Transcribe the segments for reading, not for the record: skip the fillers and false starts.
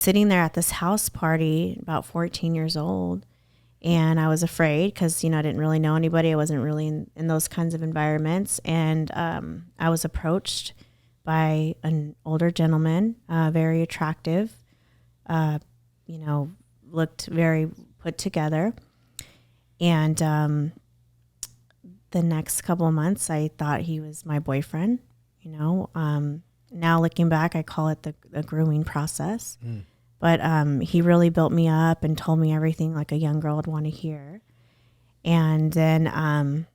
sitting there at this house party, about 14 years old, and I was afraid because, I didn't really know anybody. I wasn't really in those kinds of environments. And I was approached by an older gentleman, very attractive, looked very put together. And the next couple of months, I thought he was my boyfriend. Now looking back, I call it the grooming process. But he really built me up and told me everything like a young girl would want to hear. And then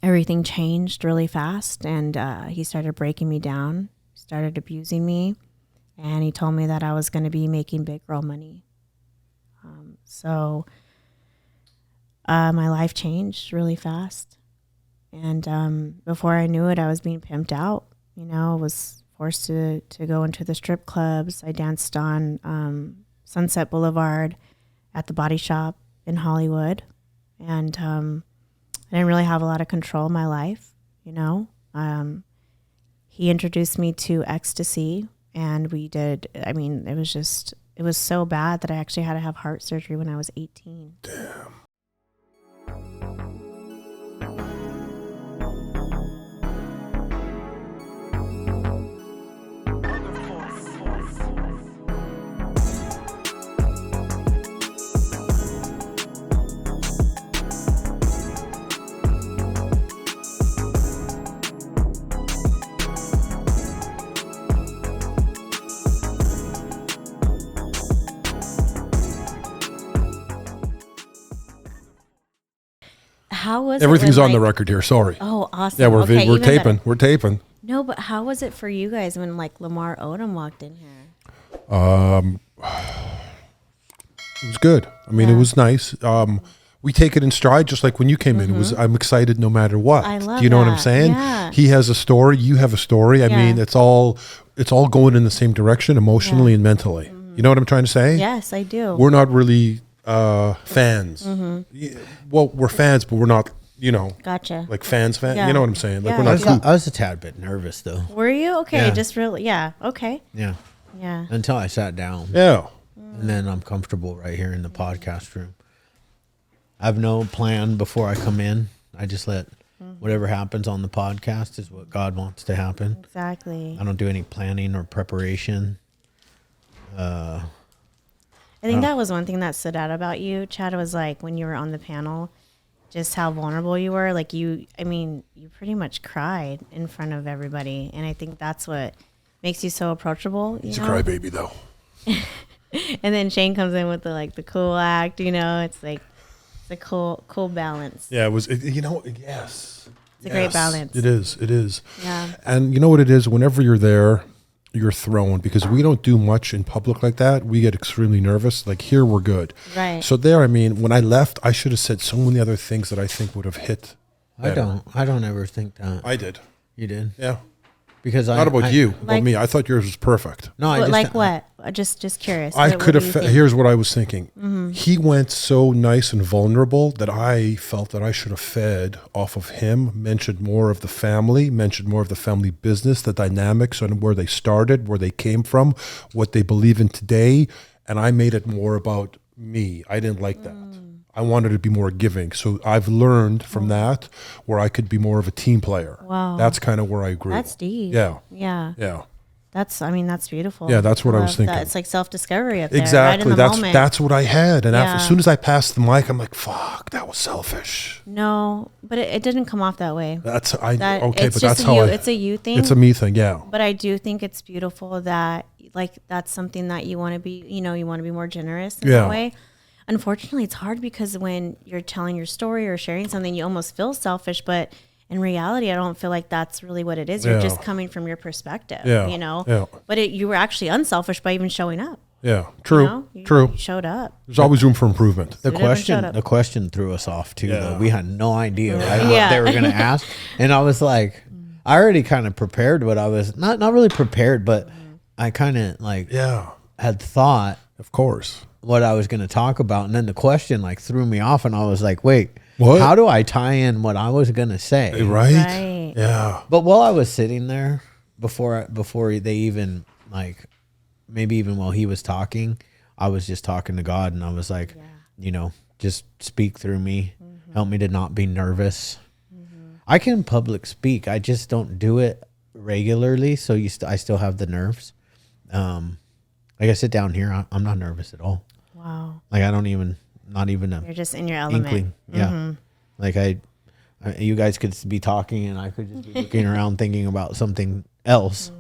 everything changed really fast, and he started breaking me down, started abusing me, and he told me that I was going to be making big girl money. So my life changed really fast. And before I knew it, I was being pimped out. I was forced to go into the strip clubs. I danced on Sunset Boulevard at the Body Shop in Hollywood. And I didn't really have a lot of control in my life, He introduced me to ecstasy, and we did, it was so bad that I actually had to have heart surgery when I was 18. Damn. How was Everything's it on the record here. Sorry. Oh, awesome. Yeah, we're okay, we're taping. We're taping. No, but how was it for you guys when Lamar Odom walked in here? It was good. It was nice. We take it in stride, just like when you came in. It was. I'm excited no matter what. I love Do you know what I'm that. saying? Yeah. He has a story. You have a story. I mean, it's all going in the same direction, emotionally and mentally. You know what I'm trying to say? Yes, I do. We're not really fans. Yeah, well, we're fans, but we're not. Gotcha. Like fans. Yeah. You know what I'm saying? Like Yeah, we're not. I was a tad bit nervous though. Were you? Okay, Yeah. just really, yeah, okay. Yeah. Yeah. Until I sat down. Yeah. And then I'm comfortable right here in the podcast room. I have no plan before I come in. I just let whatever happens on the podcast is what God wants to happen. Exactly. I don't do any planning or preparation. I think that was one thing that stood out about you, Chad, was like when you were on the panel, just how vulnerable you were. Like you pretty much cried in front of everybody. And I think that's what makes you so approachable. He's a crybaby though. And then Shane comes in with the cool act, it's like, it's a cool balance. Yeah, it was, yes. It's a great balance. It is. Yeah. And you know what it is? Whenever you're there, you're thrown, because we don't do much in public like that. We get extremely nervous. Like here, we're good. Right. So there, when I left, I should have said so many other things that I think would have hit better. I don't ever think that. I did. You did? Yeah. Because Not about you, about like- me. I thought yours was perfect. No, I just what? Just curious. I What could do have. you think? Here's what I was thinking. He went so nice and vulnerable that I felt that I should have fed off of him. Mentioned more of the family. Mentioned more of the family business, the dynamics, and where they started, where they came from, what they believe in today. And I made it more about me. I didn't like that. I wanted to be more giving. So I've learned from that where I could be more of a team player. Wow. That's kind of where I grew. That's deep. Yeah. Yeah. Yeah. That's beautiful. Yeah, that's what I was love thinking. that. It's like self-discovery up there. Exactly. Right in the moment. That's what I had. And Yeah. as soon as I passed the mic, I'm like, fuck, that was selfish. No, but it didn't come off that way. Okay, It's but just that's a how you, I. it's a you thing. It's a me thing, yeah. But I do think it's beautiful that that's something that you want to be, you want to be more generous in that way. Unfortunately, it's hard because when you're telling your story or sharing something, you almost feel selfish, but in reality, I don't feel like that's really what it is. You're just coming from your perspective, Yeah. But you were actually unselfish by even showing up. Yeah, true, You true. showed up. There's always room for improvement. The Whatever showed up. question threw us off too. Yeah. Though we had no idea right, what Yeah. they were going to ask, and I was like, I already kind of prepared, but I was not really prepared, but I kind of had thought, Of course. what I was going to talk about, and then the question threw me off, and I was like, wait, What? how do I tie in what I was going to say? Right? Yeah. But while I was sitting there before they even maybe even while he was talking, I was just talking to God, and I was like, just speak through me. Help me to not be nervous. I can public speak. I just don't do it regularly. So I still have the nerves. Like I sit down here, I'm not nervous at all. Wow. Like not even You're just in your element. Inkling. Yeah. Like you guys could be talking and I could just be looking around thinking about something else.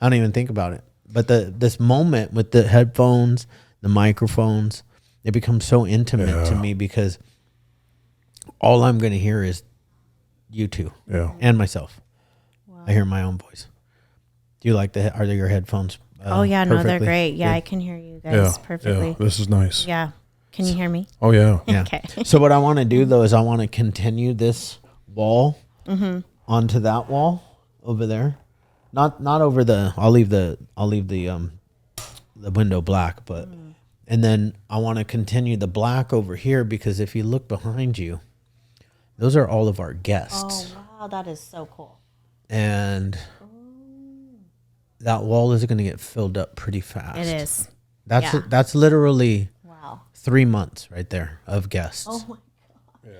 I don't even think about it. But this moment with the headphones, the microphones, it becomes so intimate to me because all I'm going to hear is you two and myself. Wow. I hear my own voice. Do you like are there your headphones? Oh yeah, perfectly? No, they're great. Yeah, I can hear you guys perfectly. Yeah, this is nice. Yeah. Can you hear me? Oh yeah. Yeah. Okay. So what I want to do though is I want to continue this wall onto that wall over there. Not over the. I'll leave the window black, but and then I want to continue the black over here because if you look behind you, those are all of our guests. Oh wow, that is so cool. And that wall is going to get filled up pretty fast. It is. That's literally 3 months right there of guests. Oh my God. Yeah.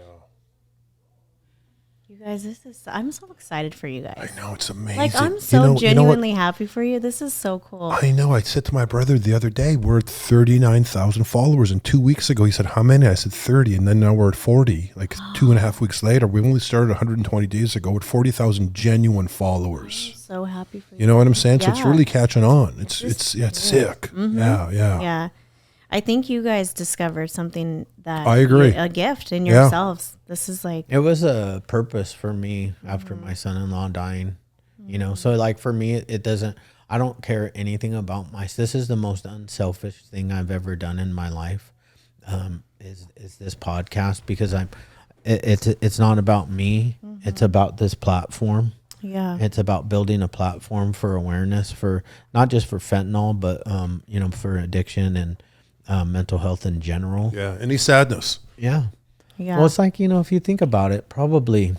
You guys, I'm so excited for you guys. I know, it's amazing. Like, I'm so genuinely happy for you. This is so cool. I know. I said to my brother the other day, we're at 39,000 followers. And 2 weeks ago, he said, how many? I said 30. And then now we're at 40. Like 2.5 weeks later, we only started 120 days ago with 40,000 genuine followers. I'm so happy for you. You know what I'm saying? So it's really catching on. It's sick. Mm-hmm. Yeah. I think you guys discovered something that I agree. A gift in yourselves. This is like it was a purpose for me after my son-in-law dying. So like for me, it doesn't. I don't care anything about this is the most unselfish thing I've ever done in my life. Is this podcast because it's not about me. It's about this platform. Yeah. It's about building a platform for awareness for not just for fentanyl, but for addiction and mental health in general. Yeah. Any sadness. Yeah. Yeah. Well, it's like, if you think about it, probably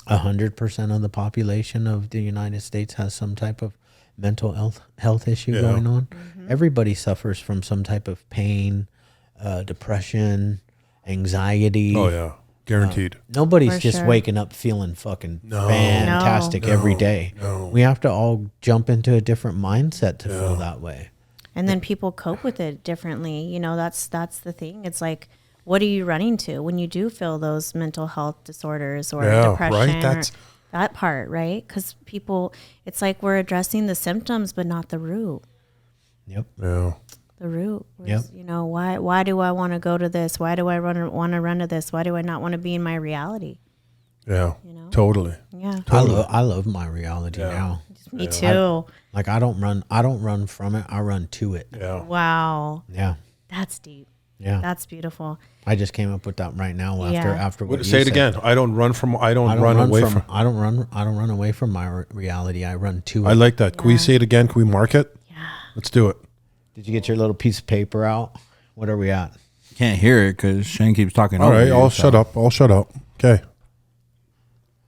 100% of the population of the United States has some type of mental health issue going on. Everybody suffers from some type of pain, depression, anxiety. Oh yeah. Guaranteed. Nobody's just waking up feeling fucking fantastic every day. No. We have to all jump into a different mindset to feel that way. And then people cope with it differently. That's the thing. It's like, what are you running to when you do feel those mental health disorders or depression? Right? That's that part, right? Because people, it's like we're addressing the symptoms, but not the root. Yep. Yeah. The root. Was, why do I want to go to this? Why do I want to run to this? Why do I not want to be in my reality? Yeah. Totally. Yeah. Totally. I love my reality now. Me too. I don't run from it. I run to it. Yeah. Wow. Yeah. That's deep. Yeah. That's beautiful. I just came up with that right now after what you say it said. again. I don't run away from my reality. I run to it. I like that. Can we say it again? Can we mark it? Yeah. Let's do it. Did you get your little piece of paper out? What are we at? Can't hear it because Shane keeps talking. All right. I'll shut up. Okay.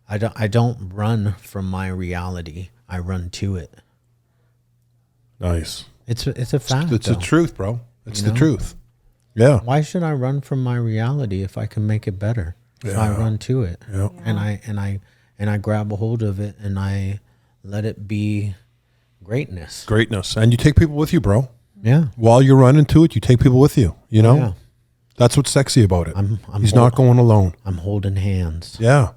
I don't run from my reality. I run to it. Nice. It's a fact. It's the truth, bro. It's the truth. Yeah. Why should I run from my reality if I can make it better? So I run to it. Yeah. And I grab a hold of it and I let it be greatness. And you take people with you, bro. Yeah. While you're running to it, you take people with you. Yeah. That's what's sexy about it. He's not going alone. I'm holding hands. Yeah.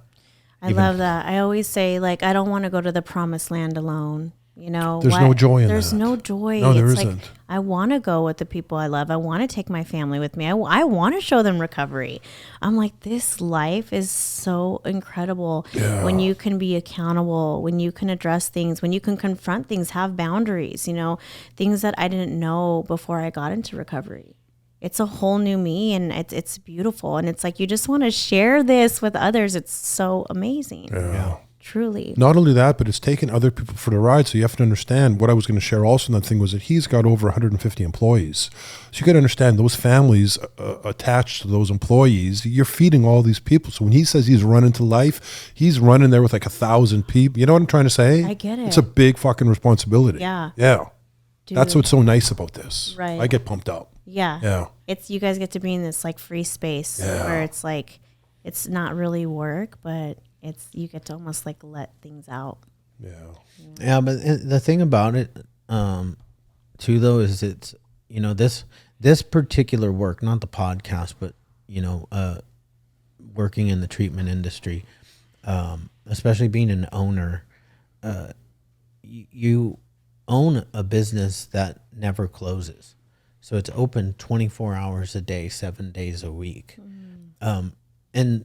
I love that. I always say, like, I don't want to go to the promised land alone. There's no joy in that. There's no joy. No, there it's isn't. Like, I want to go with the people I love. I want to take my family with me. I want to show them recovery. I'm like, this life is so incredible when you can be accountable, when you can address things, when you can confront things, have boundaries, things that I didn't know before I got into recovery. It's a whole new me, and it's beautiful. And it's like, you just want to share this with others. It's so amazing. Yeah. Truly. Not only that, but it's taken other people for the ride. So you have to understand what I was going to share also in that thing was that he's got over 150 employees. So you got to understand those families attached to those employees. You're feeding all these people. So when he says he's running to life, he's running there with like 1,000 people. You know what I'm trying to say? I get it. It's a big fucking responsibility. Yeah. Yeah. That's what's so nice about this. Right. I get pumped up. Yeah. Yeah. It's, you guys get to be in this like free space where it's like, it's not really work, but it's, you get to almost like let things out. Yeah. Yeah, but the thing about it, too, though, is it's, you know, this particular work, not the podcast, but, you know, working in the treatment industry, especially being an owner, you own a business that never closes. So it's open 24 hours a day, 7 days a week. And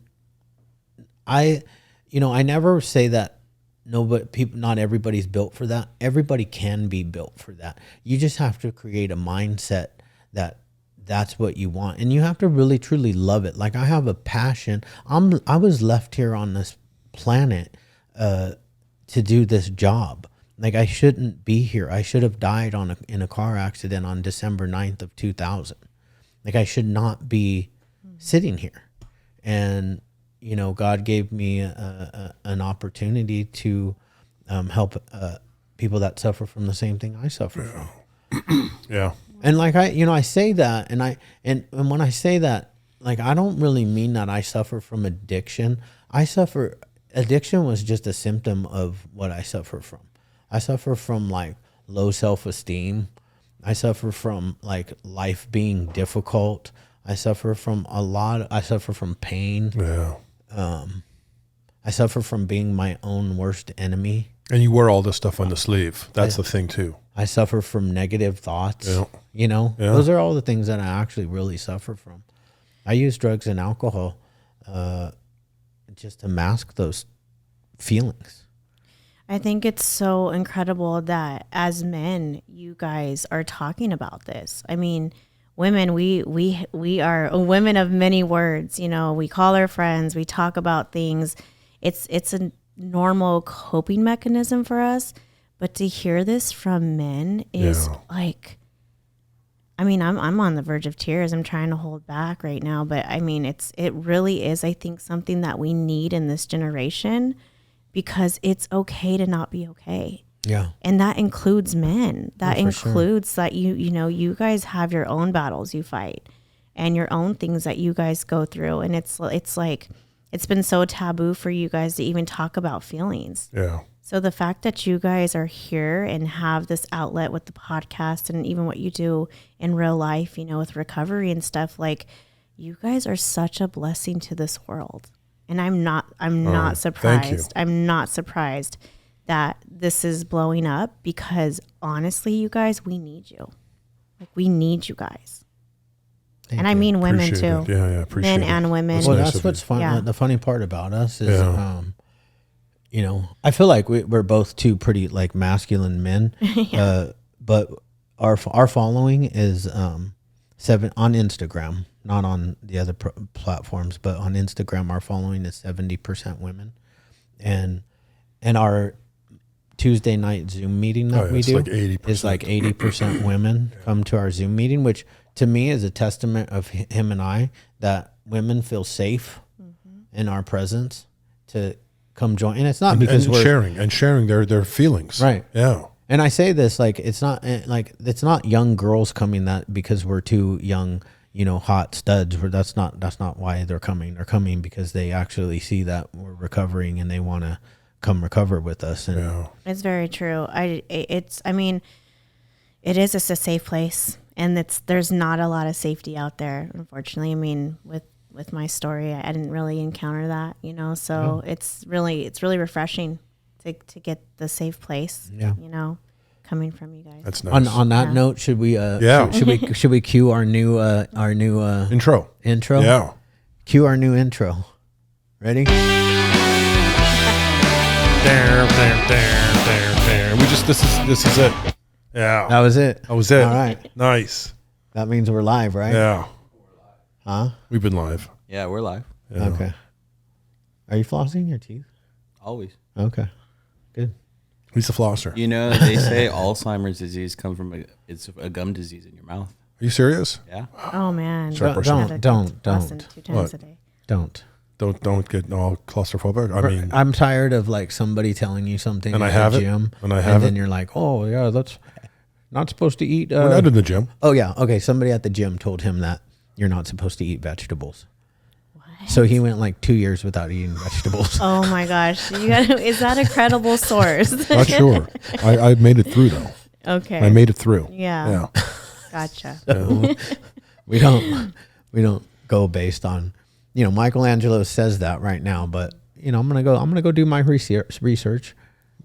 I never say that not everybody's built for that. Everybody can be built for that. You just have to create a mindset that that's what you want. And you have to really, truly love it. Like I have a passion. I was left here on this planet to do this job. Like I shouldn't be here. I should have died in a car accident on December 9th of 2000. Like I should not be sitting here. And, you know, God gave me an opportunity to help people that suffer from the same thing I suffer from. Yeah. And like I say that, and when I say that, like I don't really mean that I suffer from addiction. Addiction was just a symptom of what I suffer from. I suffer from like low self-esteem. I suffer from like life being difficult. I suffer from pain. Yeah. I suffer from being my own worst enemy. And you wear all this stuff on the sleeve. That's the thing too. I suffer from negative thoughts. Yeah. You know, Yeah. those are all the things that I actually really suffer from. I use drugs and alcohol just to mask those feelings. I think it's so incredible that as men, you guys are talking about this. I mean, women, we are women of many words. You know, we call our friends, we talk about things. It's a normal coping mechanism for us. But to hear this from men is like, I mean, I'm on the verge of tears. I'm trying to hold back right now, but I mean, it really is, I think, something that we need in this generation, because it's okay to not be okay. Yeah. And that includes men. That includes sure. that you guys have your own battles you fight and your own things that you guys go through. And it's like, it's been so taboo for you guys to even talk about feelings. Yeah. So the fact that you guys are here and have this outlet with the podcast and even what you do in real life, you know, with recovery and stuff, like you guys are such a blessing to this world. And I'm not surprised. I'm not surprised that this is blowing up, because honestly, you guys, we need you. Like we need you guys. Thank and you. I mean women Appreciate too. it. Yeah, appreciate Men it. and women. Well, nice that's what's fun. Yeah. The funny part about us is, Yeah. you know, I feel like we're both two pretty like masculine men, but our following is 7 on Instagram, not on the other platforms, but on Instagram, our following is 70% women, and our Tuesday night Zoom meeting that we do like 80%. is like 80% women come to our Zoom meeting, which to me is a testament of him and I, that women feel safe in our presence to come join. And it's not because we're sharing their feelings. Right. Yeah. And I say this like it's not young girls coming that because we're two young, you know, hot studs. Where that's not why they're coming. They're coming because they actually see that we're recovering and they want to come recover with us. And It's very true. It is just a safe place, and there's not a lot of safety out there, unfortunately. I mean, with my story, I didn't really encounter that, you know. So it's really refreshing to get the safe place, you know, coming from you guys. That's nice. on that note, should we should we cue our new Intro. Yeah. Cue our new intro. Ready? There. This is it. Yeah. That was it. That was it. All right. Nice. That means we're live, right? Yeah. Huh? We've been live. Yeah, we're live. Yeah. Okay. Are you flossing your teeth? Always. Okay. Good. He's a flosser. You know, they say Alzheimer's disease comes from it's a gum disease in your mouth. Are you serious? Yeah. Oh man! Sorry, Don't. 2 times a day. Don't. Don't get all claustrophobic. I mean, I'm tired of like somebody telling you something And at I have the it, gym, and I have then it. you're like, oh yeah, not supposed to eat. We're not in the gym. Oh yeah, okay. Somebody at the gym told him that you're not supposed to eat vegetables. So he went like 2 years without eating vegetables. Oh my gosh. Is that a credible source? Not sure. I made it through though. Okay. I made it through. Yeah. Gotcha. So we don't go based on, Michelangelo says that right now, but I'm gonna go do my research.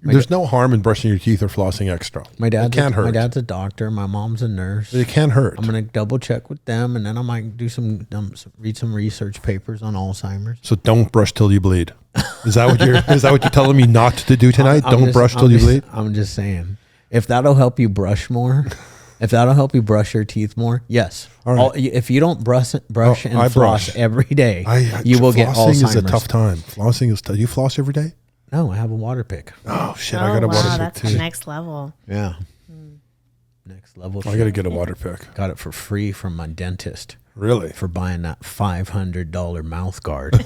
There's no harm in brushing your teeth or flossing extra. My It can't hurt. My dad's a doctor. My mom's a nurse. It can't hurt. I'm gonna double check with them, and then I might do read some research papers on Alzheimer's. So don't brush till you bleed. Is that what you're telling me not to do tonight? Don't brush till you bleed. I'm just saying, if that'll help you brush more, if that'll help you brush your teeth more, yes. All right. If you don't brush and floss brush every day, you will get Alzheimer's. Flossing is a tough time. Flossing is tough. You floss every day? No, I have a water pick. Oh shit! I got a water pick that's too. the next level. Yeah. Next level. I got to get a water pick. Got it for free from my dentist. Really? For buying that $500 mouth guard.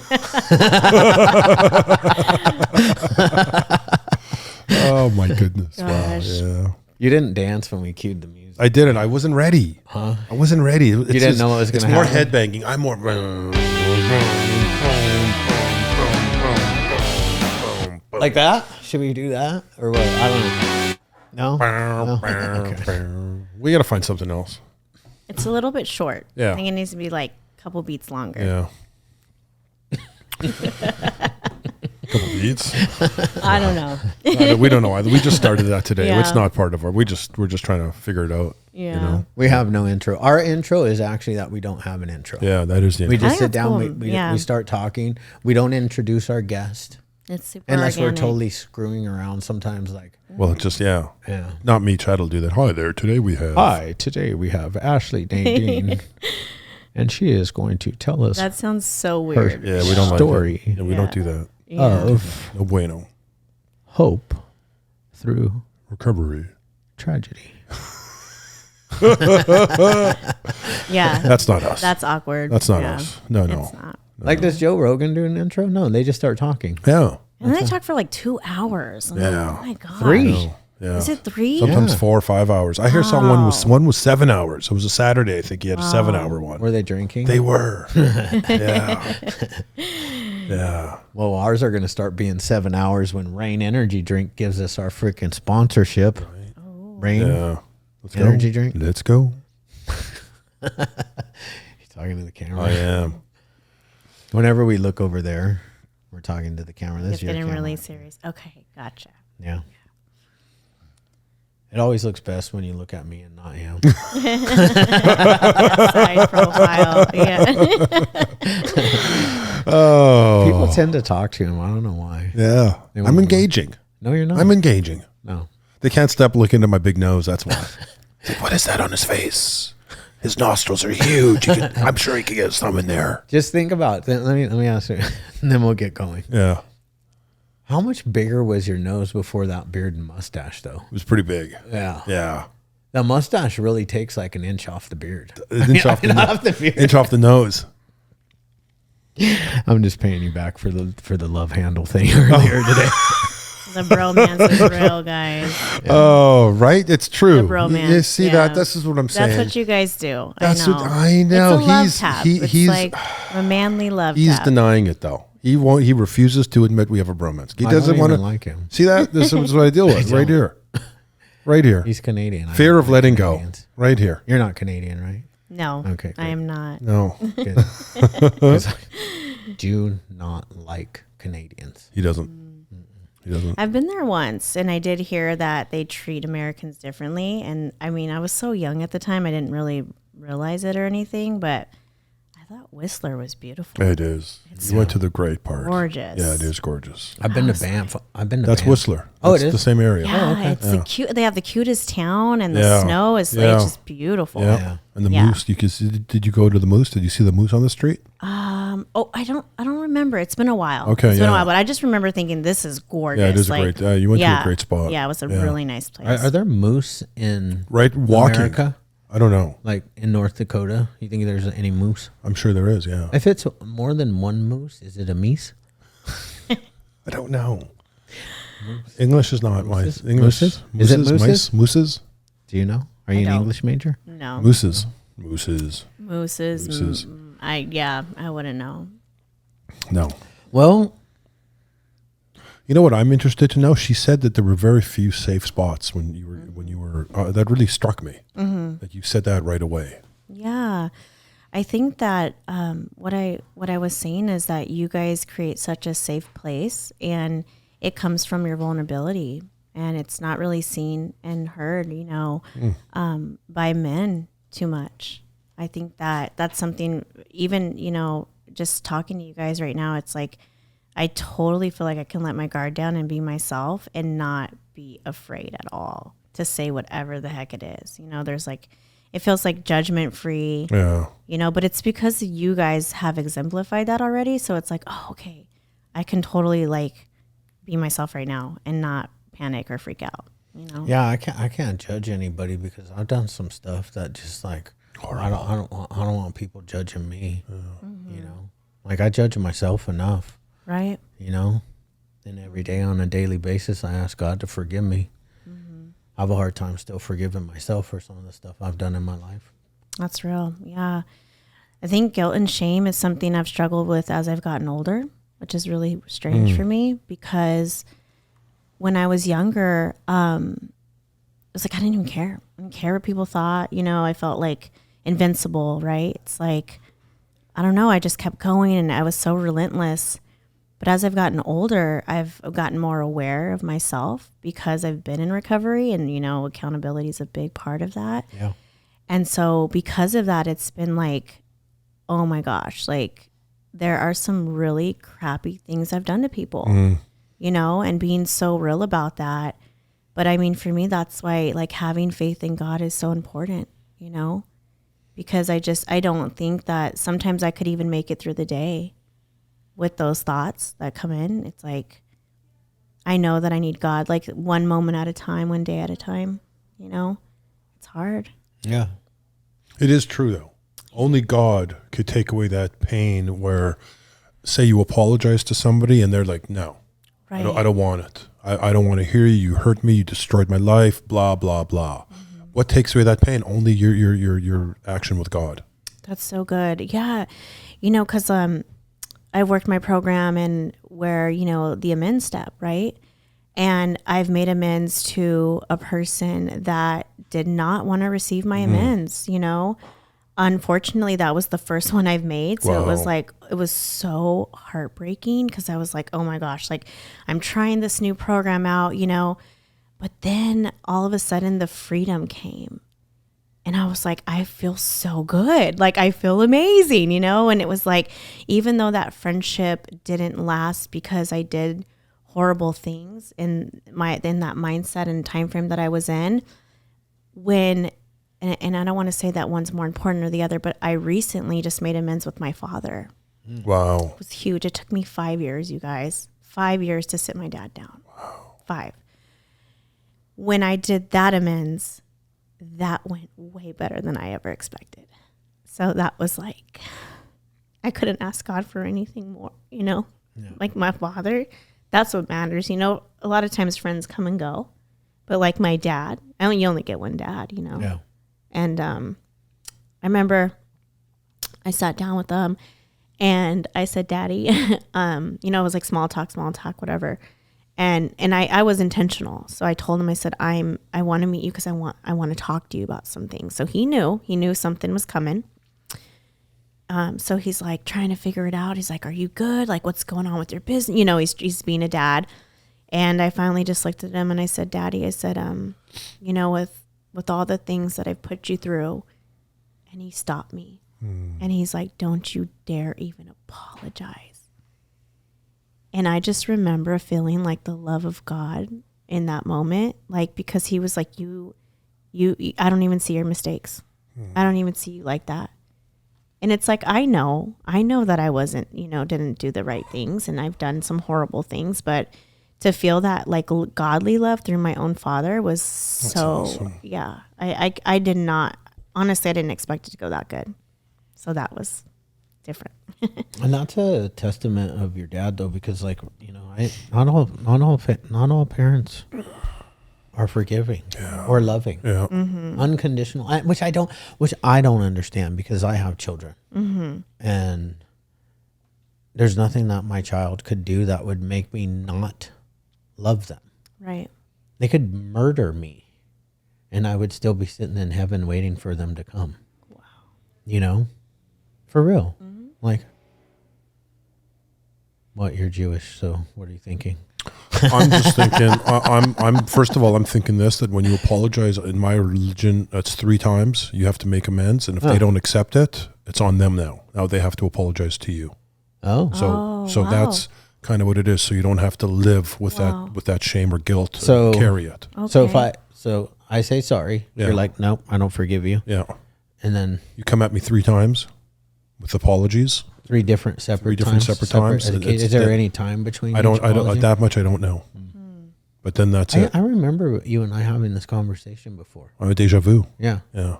Oh my goodness! Gosh. Wow. Yeah. You didn't dance when we cued the music. I didn't. I wasn't ready. Huh? I wasn't ready. You didn't know what was going to happen? It's more head banging. I'm more. Like that? Should we do that? Or what? I don't know. No? Okay. We got to find something else. It's a little bit short. Yeah. I think it needs to be like a couple beats longer. Yeah. Couple beats. I don't know. We don't know either. We just started that today. Yeah. It's not part of our. We're just trying to figure it out. Yeah. You know? We have no intro. Our intro is actually that we don't have an intro. Yeah, that is the. We just I sit think that's down. cool. We start talking. We don't introduce our guest It's super unless organic. we're totally screwing around. Sometimes like Well, it's just yeah. Not me. Chad will do that. Hi there. Today we have. Hi, today we have Ashley Nadine, and she is going to tell us That sounds so weird. Yeah, we don't story. like it. Yeah, we don't do that. Yeah. of No bueno. hope through Recovery. tragedy. Yeah. That's not us. That's awkward. That's not Yeah. us. No. It's not. Like, does Joe Rogan do an intro? No, they just start talking. Yeah. And they talk for like 2 hours. I'm like, Yeah. oh my God. 3. No. Yeah. Is it 3? Sometimes Yeah. 4 or 5 hours. I hear someone one was 7 hours. It was a Saturday. I think he had a 7-hour one. Were they drinking? They were. Yeah. Yeah. Well, ours are going to start being 7 hours when Rain Energy Drink gives us our freaking sponsorship. Rain Yeah. Let's go. Energy Drink. Let's go. He's talking to the camera. I am. Whenever we look over there, we're talking to the camera. This It's is your getting camera. really serious. Okay. Gotcha. Yeah. It always looks best when you look at me and not him. Side profile. Yeah. Oh. People tend to talk to him. I don't know why. Yeah. They I'm want more. engaging. No, you're not. I'm engaging. No. They can't stop looking at my big nose. That's why. It's like, what is that on his face? His nostrils are huge. I'm sure he could get some in there. Just think about it. Let me ask you, and then we'll get going. Yeah. How much bigger was your nose before that beard and mustache, though? It was pretty big. Yeah. Yeah. The mustache really takes like an inch off the beard. An inch off the beard. Inch off the nose. I'm just paying you back for the love handle thing earlier today. The bromance is real, guys. Oh, right. It's true. The bromance. You see yeah. that? This is what I'm saying. That's what you guys do. That's I know. what I know. It's a love He's tap. It's he's like a manly love he's tap. denying it though. He won't. He refuses to admit we have a bromance. He I doesn't don't want to even like him. see that. This is what I deal with right here. Right here. He's Canadian. I Fear don't of like letting Canadians. go. Right here. You're not Canadian, right? No. Okay, I good. am not. No, Good. 'Cause I do not like Canadians. he doesn't. He doesn't. I've been there once, and I did hear that they treat Americans differently. And I mean, I was so young at the time, I didn't really realize it or anything, but I thought Whistler was beautiful. It is. You went to the great part. Gorgeous. Yeah, it is gorgeous. I've been to Banff. I've been to That's Banff. Whistler. Oh, That's it is? the same area. Yeah, it's the cute. They have the cutest town, and the Yeah. snow is like, Yeah. it's just beautiful. Yeah. Yeah. And the Yeah. moose. You could see, did you go to the moose? Did you see the moose on the street? Oh, I don't remember. It's been a while. Okay, it's been a yeah. while, but I just remember thinking this is gorgeous. Yeah, it is a like, great. You went to a great spot. Yeah, it was a Yeah. really nice place. Are there moose in Right, walking. America? I don't know. Like in North Dakota? You think there's any moose? I'm sure there is. Yeah. If it's more than one moose, is it a meese? I don't know. English is not my Mooses? English. Mooses? Is it mooses? Mooses. Do you know? Are you an English major? No. Mooses. I wouldn't know. No. Well, you know what I'm interested to know? She said that there were very few safe spots when you were that really struck me. That you said that right away. Yeah. I think that what I was saying is that you guys create such a safe place, and it comes from your vulnerability, and it's not really seen and heard, by men too much. I think that that's something, even, just talking to you guys right now, it's like I totally feel like I can let my guard down and be myself and not be afraid at all to say whatever the heck it is. There's like, it feels like judgment free, but it's because you guys have exemplified that already. So it's like, oh, okay, I can totally like be myself right now and not panic or freak out, Yeah, I can't judge anybody because I've done some stuff that just like, I don't want people judging me, like I judge myself enough. Right. And every day on a daily basis, I ask God to forgive me. I have a hard time still forgiving myself for some of the stuff I've done in my life. That's real. Yeah. I think guilt and shame is something I've struggled with as I've gotten older, which is really strange for me because when I was younger, it was like I didn't even care. I didn't care what people thought. I felt like invincible, right? It's like, I don't know. I just kept going and I was so relentless. But as I've gotten older, I've gotten more aware of myself because I've been in recovery and, accountability is a big part of that. Yeah. And so because of that, it's been like, oh my gosh, like there are some really crappy things I've done to people, and being so real about that. But I mean, for me, that's why like having faith in God is so important, because I don't think that sometimes I could even make it through the day with those thoughts that come in. It's like, I know that I need God, like one moment at a time, one day at a time, it's hard. Yeah. It is true though. Only God could take away that pain where say you apologize to somebody and they're like, no, Right. I don't want it. I don't want to hear you. You hurt me. You destroyed my life, blah, blah, blah. What takes away that pain? Only your action with God. That's so good. Yeah. Cause, I worked my program and where, the amends step, right? And I've made amends to a person that did not want to receive my amends, Unfortunately, that was the first one I've made. So it was so heartbreaking because I was like, oh my gosh, like I'm trying this new program out, but then all of a sudden the freedom came. And I was like, I feel so good. Like, I feel amazing, And it was like, even though that friendship didn't last because I did horrible things in that mindset and time frame that I was in, and I don't want to say that one's more important or the other, but I recently just made amends with my father. Wow. It was huge. It took me 5 years, you guys. 5 years to sit my dad down. Wow. 5. When I did that amends, that went way better than I ever expected. So that was like, I couldn't ask God for anything more, Yeah. Like my father, that's what matters. A lot of times friends come and go, but like my dad, you only get one dad, Yeah. And I remember I sat down with them and I said, Daddy, it was like small talk, whatever. And I was intentional. So I told him, I said, I want to meet you because I want to talk to you about some things. So he knew something was coming. So he's like trying to figure it out. He's like, are you good? Like, what's going on with your business? He's being a dad. And I finally just looked at him and I said, Daddy, I said, with all the things that I've put you through. And he stopped me. And he's like, don't you dare even apologize. And I just remember feeling like the love of God in that moment, like, because he was like, you, I don't even see your mistakes. I don't even see you like that. And it's like, I know that I wasn't, didn't do the right things and I've done some horrible things, but to feel that like godly love through my own father was so, awesome. Yeah, I did not, honestly, I didn't expect it to go that good. So that was different. And that's a testament of your dad though, because like, not all parents are forgiving or loving. Yeah. Unconditional, which I don't understand because I have children. And there's nothing that my child could do that would make me not love them. Right. They could murder me and I would still be sitting in heaven waiting for them to come. Wow. You know, for real. Like, what, you're Jewish, so what are you thinking? I'm just thinking, I'm first of all, I'm thinking this, that when you apologize in my religion, that's 3 times. You have to make amends. And if they don't accept it, it's on them now. Now they have to apologize to you. Oh. So that's kind of what it is. So you don't have to live with that shame or guilt. So carry it. Okay. So I say sorry. Yeah. You're like, nope, I don't forgive you. Yeah. And then You come at me 3 times with apologies. 3 different separate times. Is there any time between? I don't that much. I don't know. But then that's it. I remember you and I having this conversation before. I'm a deja vu. Yeah. Yeah.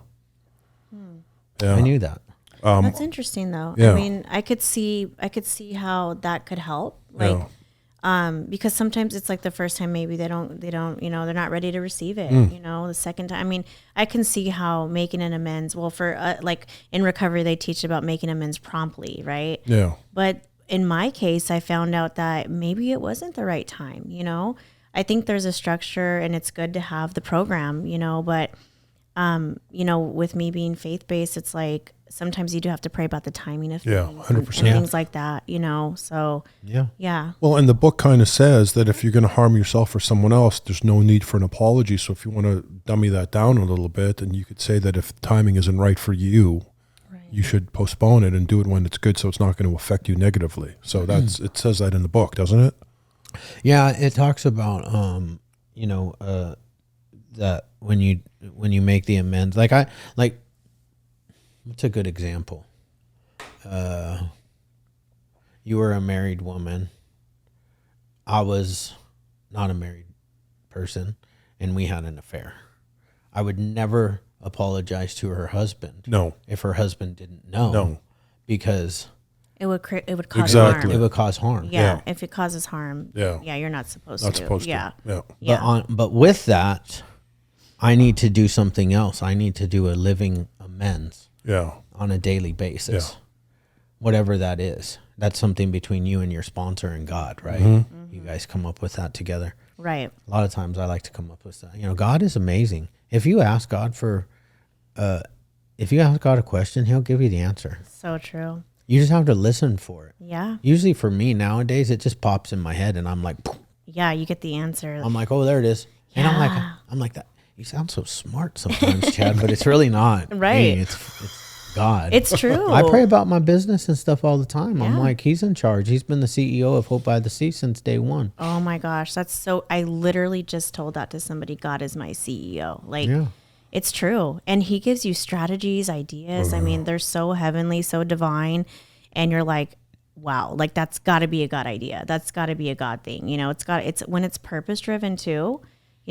Yeah. I knew that. That's interesting though. Yeah. I mean, I could see how that could help. Like, because sometimes it's like the first time maybe they don't, they're not ready to receive it. The second time, I mean, I can see how making an amends, well, for like in recovery, they teach about making amends promptly. Right. Yeah. But in my case, I found out that maybe it wasn't the right time. I think there's a structure and it's good to have the program, but with me being faith-based, it's like sometimes you do have to pray about the timing of things. Yeah, 100%. And things like that, so yeah. Well, and the book kind of says that if you're going to harm yourself or someone else, there's no need for an apology. So if you want to dummy that down a little bit, and you could say that if timing isn't right for you, you should postpone it and do it when it's good, so it's not going to affect you negatively. So it says that in the book, doesn't it? Yeah, it talks about that when you make the amends, what's a good example? You were a married woman. I was not a married person, and we had an affair. I would never apologize to her husband. No. If her husband didn't know. No. Because it would cause harm. It would cause harm. Yeah. If it causes harm. Yeah. You're not supposed Not to. supposed Yeah. to. Yeah. But with that, I need to do something else. I need to do a living amends. Yeah. On a daily basis. Yeah. Whatever that is. That's something between you and your sponsor and God, right? You guys come up with that together. Right. A lot of times I like to come up with that. God is amazing. If you ask God a question, he'll give you the answer. So true. You just have to listen for it. Yeah. Usually for me nowadays, it just pops in my head and I'm like, yeah, you get the answer. I'm like, oh, there it is. And I'm like that. You sound so smart sometimes, Chad, but it's really not. Right. Me. It's God. It's true. I pray about my business and stuff all the time. Yeah. I'm like, he's in charge. He's been the CEO of Hope by the Sea since day one. Oh my gosh. I literally just told that to somebody. God is my CEO. It's true. And he gives you strategies, ideas. I mean, they're so heavenly, so divine. And you're like, wow, like that's gotta be a God idea. That's gotta be a God thing. It's when it's purpose driven too.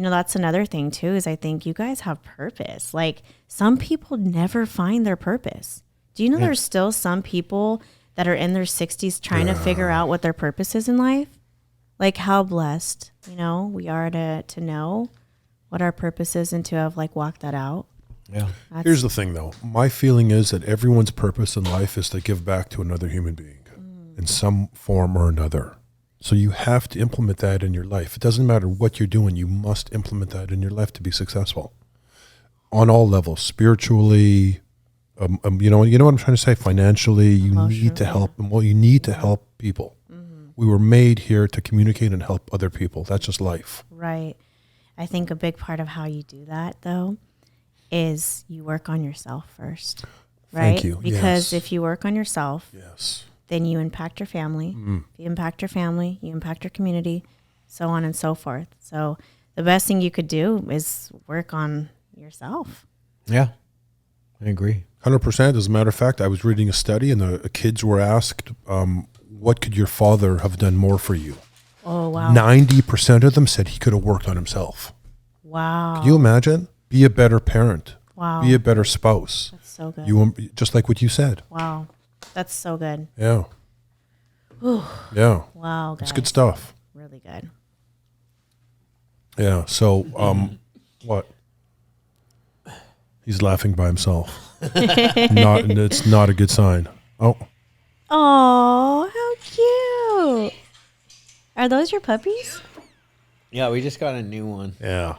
That's another thing too, is I think you guys have purpose. Like some people never find their purpose. Do you know there's still some people that are in their 60s trying to figure out what their purpose is in life? Like how blessed, we are to know what our purpose is and to have walked that out. Yeah. Here's the thing though. My feeling is that everyone's purpose in life is to give back to another human being in some form or another. So you have to implement that in your life. It doesn't matter what you're doing. You must implement that in your life to be successful on all levels, spiritually, you know what I'm trying to say? Financially, you need to help them. Well, you need to help people. We were made here to communicate and help other people. That's just life. Right. I think a big part of how you do that though is you work on yourself first. Right? Thank you. Because if you work on yourself, then you impact your family. If you impact your family, you impact your community, so on and so forth. So the best thing you could do is work on yourself. Yeah, I agree. 100%. As a matter of fact, I was reading a study and the kids were asked, what could your father have done more for you? Oh, wow. 90% of them said he could have worked on himself. Wow. Can you imagine? Be a better parent. Wow. Be a better spouse. That's so good. Just like what you said. Wow. That's so good. Yeah. Whew. Yeah. Wow, guys. It's good stuff. Really good. Yeah. So, what? He's laughing by himself. It's not a good sign. Oh. Oh, how cute! Are those your puppies? Yeah, we just got a new one. Yeah.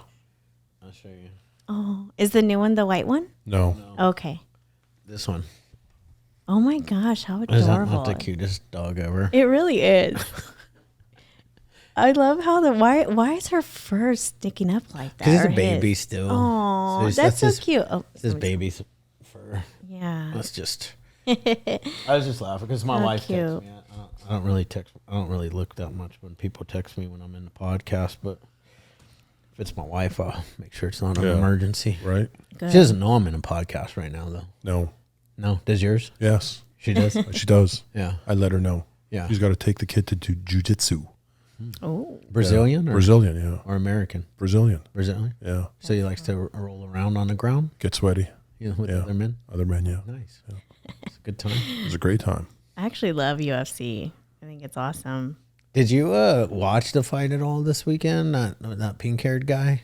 I'll show you. Oh, is the new one the white one? No. Okay. This one. Oh my gosh, how Is that adorable! not the cutest dog ever? It really is. I love how why is her fur sticking up like that? Because he's or a baby his? still. Oh, So that's so his, cute. Oh, It's his baby's fur. yeah. That's just. I was just laughing because my How wife texts cute. me. I don't really text. I don't really look that much when people text me when I'm in the podcast. But if it's my wife, I'll make sure it's not an emergency. Right? Good. She doesn't know I'm in a podcast right now, though. No. No, does yours? Yes. She does. She does. Yeah. I let her know. Yeah. She's got to take the kid to do jujitsu. Oh, Brazilian or Brazilian, yeah. or American? Brazilian. Brazilian. Yeah. So he likes to roll around on the ground. Get sweaty. With other men. Other men, yeah. Nice. It's a good time. It was a great time. I actually love UFC. I think it's awesome. Did you watch the fight at all this weekend? That pink-haired guy.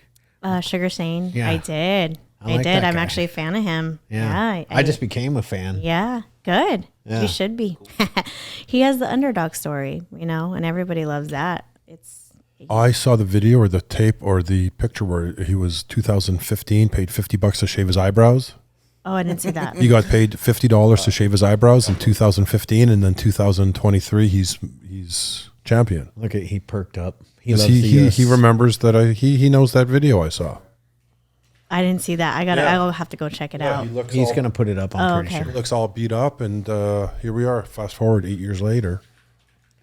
Sugar Shane. Yeah. I did. I like I did. that I'm guy. actually a fan of him. Yeah. Yeah. I just became a fan. Yeah. Good. Yeah. You should be. He has the underdog story, and everybody loves that. I saw the video or the tape or the picture where he was 2015, paid $50 to shave his eyebrows. Oh, I didn't see that. He got paid $50 to shave his eyebrows in 2015, and then 2023 he's champion. Look at he perked up. He remembers that he knows that video I saw. I didn't see that. I'll have to go check it out. He's gonna put it up. I'm pretty okay. sure. He looks all beat up, and here we are. Fast forward 8 years later.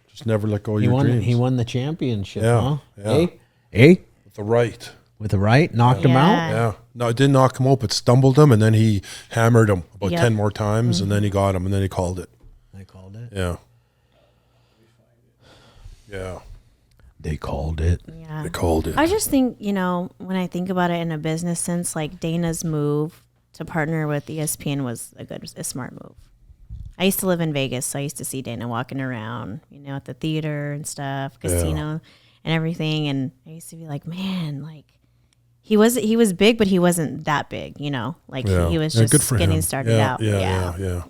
Just never let go of your dreams. He won the championship. Yeah, Huh? yeah. With the right. With the right, knocked him Yeah. out. Yeah. No, it didn't knock him out, but stumbled him, and then he hammered him about Yep. 10 more times, and then he got him, and then he called it. They called it. Yeah. Yeah. They called it. Yeah. They called it. I just think, when I think about it in a business sense, like Dana's move to partner with ESPN was a smart move. I used to live in Vegas, so I used to see Dana walking around, at the theater and stuff, casino and everything. And I used to be like, man, like he was big, but he wasn't that big, like he was good just for getting him. started out. Yeah. Yeah.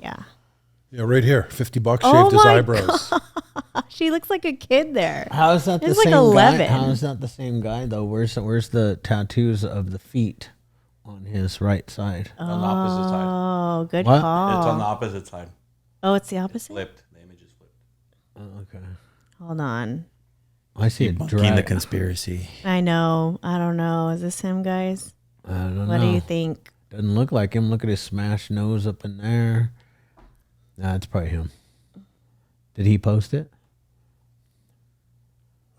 Yeah, right here. $50 Oh shaved his my eyebrows. She looks like a kid there. How is that the It's same like 11. guy? How is that the same guy though? Where's the tattoos of the feet on his right side? On the opposite side. Oh, good What? call. It's on the opposite side. Oh, it's the opposite? Flipped. The image is flipped. Oh, okay. Hold on. I see a Debunking the drag. conspiracy. I know. I don't know. Is this him, guys? I don't What know. do you think? Doesn't look like him. Look at his smashed nose up in there. Nah, it's probably him. Did he post it?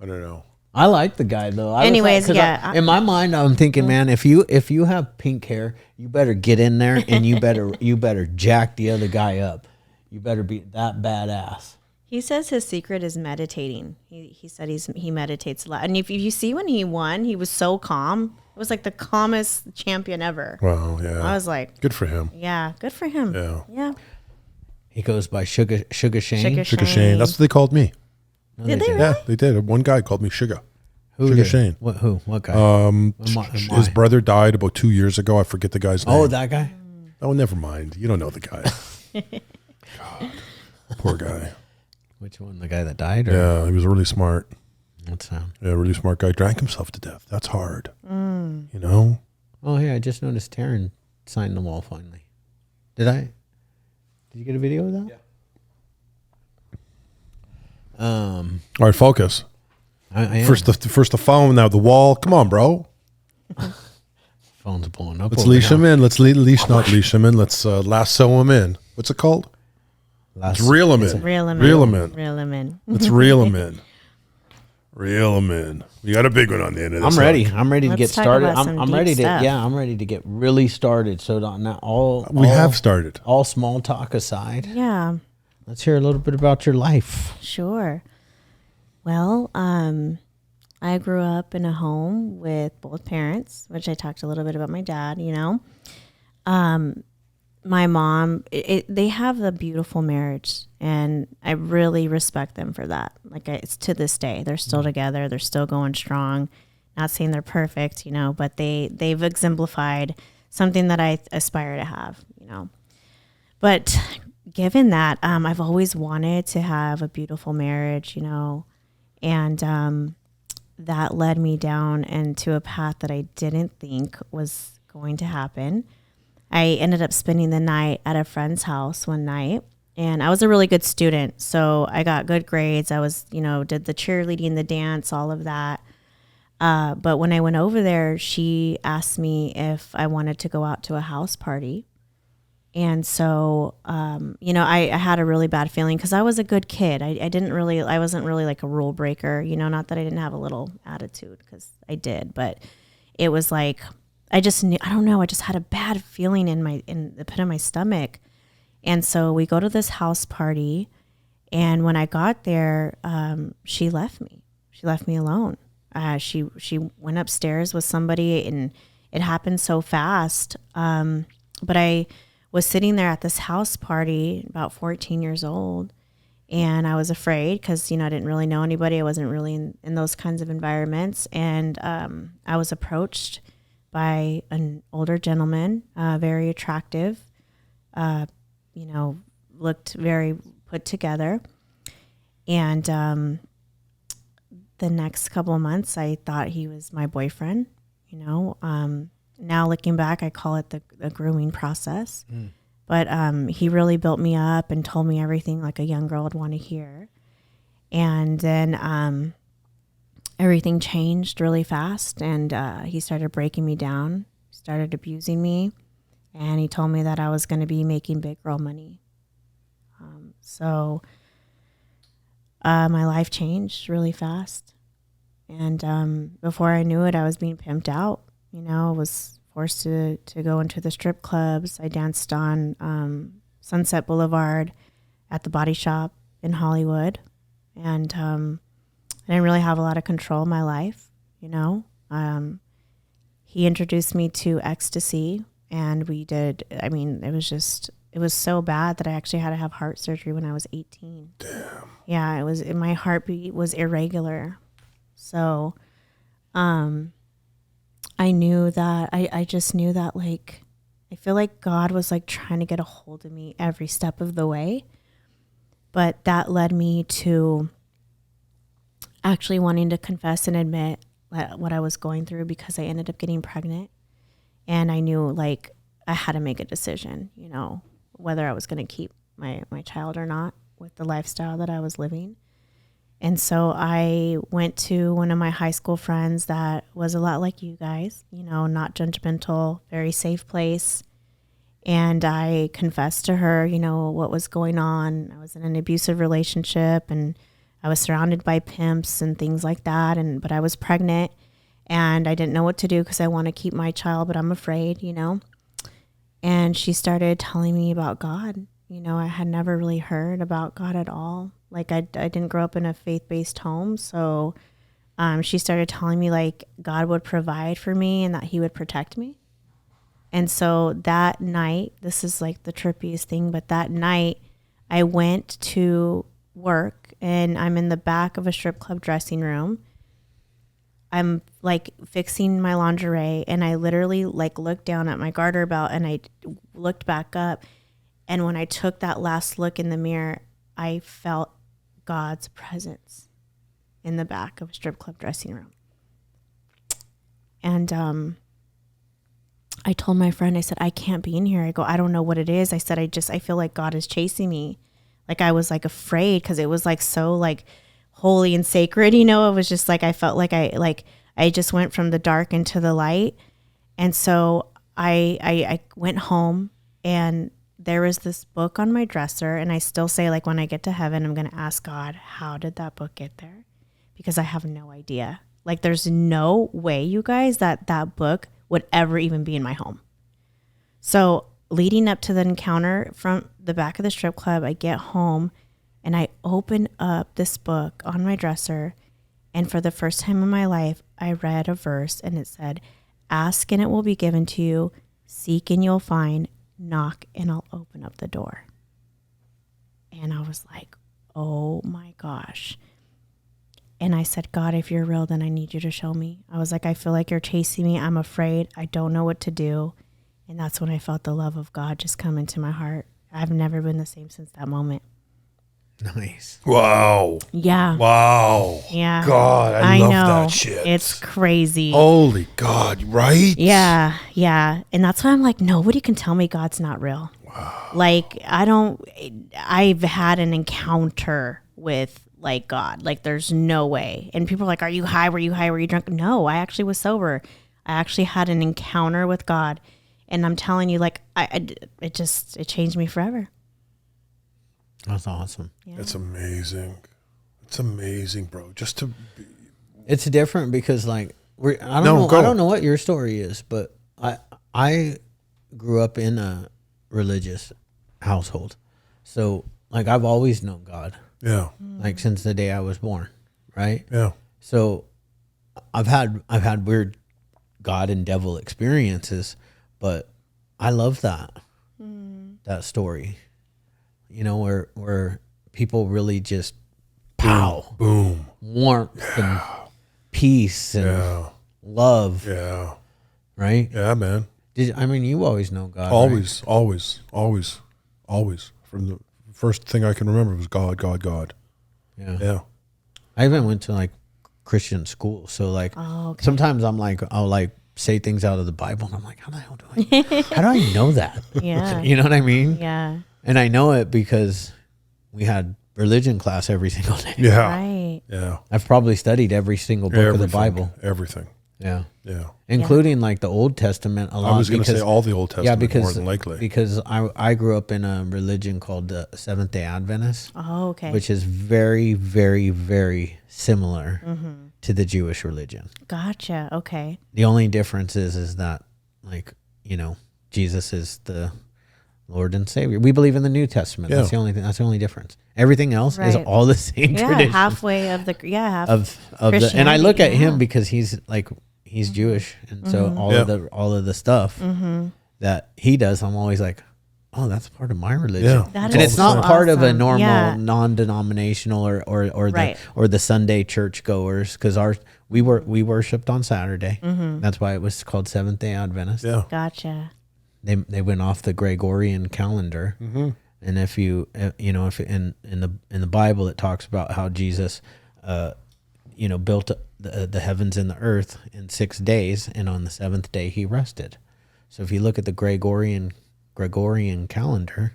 I don't know. I like the guy though. Anyways, 'cause yeah. in my mind, I'm thinking, man, if you have pink hair, you better get in there and you better jack the other guy up. You better be that badass. He says his secret is meditating. He said he meditates a lot. And if you see when he won, he was so calm. It was like the calmest champion ever. Well, yeah. I was like, Good for him. yeah, good for him. Yeah. Yeah. He goes by Sugar Shane. Sugar Sugar Shane. That's what they called me. No, Did they didn't. really? Yeah, they did. One guy called me Sugar. Who Sugar did? Shane. What? Who? What guy? His brother died about 2 years ago. I forget the guy's name. Oh, that guy. Oh, never mind. You don't know the guy. God, poor guy. Which one? The guy that died? Or Yeah, he was really smart. What's that? Yeah, really smart guy. Drank himself to death. That's hard. You know? Oh yeah, I just noticed Taryn signed the wall finally. Did you get a video of that? Yeah. All right, focus. I am. First the phone, now the wall. Come on, bro. Phone's blowing up. Let's over leash here. him in. Let's not leash him in. Let's lasso him in. What's it called? Let's reel him in. Reel him Reel in. him in. Reel him in. Let's reel him in. Reel him in. We got a big one on the end of this. I'm ready. hook. I'm ready to Let's get talk started. about some I'm deep ready to. stuff. Yeah, I'm ready to get really started. So now We have started. all small talk aside. Yeah. Let's hear a little bit about your life. Sure. Well, I grew up in a home with both parents, which I talked a little bit about my dad, my mom, they have a beautiful marriage, and I really respect them for that. Like, it's to this day, they're still together. They're still going strong. Not saying they're perfect, but they've exemplified something that I aspire to have, But given that, I've always wanted to have a beautiful marriage, and that led me down into a path that I didn't think was going to happen. I ended up spending the night at a friend's house one night, and I was a really good student. So I got good grades. I was, did the cheerleading, the dance, all of that. But when I went over there, she asked me if I wanted to go out to a house party. And so, I had a really bad feeling because I was a good kid. I wasn't really like a rule breaker, not that I didn't have a little attitude, because I did, but it was like, I just knew, I don't know, I just had a bad feeling in the pit of my stomach. And so we go to this house party, and when I got there, she left me. She left me alone. She went upstairs with somebody, and it happened so fast. But I was sitting there at this house party, about 14 years old, and I was afraid because, I didn't really know anybody. I wasn't really in those kinds of environments. And I was approached by an older gentleman, very attractive, looked very put together. And the next couple of months, I thought he was my boyfriend, Now looking back, I call it the grooming process. But he really built me up and told me everything like a young girl would want to hear. And then everything changed really fast, and he started breaking me down, started abusing me, and he told me that I was going to be making big girl money. So my life changed really fast. And before I knew it, I was being pimped out. I was forced to go into the strip clubs. I danced on Sunset Boulevard at the Body Shop in Hollywood. And I didn't really have a lot of control of my life, He introduced me to ecstasy, and it was so bad that I actually had to have heart surgery when I was 18. Damn. Yeah, my heartbeat was irregular. So, I knew that, I just knew that, like, I feel like God was like trying to get a hold of me every step of the way. But that led me to actually wanting to confess and admit what I was going through, because I ended up getting pregnant, and I knew, like, I had to make a decision, whether I was going to keep my child or not with the lifestyle that I was living. And so I went to one of my high school friends that was a lot like you guys, not judgmental, very safe place. And I confessed to her, what was going on. I was in an abusive relationship, and I was surrounded by pimps and things like that. But I was pregnant, and I didn't know what to do because I want to keep my child, but I'm afraid, And she started telling me about God. I had never really heard about God at all. Like, I didn't grow up in a faith-based home. So she started telling me, like, God would provide for me and that he would protect me. And so that night, this is like the trippiest thing, but that night I went to work, and I'm in the back of a strip club dressing room. I'm like fixing my lingerie, and I literally like looked down at my garter belt, and I looked back up. And when I took that last look in the mirror, I felt God's presence in the back of a strip club dressing room. And I told my friend, I said, I can't be in here. I go, I don't know what it is. I said, I feel like God is chasing me. Like, I was like afraid, because it was like so like holy and sacred, It was just like, I felt like I just went from the dark into the light. And so I went home, and there was this book on my dresser, and I still say, like, when I get to heaven, I'm going to ask God, how did that book get there? Because I have no idea. Like, there's no way, you guys, that book would ever even be in my home. So leading up to the encounter from the back of the strip club, I get home, and I open up this book on my dresser, and for the first time in my life, I read a verse, and it said, ask and it will be given to you, seek and you'll find, knock and I'll open up the door. And I was like, oh my gosh. And I said, God, if you're real, then I need you to show me. I was like, I feel like you're chasing me. I'm afraid. I don't know what to do. And that's when I felt the love of God just come into my heart. I've never been the same since that moment. Nice. Wow. Yeah. Wow. Yeah. God, I love know. that shit. It's crazy. Holy God, right? Yeah. Yeah. And that's why I'm like, nobody can tell me God's not real. Wow. Like, I've had an encounter with like God. Like, there's no way. And people are like, are you high? Were you high? Were you drunk? No, I actually was sober. I actually had an encounter with God. And I'm telling you, like, it changed me forever. That's awesome. Yeah. It's amazing. It's amazing, bro. Just to be. It's different because like I don't know what your story is, but I grew up in a religious household. So like I've always known God. Yeah. Like since the day I was born, right? Yeah. So I've had weird God and devil experiences, but I love that. That story. You know, where people really just pow, Boom. warmth and peace and love. Yeah. Right? Yeah, man. You always know God. Always, right? always. From the first thing I can remember was God. Yeah. Yeah. I even went to like Christian school. So like sometimes I'm like, I'll like say things out of the Bible and I'm like, how the hell do I know that? Yeah. You know what I mean? Yeah. And I know it because we had religion class every single day. Yeah. Right. Yeah. I've probably studied every single book of the Bible. Everything. Yeah. Yeah. Including like the Old Testament a lot. I was going to say all the Old Testament more than likely. Because I grew up in a religion called the Seventh-day Adventist. Oh, okay. Which is very, very, very similar to the Jewish religion. Gotcha. Okay. The only difference is that, like, you know, Jesus is the Lord and Savior. We believe in the New Testament. Yeah. That's the only thing. That's the only difference. Everything else is all the same tradition. Halfway of the half of the. And I look at him because he's like he's Jewish, and so all of the stuff that he does, I'm always like, oh, that's part of my religion. Yeah. And it's not part of a normal Yeah. non-denominational or the Sunday church goers, because we worshipped on Saturday. That's why it was called Seventh-day Adventist. Yeah. Gotcha. They went off the Gregorian calendar, and if in the Bible it talks about how Jesus, built the heavens and the earth in 6 days, and on the seventh day he rested. So if you look at the Gregorian calendar,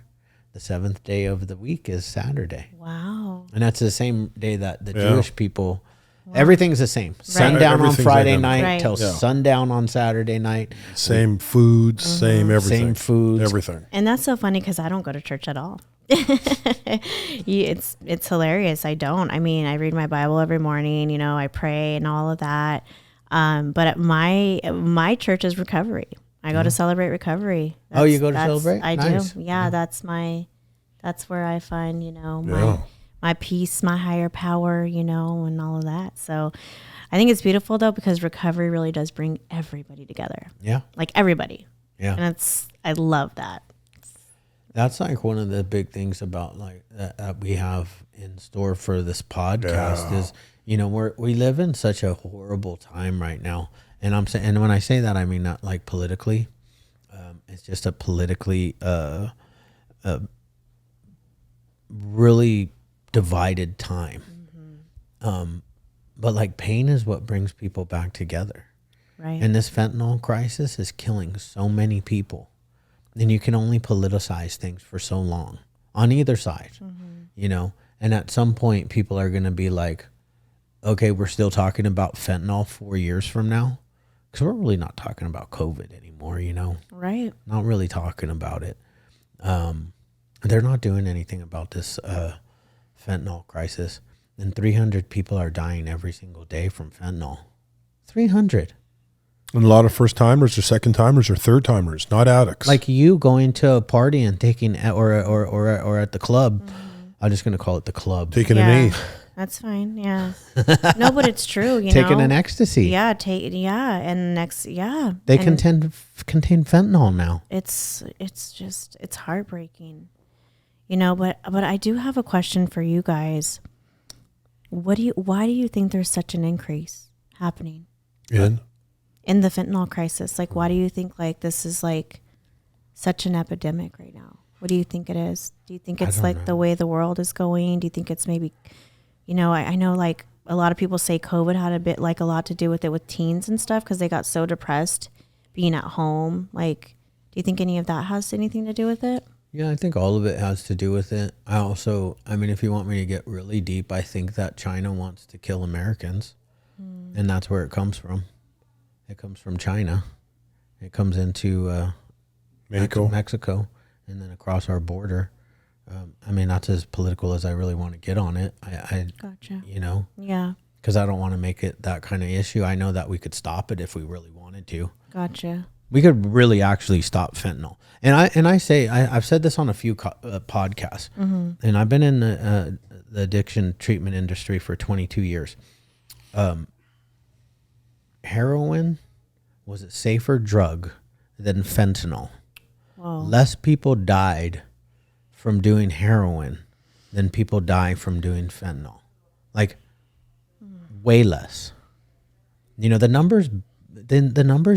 the seventh day of the week is Saturday. Wow. And that's the same day that the Jewish people. Everything's the same. Sundown on Friday night till sundown on Saturday night. Same foods, same everything. Same foods. Everything. And that's so funny because I don't go to church at all. It's hilarious. I don't. I mean, I read my Bible every morning. I pray and all of that. But my church is recovery. I go to celebrate recovery. You go to celebrate? I Nice. do. Yeah, that's where I find my peace, my higher power, and all of that. So I think it's beautiful though, because recovery really does bring everybody together. Yeah. Like everybody. Yeah. And I love that. That's like one of the big things about like that we have in store for this podcast is, we live in such a horrible time right now. And I'm saying, and when I say that, I mean, not like politically, it's just a politically, really divided time. But like pain is what brings people back together. Right. And this fentanyl crisis is killing so many people. And you can only politicize things for so long on either side, and at some point people are going to be like, okay, we're still talking about fentanyl 4 years from now. Because we're really not talking about COVID anymore, Right. Not really talking about it. They're not doing anything about this fentanyl crisis. And 300 people are dying every single day from fentanyl. 300. And a lot of first timers or second timers or third timers, not addicts. Like you going to a party and taking, or at the club. I'm just going to call it the club. Taking an eighth. That's fine. Yeah. No, but it's true. Taking an ecstasy. Yeah. And next. Yeah. They contain fentanyl now. It's heartbreaking, but I do have a question for you guys. why do you think there's such an increase happening In in the fentanyl crisis? Like, why do you think like this is like such an epidemic right now? What do you think it is? Do you think it's like the way the world is going? Do you think it's maybe, I know like a lot of people say COVID had a lot to do with it with teens and stuff because they got so depressed being at home. Like, do you think any of that has anything to do with it? Yeah, I think all of it has to do with it. I mean, if you want me to get really deep, I think that China wants to kill Americans. And that's where it comes from. It comes from China. It comes into Mexico, and then across our border. I mean, that's as political as I really want to get on it. I Gotcha. Yeah. Because I don't want to make it that kind of issue. I know that we could stop it if we really wanted to. Gotcha. We could really actually stop fentanyl. And I say, I've said this on a few podcasts, and I've been in the addiction treatment industry for 22 years. Heroin was a safer drug than fentanyl. Whoa. Less people died from doing heroin than people die from doing fentanyl. Like, way less. The numbers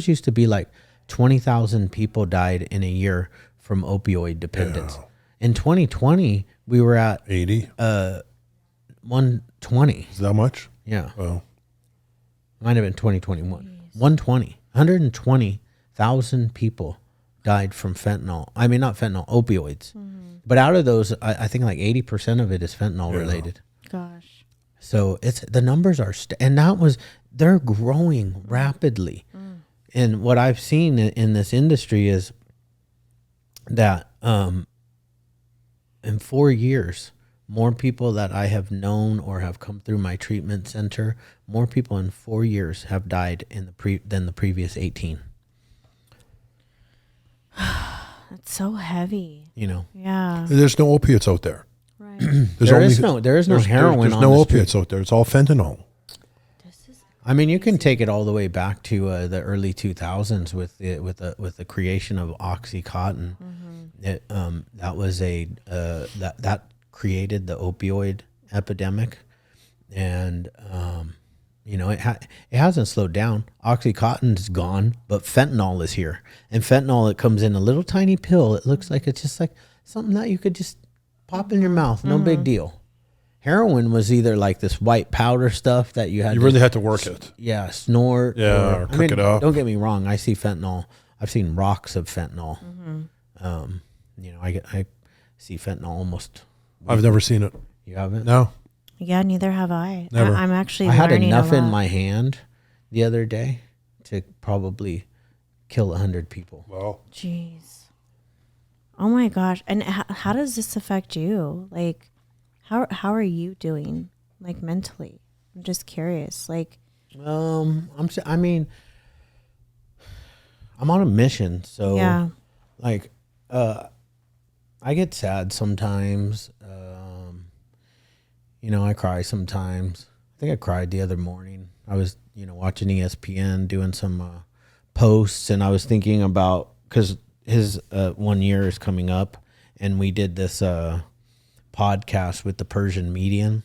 used to be like 20,000 people died in a year from opioid dependence. Yeah. In 2020, we were at 80. 120. Is that much? Yeah. Oh. Might have been 2021. 120. 120,000 people died from fentanyl. I mean, not fentanyl, opioids. But out of those, I think like 80% of it is fentanyl related. Gosh. So the numbers are, and they're growing rapidly. And what I've seen in this industry is that in 4 years, more people that I have known or have come through my treatment center, more people in 4 years have died than the previous 18. That's so heavy. Yeah. There's no opiates out there. Right. There is no heroin. There's no opiates out there. It's all fentanyl. I mean, you can take it all the way back to the early 2000s with the creation of OxyContin. That was that created the opioid epidemic, and it hasn't slowed down. OxyContin's gone, but fentanyl is here, and fentanyl, it comes in a little tiny pill. It looks like it's just like something that you could just pop in your mouth, no big deal. Heroin was either like this white powder stuff that you really had to work it. Yeah, snort. Yeah, or cook it up. Don't get me wrong. I see fentanyl. I've seen rocks of fentanyl. I see fentanyl almost. I've never seen it. You haven't? No. Yeah, neither have I. Never. I'm actually. I had learning enough a lot. in my hand the other day to probably kill 100 people. Wow. Jeez. Oh my gosh! And how does this affect you? Like, how are you doing? Like mentally? I'm just curious. Like, I'm on a mission, so yeah. Like, I get sad sometimes. I cry sometimes. I think I cried the other morning. I was, watching ESPN, doing some posts, and I was thinking about, because his 1 year is coming up, and we did this podcast with the Persian medium,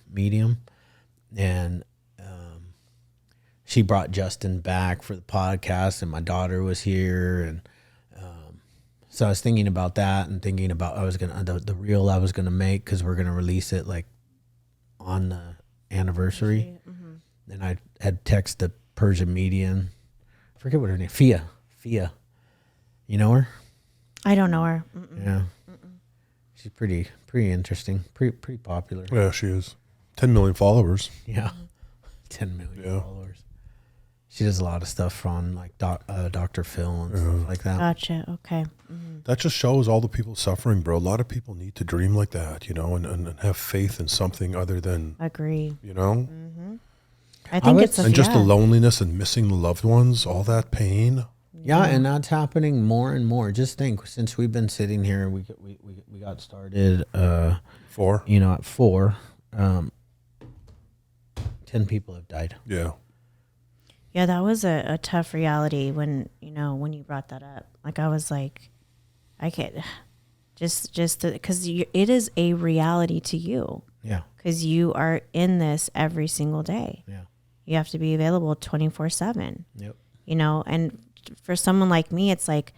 and she brought Justin back for the podcast, and my daughter was here, and so I was thinking about that, and thinking about the reel I was gonna make, because we're gonna release it like on the anniversary. And I had texted the Persian medium, I forget what her name, Fia. You know her? I don't know her. Yeah. She's pretty interesting, pretty popular. Yeah, she is. 10 million followers. Yeah. 10 million followers. She does a lot of stuff on like Dr. Phil and stuff like that. Gotcha. Okay. That just shows all the people suffering, bro. A lot of people need to dream like that, and have faith in something other than, Agree. I think it's just the loneliness and missing the loved ones, all that pain. Yeah, and that's happening more and more. Just think, since we've been sitting here, we got started 4. At 4. 10 people have died. Yeah. Yeah, that was a tough reality when you brought that up. Like, I was like, I can't, just because it is a reality to you. Yeah. Because you are in this every single day. Yeah. You have to be available 24/7. Yep. You know, and for someone like me, it's like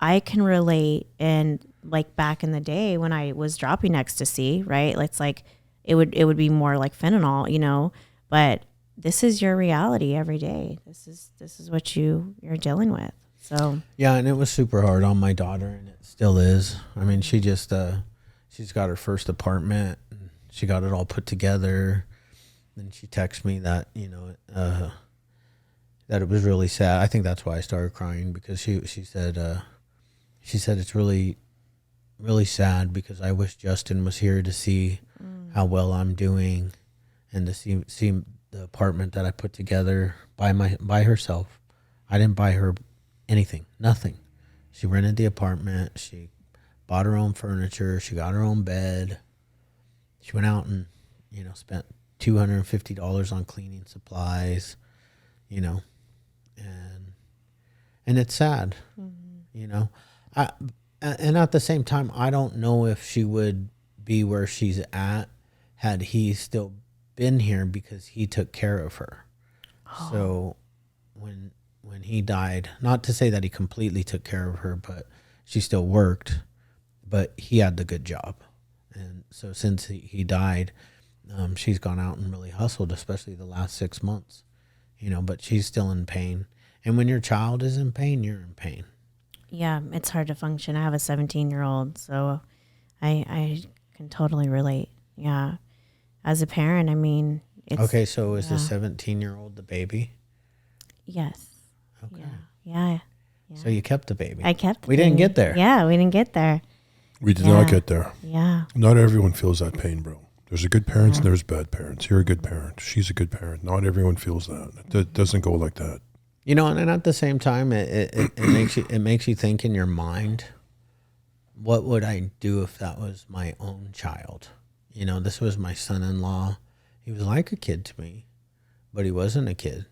I can relate. And like back in the day when I was dropping ecstasy, right? It's like it would be more like fentanyl, you know, but this is your reality every day. This is what you're dealing with. So yeah, and it was super hard on my daughter, and it still is. I mean, she just she's got her first apartment, and she got it all put together. Then she texted me that, you know, that it was really sad. I think that's why I started crying, because she said it's really, really sad because I wish Justin was here to see how well I'm doing, and to see the apartment that I put together by herself. I didn't buy her anything, nothing. She rented the apartment. She bought her own furniture. She got her own bed. She went out and, you know, spent $250 on cleaning supplies, you know, and it's sad, you know. And at the same time, I don't know if she would be where she's at had he still been here, because he took care of her. Oh. So when he died, not to say that he completely took care of her, but she still worked, but he had the good job. And so since he died, she's gone out and really hustled, especially the last 6 months, you know, but she's still in pain. And when your child is in pain, you're in pain. Yeah, it's hard to function. I have a 17-year-old, so I can totally relate. Yeah. As a parent, I mean, it's... Okay, so is the 17-year-old the baby? Yes. Okay. Yeah. So you kept the baby. I kept the We baby. didn't get there. Yeah, we didn't get there. We did not get there. Yeah. Not everyone feels that pain, bro. There's a good parents and there's bad parents. You're a good parent. She's a good parent. Not everyone feels that. It doesn't go like that. You know, and at the same time, it makes you think in your mind, what would I do if that was my own child? You know, this was my son-in-law. He was like a kid to me, but he wasn't a kid.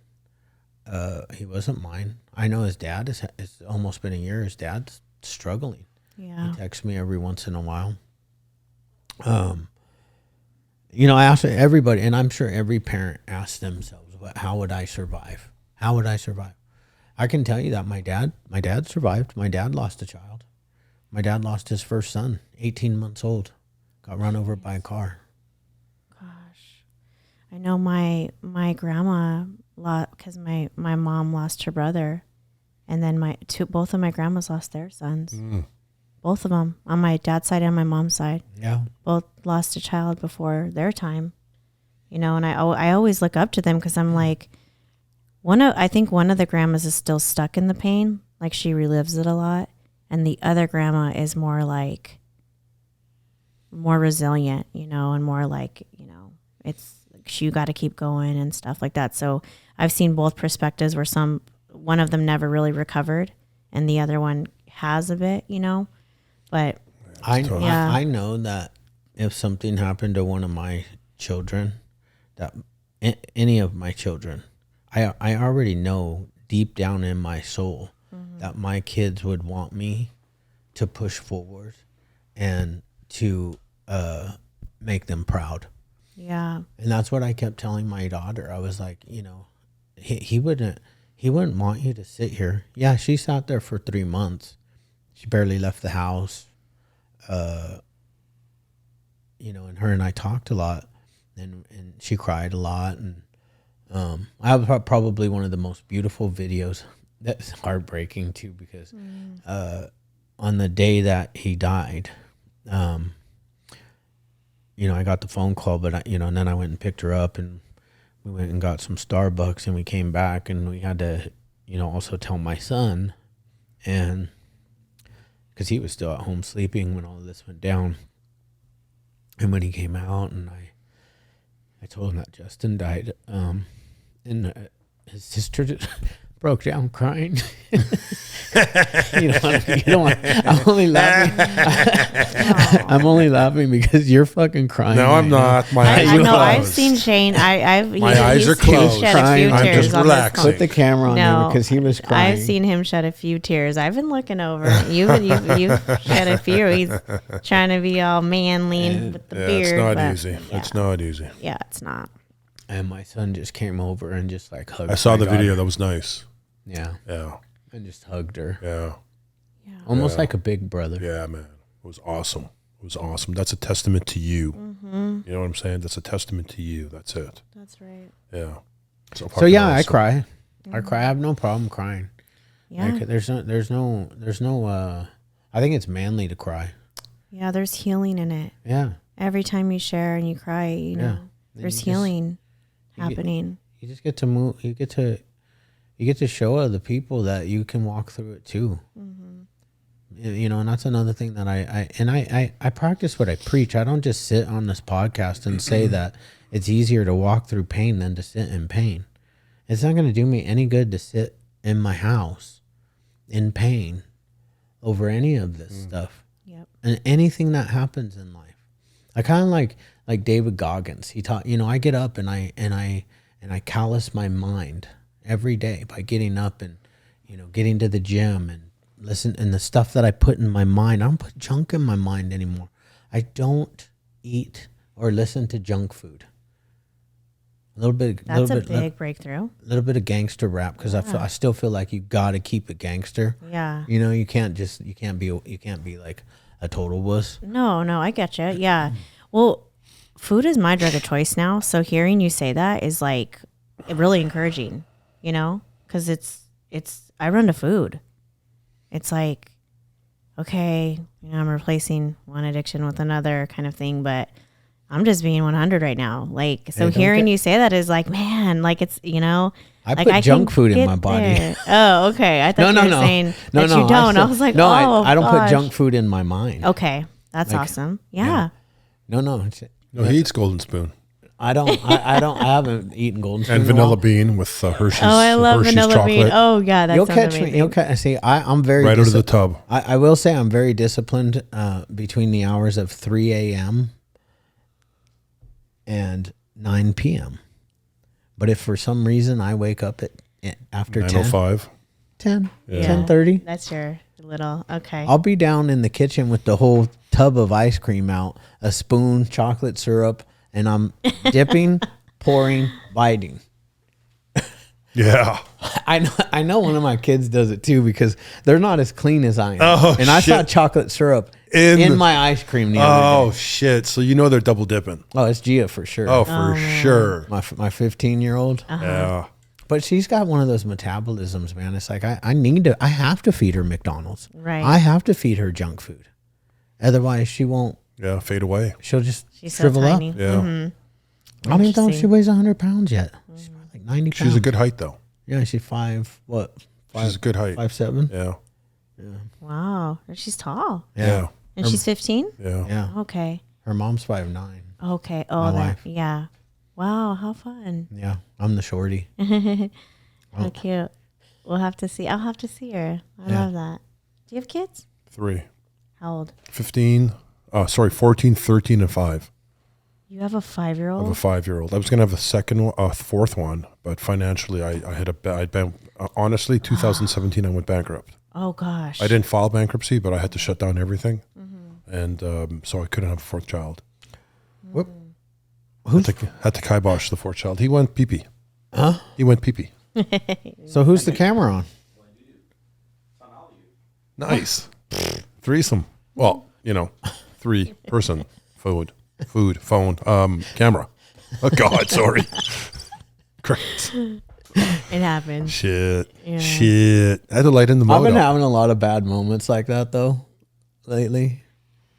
He wasn't mine. I know his dad it's almost been a year. His dad's struggling. Yeah. He texts me every once in a while. You know, I ask everybody, and I'm sure every parent asks themselves, how would I survive? How would I survive? I can tell you that my dad survived. My dad lost a child. My dad lost his first son, 18 months old, got run over by a car. Gosh. I know my grandma, because my mom lost her brother, and then both of my grandmas lost their sons. Both of them, on my dad's side and my mom's side. Yeah. Both lost a child before their time. You know, and I always look up to them, because I'm like, I think one of the grandmas is still stuck in the pain, like she relives it a lot, and the other grandma is more resilient, you know, and more like, you know, it's you got to keep going and stuff like that. So I've seen both perspectives where one of them never really recovered and the other one has a bit, you know, but I know that if something happened to one of my children, that any of my children, I already know deep down in my soul that my kids would want me to push forward and to make them proud. Yeah. And that's what I kept telling my daughter. I was like, you know, he wouldn't want you to sit here. Yeah, she sat there for 3 months. She barely left the house. You know, and her and I talked a lot, and she cried a lot, and I have probably one of the most beautiful videos. That's heartbreaking too, because on the day that he died, you know, I got the phone call, but and then I went and picked her up, and we went and got some Starbucks, and we came back, and we had to, you know, also tell my son, and because he was still at home sleeping when all of this went down, and when he came out, and I told him that Justin died, and his sister just broke down crying. You don't want, I'm only laughing. I'm only laughing because you're fucking crying. No, I'm not. My eyes I are know. I've closed. seen Shane. My eyes are closed. Shed a few I'm tears just on relaxing. Put the camera on him because he was crying. I've seen him shed a few tears. I've been looking over. You've shed a few. He's trying to be all manly with the beard. It's not but easy. Yeah. It's not easy. Yeah, it's not. And my son just came over and just like hugged. I saw my the daughter. video. That was nice. Yeah, Yeah. and just hugged her, Yeah. almost like a big brother. Yeah, man. It was awesome. It was awesome. That's a testament to you. You know what I'm saying? That's a testament to you. That's it. That's right. Yeah. So fucking yeah, I awesome. cry. I cry. I have no problem crying. Yeah. Like, there's no. I think it's manly to cry. Yeah, there's healing in it. Yeah. Every time you share and you cry, you know, there's healing happening. You just get to move. You get to show other people that you can walk through it too. You know, and that's another thing that I practice what I preach. I don't just sit on this podcast and say that it's easier to walk through pain than to sit in pain. It's not going to do me any good to sit in my house in pain over any of this stuff. Yep. And anything that happens in life. I kind of like David Goggins. He taught, you know, I get up and I callous my mind every day by getting up and, you know, getting to the gym and listen, and the stuff that I put in my mind. I don't put junk in my mind anymore. I don't eat or listen to junk food. That's a big breakthrough. A little bit of gangster rap because I still feel like you got to keep it gangster. Yeah. You know, you can't be like a total wuss. No, I get you. Yeah. Well, food is my drug of choice now. So hearing you say that is like really encouraging, you know, because I run to food. It's like, okay, you know, I'm replacing one addiction with another kind of thing, but I'm just being 100 right now. Like, so hearing you say that is like, man, like it's, you know, I like put I junk can food in get my body. there. Oh, okay. I thought you were saying that you don't. I was like, no, oh, I don't put gosh. junk food in my mind. Okay. That's awesome. Yeah. No. No, he eats Golden Spoon I haven't eaten Golden Spoon and in a vanilla while. bean with Hershey's. Oh, I love Hershey's vanilla chocolate. bean. Oh, yeah. That You'll sounds catch amazing. me. You'll catch. See, I'm very Right out of the tub. I will say I'm very disciplined between the hours of 3 a.m. and 9 p.m. But if for some reason I wake up after 9:05. 10:30, That's your little, okay. I'll be down in the kitchen with the whole tub of ice cream out, a spoon, chocolate syrup, and I'm dipping, pouring, biting. Yeah. I know one of my kids does it too because they're not as clean as I am. Oh, and I saw shit. chocolate syrup In in the- my ice cream the other Oh, day. shit. So you know they're double dipping. Oh, it's Gia for sure. Oh, for sure. My 15-year-old. Yeah. But she's got one of those metabolisms, man. It's like I have to feed her McDonald's. Right. I have to feed her junk food. Otherwise she won't. Yeah. Fade away. She'll just She's so shrivel up. tiny. Yeah. Mm-hmm. I don't even know if she Interesting. weighs 100 pounds yet. She's probably like 90 pounds. She's a good height, though. Yeah, she's 5. What? She's a good height. 5'7". Yeah. Wow. She's tall. Yeah. And she's 15? Yeah. Yeah. Okay. Her mom's 5'9". Okay. My Oh, wife. yeah. Wow. How fun. Yeah, I'm the shorty. How cute. We'll have to see. I'll have to see her. I Yeah. love that. Do you have kids? 3. How old? 14, 13, and 5. You have a I have 5-year-old? a 5-year-old. I was gonna have a fourth one, but financially, I had I'd been honestly 2017. I went bankrupt. Oh, gosh. I didn't file bankruptcy, but I had to shut down everything, and so I couldn't have a fourth child. Whoop. Had to kibosh the fourth child. He went pee-pee. Huh? He went pee-pee. So who's the camera on? Nice. Threesome. Well, 3-person food, phone, camera. Oh God, sorry. Correct. It happened. Shit. Yeah. Shit. I had to light in the I've been motor. having a lot of bad moments like that though, lately.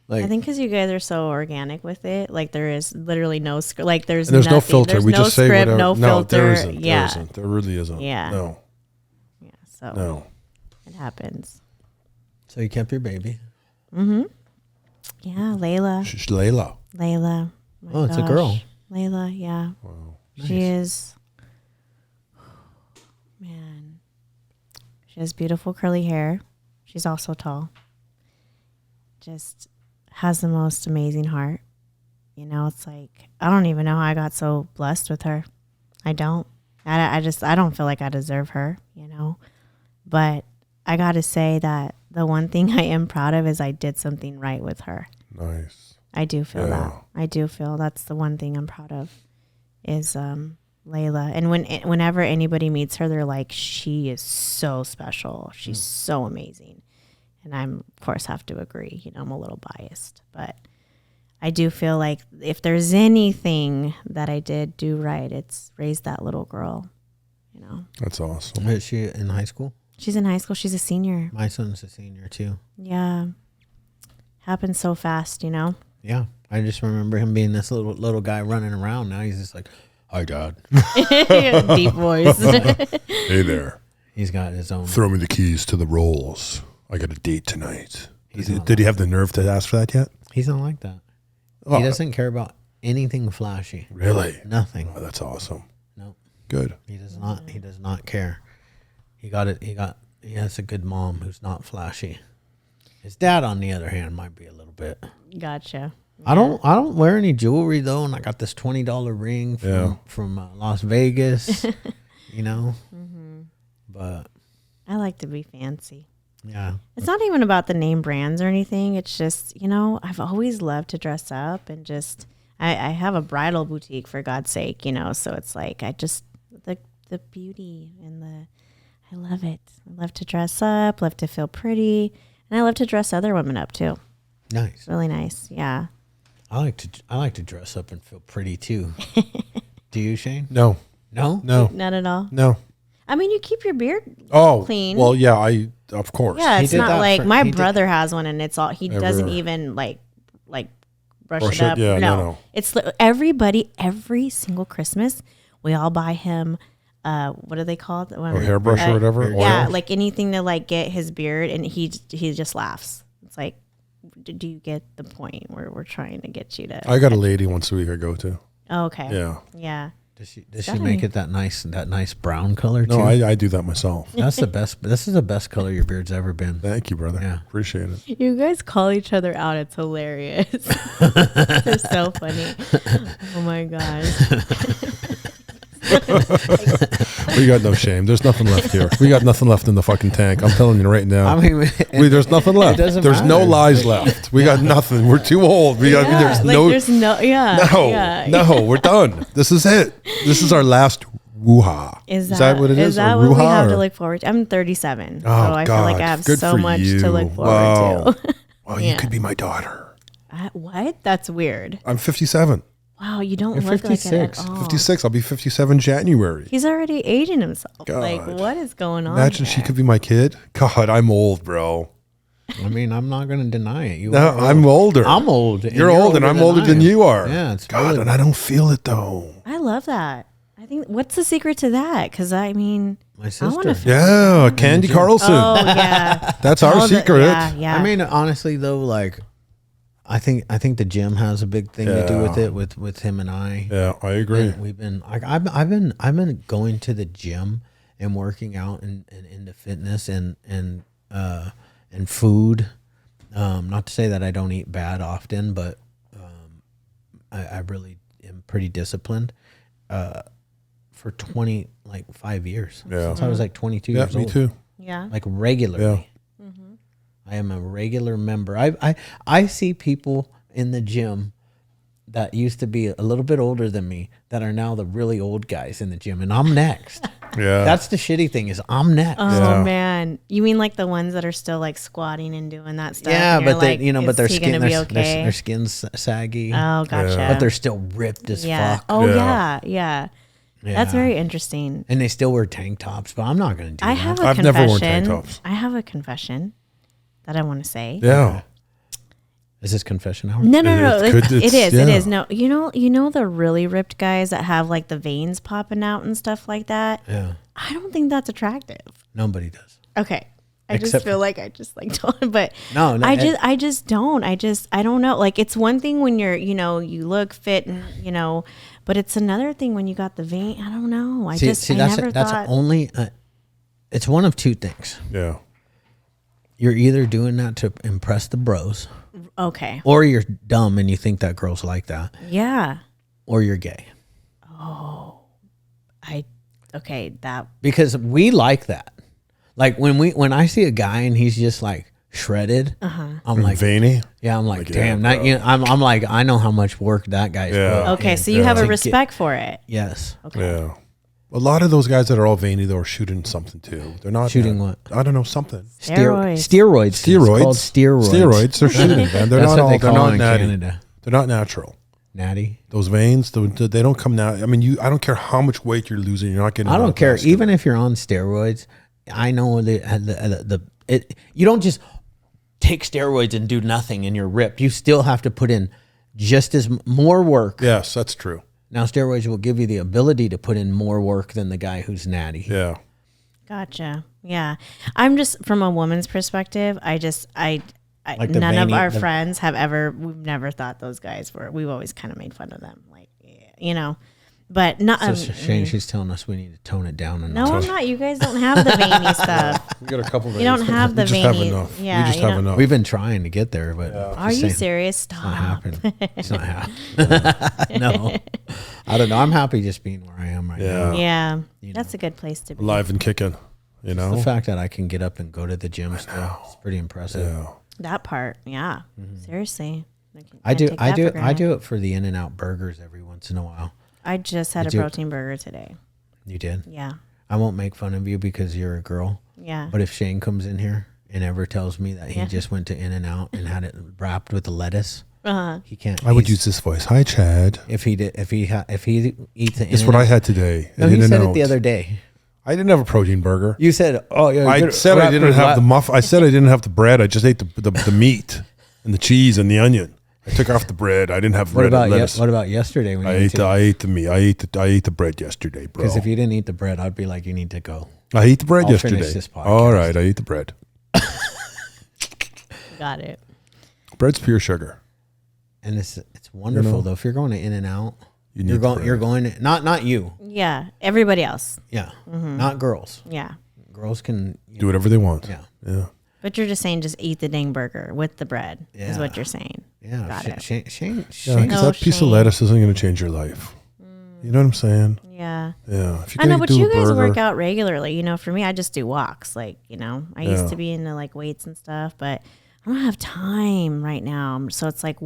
Like I think because you guys are so organic with it, like there is literally no script, like there's And there's no nothing. filter. There's we no just say script, whatever. no No, filter. there isn't. Yeah, There isn't. There really isn't. Yeah. No. yeah. So No. it happens. so you kept your baby. Yeah, Layla. She's Layla. Layla. My Oh, it's a girl. Layla. Yeah. Wow. She is. Man, She has beautiful curly hair. She's also tall. Just has the most amazing heart. You know, it's like, I don't even know how I got so blessed with her. I don't. I don't feel like I deserve her, you know. But I got to say that the one thing I am proud of is I did something right with her. Nice. I do feel that. I do feel that's the one thing I'm proud of is Layla. And whenever anybody meets her, they're like, she is so special. She's so amazing. And I'm, of course, have to agree. You know, I'm a little biased. But I do feel like if there's anything that I did do right, it's raise that little girl, you know. That's awesome. Is she in high school? She's in high school. She's a senior. My son's a senior, too. Yeah. Happened so fast, you know. Yeah. I just remember him being this little guy running around. Now he's just like, hi, Dad. Deep voice. Hey there. He's got his own. Throw me the keys to the rolls. I got a date tonight. Did he have the nerve to ask for that yet? He's not like that. Oh, He doesn't care about anything flashy. Really? Nothing. Oh, that's awesome. No. Good. He does not. He does not care. He has a good mom who's not flashy. His dad, on the other hand, might be a little bit. Gotcha. I don't wear any jewelry though, and I got this $20 ring from Las Vegas. You know, but I like to be fancy. yeah, It's not even about the name brands or anything. It's just, you know, I've always loved to dress up and just, I have a bridal boutique for God's sake, you know, so it's like, I just, the beauty and I love it. I love to dress up, love to feel pretty, and I love to dress other women up too. nice. It's really nice. Yeah. I like to dress up and feel pretty too. Do you, Shane? No. No. Not at all. No. I mean, you keep your beard Oh, clean. well, yeah, of course. Yeah, He it's did not that like for- my he did- brother has one, and it's all he doesn't Ever. even like brush Brush it it? up. Yeah, no. It's everybody every single Christmas we all buy him. What are they called? Or hairbrush or whatever. Yeah, Oil? like anything to like get his beard, and he just laughs. It's like, do you get the point where we're trying to get you to? I got a lady once a week I go to. Oh, okay. Yeah. Yeah. Does she make it that nice brown color too? No, I do that myself. That's the best. This is the best color your beard's ever been. Thank you, brother. Yeah. Appreciate it. You guys call each other out. It's hilarious. It's so funny. Oh my gosh. We got no shame. There's nothing left here. We got nothing left in the fucking tank. I'm telling you right now. I mean, There's nothing left. doesn't There's no matter. lies left. We got nothing. We're too old. Yeah, there's no. We're done. This is it. This is our last woo-ha. Is that what it is? Is that Or what we woo-ha, have to or- look forward to? I'm 37, so Oh, I feel like I God. have Good so for much you. to look forward Wow. to. Well, Yeah. you could be my daughter. What? That's weird. I'm 57. Wow, you don't You're look 56. like it at all. 56. I'll be 57 January. He's already aging himself. God. Like, what is going on? Imagine she here? could be my kid. God, I'm old, bro. I mean, I'm not going to deny it. You No, are old. I'm older. I'm old. You're old, and I'm older I than am. you are. Yeah, it's God, really- and I don't feel it though. I love that. I think. What's the secret to that? Because I mean, My I wanna sister. Yeah, Candy Carlson. Oh yeah, That's our All the- secret. Yeah. I mean, honestly though, like, I think the gym has a big thing to do with Yeah. it with him and I. Yeah, I agree. And we've been like I've been going to the gym and working out and into fitness and food. Not to say that I don't eat bad often, but I really am pretty disciplined. For 5 years. Yeah. Since I was like 22 Yeah, years me old. too. yeah. Like regularly. I am a regular member. I see people in the gym that used to be a little bit older than me that are now the really old guys in the gym, and I'm next. Yeah. That's the shitty thing is I'm next. Oh Yeah. man, you mean like the ones that are still like squatting and doing that stuff? Yeah, and you're but they, like, but is their he skin, gonna be okay? their skin's saggy, Oh, gotcha. Yeah. but they're still ripped as yeah. fuck. Oh Yeah. yeah. Yeah. That's very interesting. And they still wear tank tops, but I'm not going to do I that. have a I've confession. never worn tank tops. I have a confession that I want to say. Yeah. Is this confession hour? No. It could- It is. it's- It yeah. is. No, you know the really ripped guys that have like the veins popping out and stuff like that. Yeah. I don't think that's attractive. Nobody does. Okay. I Except- just feel like I just like don't, but No, I just don't. I don't know. Like it's one thing when you're, you look fit and, but it's another thing when you got the vein. I don't know. I never that's thought. only it's one of two things. Yeah. You're either doing that to impress the bros, Okay. or you're dumb and you think that girls like that, Yeah. or you're gay. That. Because we like that. Like when I see a guy and he's just like shredded, I'm like veiny. Yeah, I'm like, Like, damn. yeah, That, you know, I'm like, I know how much work that guy's Yeah. put Okay, in so you have to a get- respect for it. Yes. Okay. Yeah. A lot of those guys that are all veiny though are shooting something too. They're not Shooting what? I don't know, something. Steroids. Steroids. It's called steroids. Steroids. They're shooting, man. They're That's not what they all. They're call not it in natty. Canada. They're not natural. Natty. Those veins, they don't come now. I mean, I don't care how much weight you're losing. You're not getting. I don't out care. fast. Even if you're on steroids, I know you don't just take steroids and do nothing and you're ripped. You still have to put in just as more work. Yes, that's true. Now steroids will give you the ability to put in more work than the guy who's natty. Yeah. Gotcha. Yeah. I'm just from a woman's perspective. Like the none of veiny- our friends have ever. We've never thought those guys were. We've always kind of made fun of them, like you know. But not. So Shane, she's telling us we need to tone it down. No, I'm not. You guys don't have the veiny stuff. We got a couple. You don't have the We just have veiny. enough. Yeah, we just you have don't- enough. We've been trying to get there, but Are you serious? Stop. It's not happening. It's not happening. No, I don't know. I'm happy just being where I am right now. Yeah. Yeah, that's a good place to be. Alive and kicking. You know. The fact that I can get up and go to the gym still is pretty impressive. Yeah. That part, yeah. Seriously, I do I it for the In-N-Out burgers every once in a while. I just had a protein burger today. You did? Yeah, I won't make fun of you because you're a girl. yeah. But if Shane comes in here and ever tells me that he just went to In-N-Out and had it wrapped with the lettuce, he can't. I would use this voice. Hi, Chad. if he eats it. It's what I had today. No, you said it the other day. I didn't have a protein burger. You said, "Oh yeah." I said I didn't have the muff. I said I didn't have the bread. I just ate the meat and the cheese and the onion. I took off the bread. I didn't have What red about lettuce. what about yesterday when I you ate the meat. I ate the bread yesterday, bro. Because if you didn't eat the bread, I'd be like, you need to go. I ate the bread I'll yesterday. finish this podcast. All right, I ate the bread. Got it. Bread's pure sugar. And it's wonderful though. If you're going to In-N-Out, You need you're the going. bread. You're going to, not you. Yeah, everybody else. Yeah, not girls. Yeah, Girls can Do whatever they want. Yeah. Yeah. but you're just saying just eat the dang burger with the bread is Yeah. what you're saying. Yeah, Got it. Shane, Yeah, Shane, because No that piece shame. of lettuce isn't going to change your life. You know what I'm saying? Yeah. Yeah. If I know, but do you a guys burger, work out regularly. You know, for me, I just do walks. Like, you know, I used Yeah. to be into like weights and stuff, but I don't have time right now. So it's like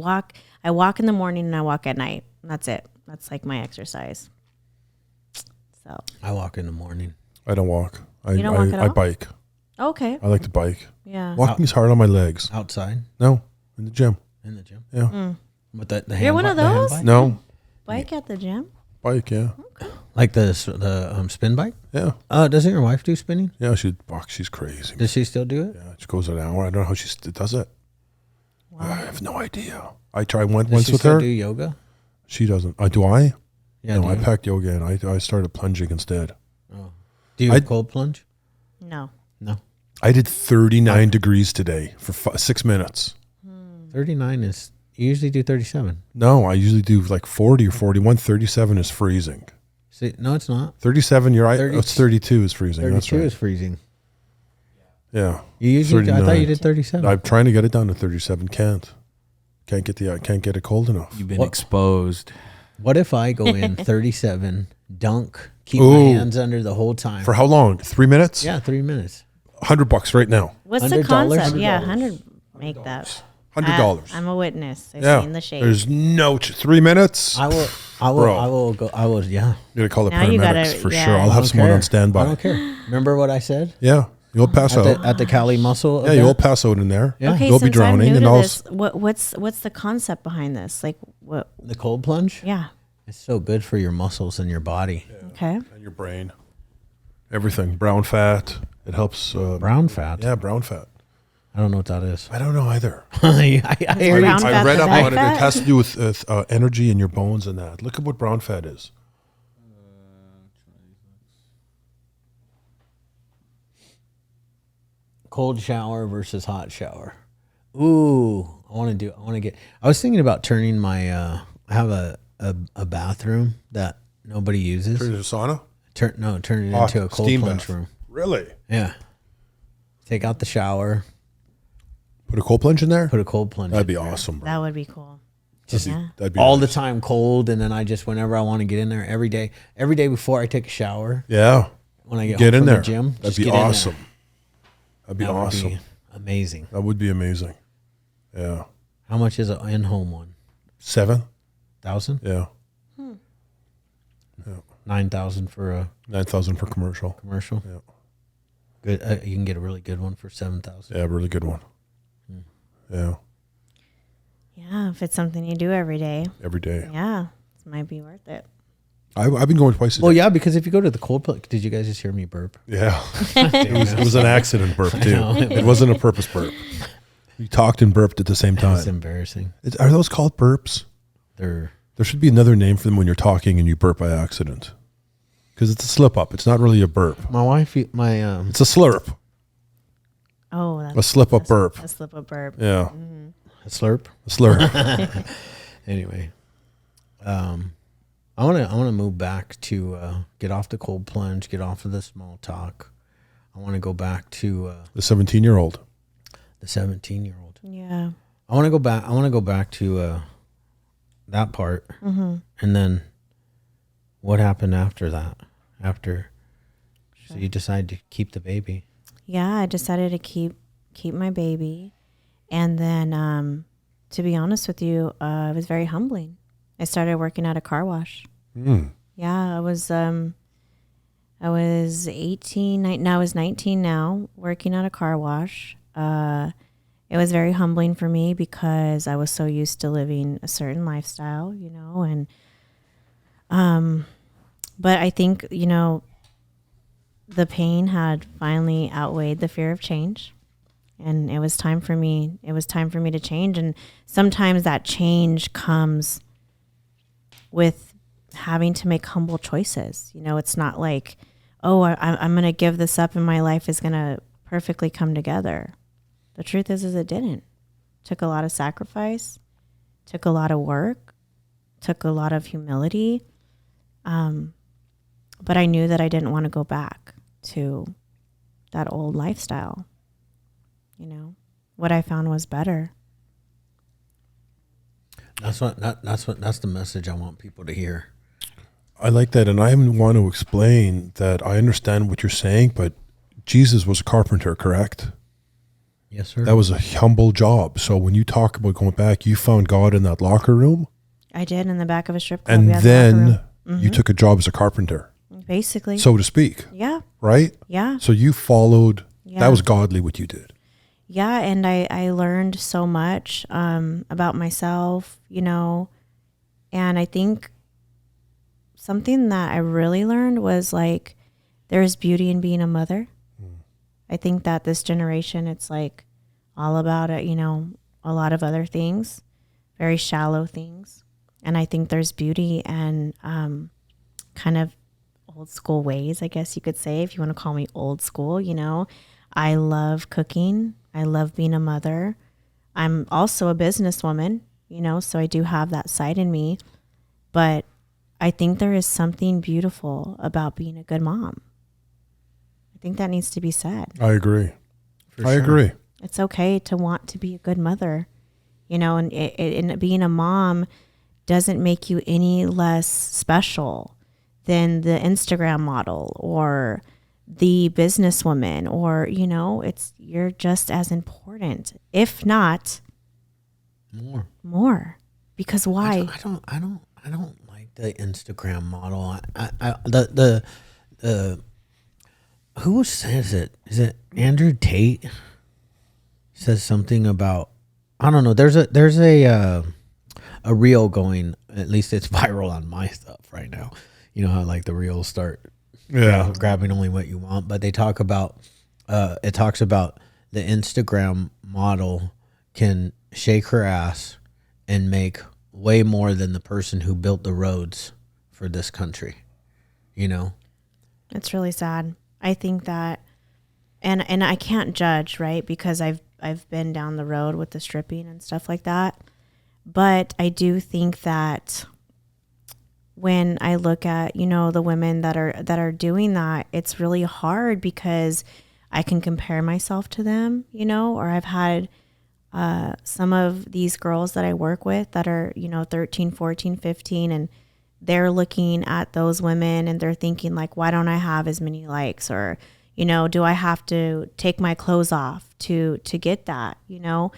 I walk in the morning and I walk at night. That's it. That's like my exercise. So, I walk in the morning. I don't walk. You don't walk at I all? bike. okay. I like to bike. Yeah. Walking's hard on my legs. Outside No, in the gym. in the gym. Yeah. With the You're one of the hand those? bike? No, Bike at the gym? bike. Yeah. Like the spin bike. Yeah. Doesn't your wife do spinning? Yeah. She's crazy. Does she still do it? Yeah. She goes an hour. I don't know how she does it. I have no idea. I tried Does once she with still her. do yoga? She doesn't. Do I? Yeah. No, do I you? packed yoga in. I started plunging instead. Do you I- cold plunge? No. No. I did 39 degrees today for 6 minutes. 39 is. You usually do 37. No, I usually do like 40 or 41. 37 is freezing. See, no, it's not. 37, you're right. 30 It's 32 is freezing. 32 That's right. is freezing. Yeah. You usually. I thought 39. you did 37. I'm trying to get it down to 37. Can't get it cold enough. You've been What? exposed. What if I go in 37, dunk, keep Ooh. my hands under the whole time? For how long? 3 minutes? Yeah, 3 minutes. $100 right now. What's the $100? concept? Yeah, 100 make that. $100. I'm a witness. I've Yeah. seen the shade. There's no 3 minutes. I will. Yeah. You gotta call the Now you paramedics gotta- for yeah. sure. I'll I have don't someone care. on standby. I don't care. Remember what I said Yeah, you'll pass out. at the Cali Muscle? Yeah, event? you'll pass out in there. Yeah. Okay, You'll be since I'm drowning, new and to I'll. this, what's the concept behind this? Like, what? The cold plunge. Yeah. It's so good for your muscles and your body. Okay. And your brain, everything. Brown fat. It helps. Brown fat. Yeah, brown fat. I don't know what that is. I don't know either. I hear you. Brown I fat read the up bad on it. fat? It has to do with energy in your bones and that. Look at what brown fat is. Cold shower versus hot shower. Ooh, I was thinking about turning my. I have a bathroom that nobody uses. Turn it into sauna. Turn it into a cold steam plunge bath. room. Really? Yeah. Take out the shower. Put a cold plunge in there? Put a cold plunge. That'd be in there. awesome, bro. That would be cool. Just That'd be all nice. the time cold, and then I just whenever I want to get in there every day before I take a shower. Yeah. When I get Get home in from there. the gym, That'd just be get in there. awesome. That'd be That would awesome. be amazing. That would be amazing. Yeah. How much is an in-home one? 7,000? 1,000? Yeah. 9,000 for a 9,000 for commercial. commercial. Yeah. Good. You can get a really good one for 7,000. Yeah, really good one. Yeah. Yeah, if it's something you do every day, Every day. yeah, it might be worth it. I've been going twice a day. Well, yeah, because if you go to the cold plunge, did you guys just hear me burp? Yeah. It was an accident burp, too. know. It wasn't a purpose burp. You talked and burped at the same It's time. embarrassing. Are those called burps? They're There should be another name for them when you're talking and you burp by accident. Because it's a slip up. It's not really a burp. my wife. My It's a slurp. Oh, that's A slip up burp. a slip up burp. Yeah. a slurp. A slurp. Anyway, I want to move back to get off the cold plunge, get off of the small talk. I want to go back to The 17-year-old. the 17-year-old. Yeah. I want to go back. I want to go back to that part, and then what happened after that? So you decide to keep the baby. Yeah, I decided to keep my baby, and then to be honest with you, it was very humbling. I started working at a car wash. Yeah, I was 18. I was 19 now, working at a car wash. It was very humbling for me because I was so used to living a certain lifestyle, and but I think, the pain had finally outweighed the fear of change, and it was time for me to change. And sometimes that change comes with having to make humble choices. It's not like, oh, I'm going to give this up and my life is going to perfectly come together. The truth is it didn't. Took a lot of sacrifice, took a lot of work, took a lot of humility. But I knew that I didn't want to go back to that old lifestyle. What I found was better. That's the message I want people to hear. I like that. And I want to explain that I understand what you're saying, but Jesus was a carpenter, correct? Yes, sir. That was a humble job. So when you talk about going back, you found God in that locker room. I did, in the back of a strip club. And yeah, the locker then you took a job as a carpenter, room. Basically. so to speak, Yeah. right? Yeah. So you followed, Yeah. that was godly what you did. Yeah, and I learned so much about myself, and I think something that I really learned was like there's beauty in being a mother. I think that this generation, it's like all about it, a lot of other things, very shallow things. And I think there's beauty and kind of old school ways, I guess you could say, if you want to call me old school, I love cooking. I love being a mother. I'm also a businesswoman, so I do have that side in me. But I think there is something beautiful about being a good mom. I think that needs to be said. I agree. For I sure. agree. It's okay to want to be a good mother, and being a mom doesn't make you any less special than the Instagram model or the businesswoman, or you're just as important, if not more. Because why? I don't like the Instagram model. The who says it? Is it Andrew Tate? Says something about, I don't know. There's a reel going. At least it's viral on my stuff right now. You know how like the reels start grabbing only what you want, but they talk about it talks about the Instagram model can shake her ass and make way more than the person who built the roads for this country. It's really sad. I think that, and I can't judge, right? Because I've been down the road with the stripping and stuff like that. But I do think that when I look at, the women that are doing that, it's really hard because I can compare myself to them, you know, or I've had some of these girls that I work with that are, you know, 13, 14, 15, and they're looking at those women and they're thinking like, why don't I have as many likes? Or, you know, do I have to take my clothes off to get that, you know?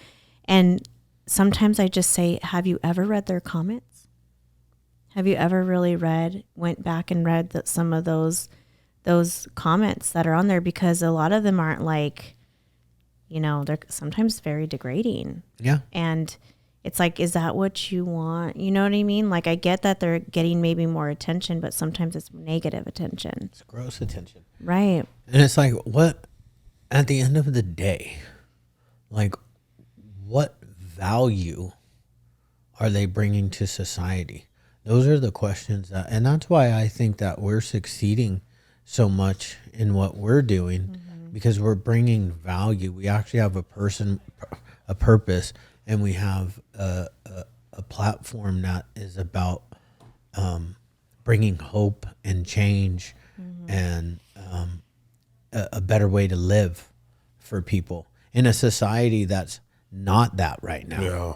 And sometimes I just say, have you ever read their comments? Have you ever really went back and read some of those comments that are on there? Because a lot of them aren't like, you know, they're sometimes very degrading. Yeah. And it's like, is that what you want? You know what I mean? Like, I get that they're getting maybe more attention, but sometimes it's negative attention. It's gross attention. Right. And it's like, what, at the end of the day, like, what value are they bringing to society? Those are the questions and that's why I think that we're succeeding so much in what we're doing, because we're bringing value. We actually have a purpose, and we have a platform that is about bringing hope and change and a better way to live for people in a society that's not that right now. Yeah.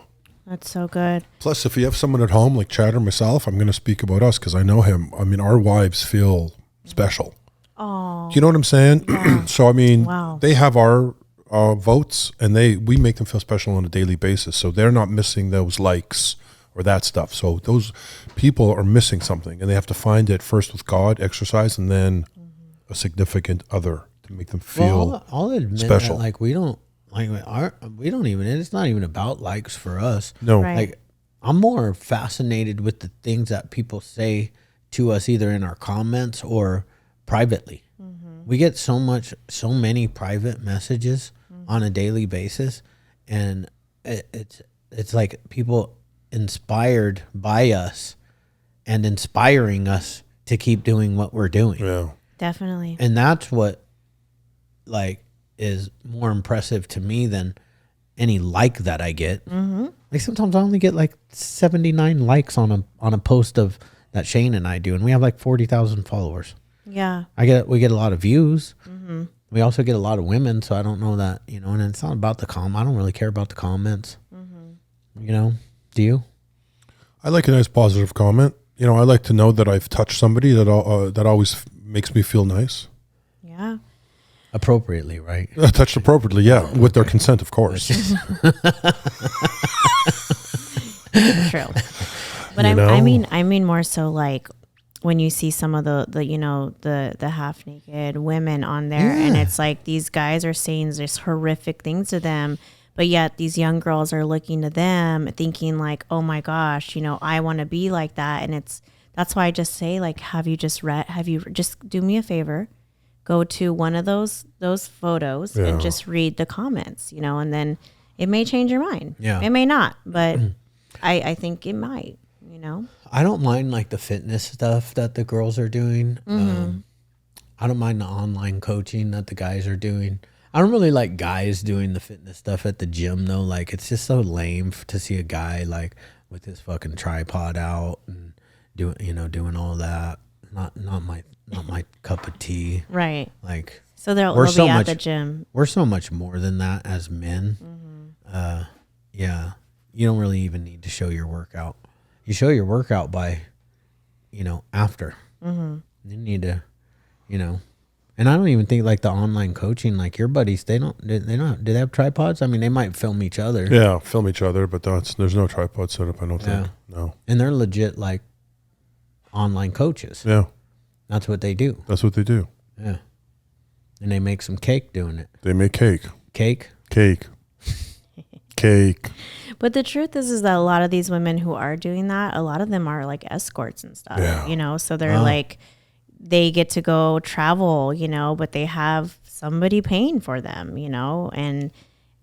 That's so good. Plus, if you have someone at home like Chad or myself, I'm going to speak about us because I know him. I mean, our wives feel special. Oh, Do you know what I'm saying? Yeah. So, I mean, Wow. they have our votes, and we make them feel special on a daily basis. So they're not missing those likes or that stuff. So those people are missing something, and they have to find it first with God, exercise, and then a significant other to make them feel Well, I'll admit special. that, like, we don't even, it's not even about likes for us. No. Right. Like, I'm more fascinated with the things that people say to us, either in our comments or privately. We get so many private messages on a daily basis, and it's like people inspired by us and inspiring us to keep doing what we're doing. Yeah. definitely. And that's what, like, is more impressive to me than any like that I get. Like, sometimes I only get like 79 likes on a post of that Shane and I do, and we have like 40,000 followers. Yeah. We get a lot of views. We also get a lot of women, so I don't know that, you know, and it's not about the I don't really care about the comments. You know, do you? I like a nice positive comment. You know, I like to know that I've touched somebody. That always makes me feel nice. Yeah. Appropriately, right? Touched appropriately, yeah, with their consent, of course. True. But You know? I mean more so like when you see some of the you know, the half naked women on there, and it's like these guys are saying this horrific things to them, but yet these young girls are looking to them thinking like, oh my gosh, you know, I want to be like that. And that's why I just say, like, have you just do me a favor, go to one of those photos and just read the comments, you know, and then it may change your mind. Yeah. It may not, but I think it might, you know. I don't mind, like, the fitness stuff that the girls are doing. I don't mind the online coaching that the guys are doing. I don't really like guys doing the fitness stuff at the gym, though. Like, it's just so lame to see a guy, like, with his fucking tripod out and doing all that. Not my cup of tea. Right. Like, So they'll be at the gym. We're so much more than that as men. Yeah. You don't really even need to show your workout. You show your workout by, you know, after. You need to, you know. And I don't even think, like, the online coaching, like, your buddies, do they have tripods? I mean, they might film each other. Yeah, film each other, but there's no tripod set up, I don't think. No. And they're legit, like, online coaches. Yeah, That's what they do. that's what they do. Yeah. And they make some cake doing it. They make cake. Cake? Cake. But the truth is that a lot of these women who are doing that, a lot of them are like escorts and stuff, Yeah. you know, so they're like, they get to go travel, you know, but they have somebody paying for them, you know, and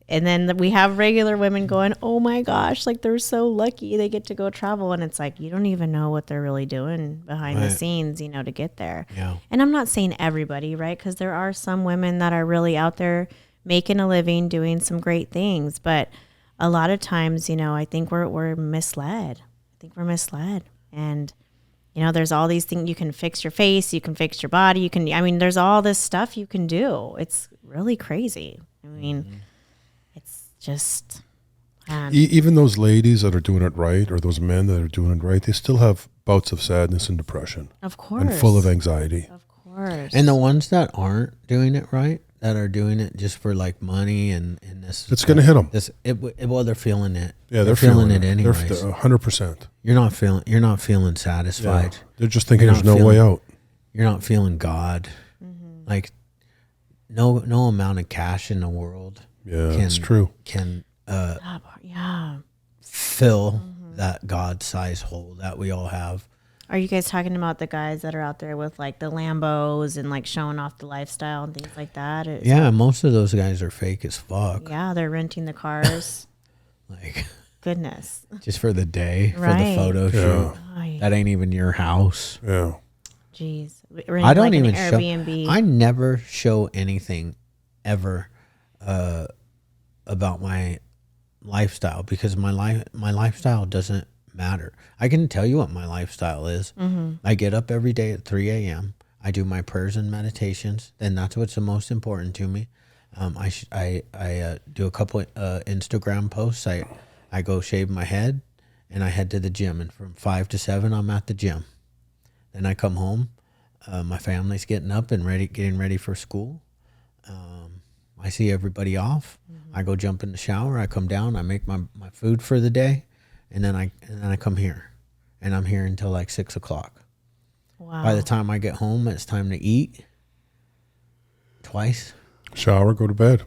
then we have regular women going, oh my gosh, like, they're so lucky they get to go travel. And it's like, you don't even know what they're really doing behind the scenes, you know, to get there. Yeah. And I'm not saying everybody, right? Because there are some women that are really out there making a living, doing some great things. But a lot of times, you know, I think we're misled. And You know, there's all these things. You can fix your face. You can fix your body. There's all this stuff you can do. It's really crazy. I mean, it's just... Even those ladies that are doing it right, or those men that are doing it right, they still have bouts of sadness and depression. Of course. And full of anxiety. Of course. And the ones that aren't doing it right, that are doing it just for like money and this, it's going to hit them. Well, they're feeling it. Yeah, they're feeling it anyways. 100%. You're not feeling satisfied. Yeah. They're just thinking there's no way out. You're not feeling God. Like no amount of cash in the world. Yeah, it's true. Can fill that God-sized hole that we all have. Are you guys talking about the guys that are out there with like the Lambos and like showing off the lifestyle and things like that? Yeah, most of those guys are fake as fuck. Yeah, they're renting the cars. Like, goodness. Just for the day, right. for the photo shoot. Oh, that ain't even your house. Yeah. Jeez. I don't like even an show. Airbnb. I never show anything ever about my lifestyle, because my lifestyle doesn't matter. I can tell you what my lifestyle is. I get up every day at 3 a.m. I do my prayers and meditations, and that's what's the most important to me. I do a couple Instagram posts. I go shave my head, and I head to the gym. And from 5 to 7, I'm at the gym. Then I come home. My family's getting up and getting ready for school. I see everybody off. I go jump in the shower. I come down. I make my food for the day, and then I come here, and I'm here until like 6 o'clock. Wow. By the time I get home, it's time to eat. Twice. Shower, go to bed.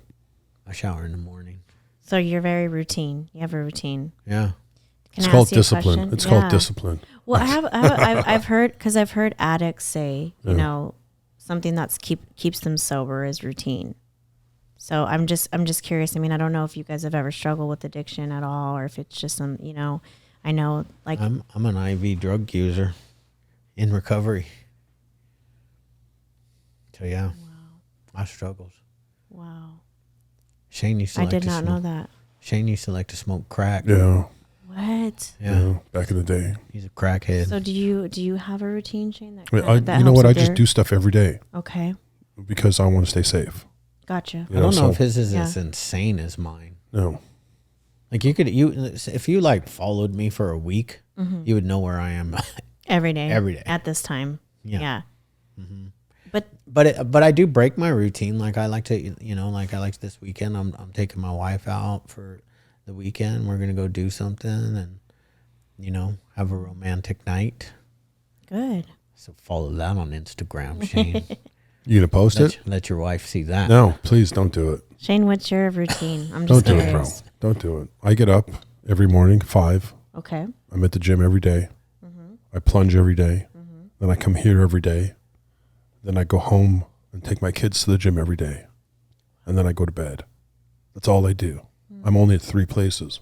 I shower in the morning. So you're very routine. You have a routine. Yeah. It's called discipline. It's called discipline. Well, I've heard addicts say, you know, something that's keeps them sober is routine. So I'm just curious. I mean, I don't know if you guys have ever struggled with addiction at all, or if it's just some, you know, I know like I'm an IV drug user in recovery. So yeah, I struggled. Wow. Shane used to. I did not know that. Shane used to like to smoke crack. Yeah. What? Yeah. Back in the day. He's a crackhead. So do you have a routine, Shane? You know what? I just do stuff every day. Okay. Because I want to stay safe. Gotcha. I don't know if his is as insane as mine. No. Like if you like followed me for a week, you would know where I am. Every day. Every day. At this time. Yeah. Mm-hmm. But I do break my routine. Like I like to, like I like this weekend. I'm taking my wife out for the weekend. We're gonna go do something and, have a romantic night. Good. So follow that on Instagram, Shane. You gonna post it? Let your wife see that. No, please don't do it. Shane, what's your routine? I'm just Don't do curious. it, bro. Don't do it. I get up every morning, 5. Okay. I'm at the gym every day. I plunge every day. Then I come here every day. Then I go home and take my kids to the gym every day. And then I go to bed. That's all I do. I'm only at 3 places.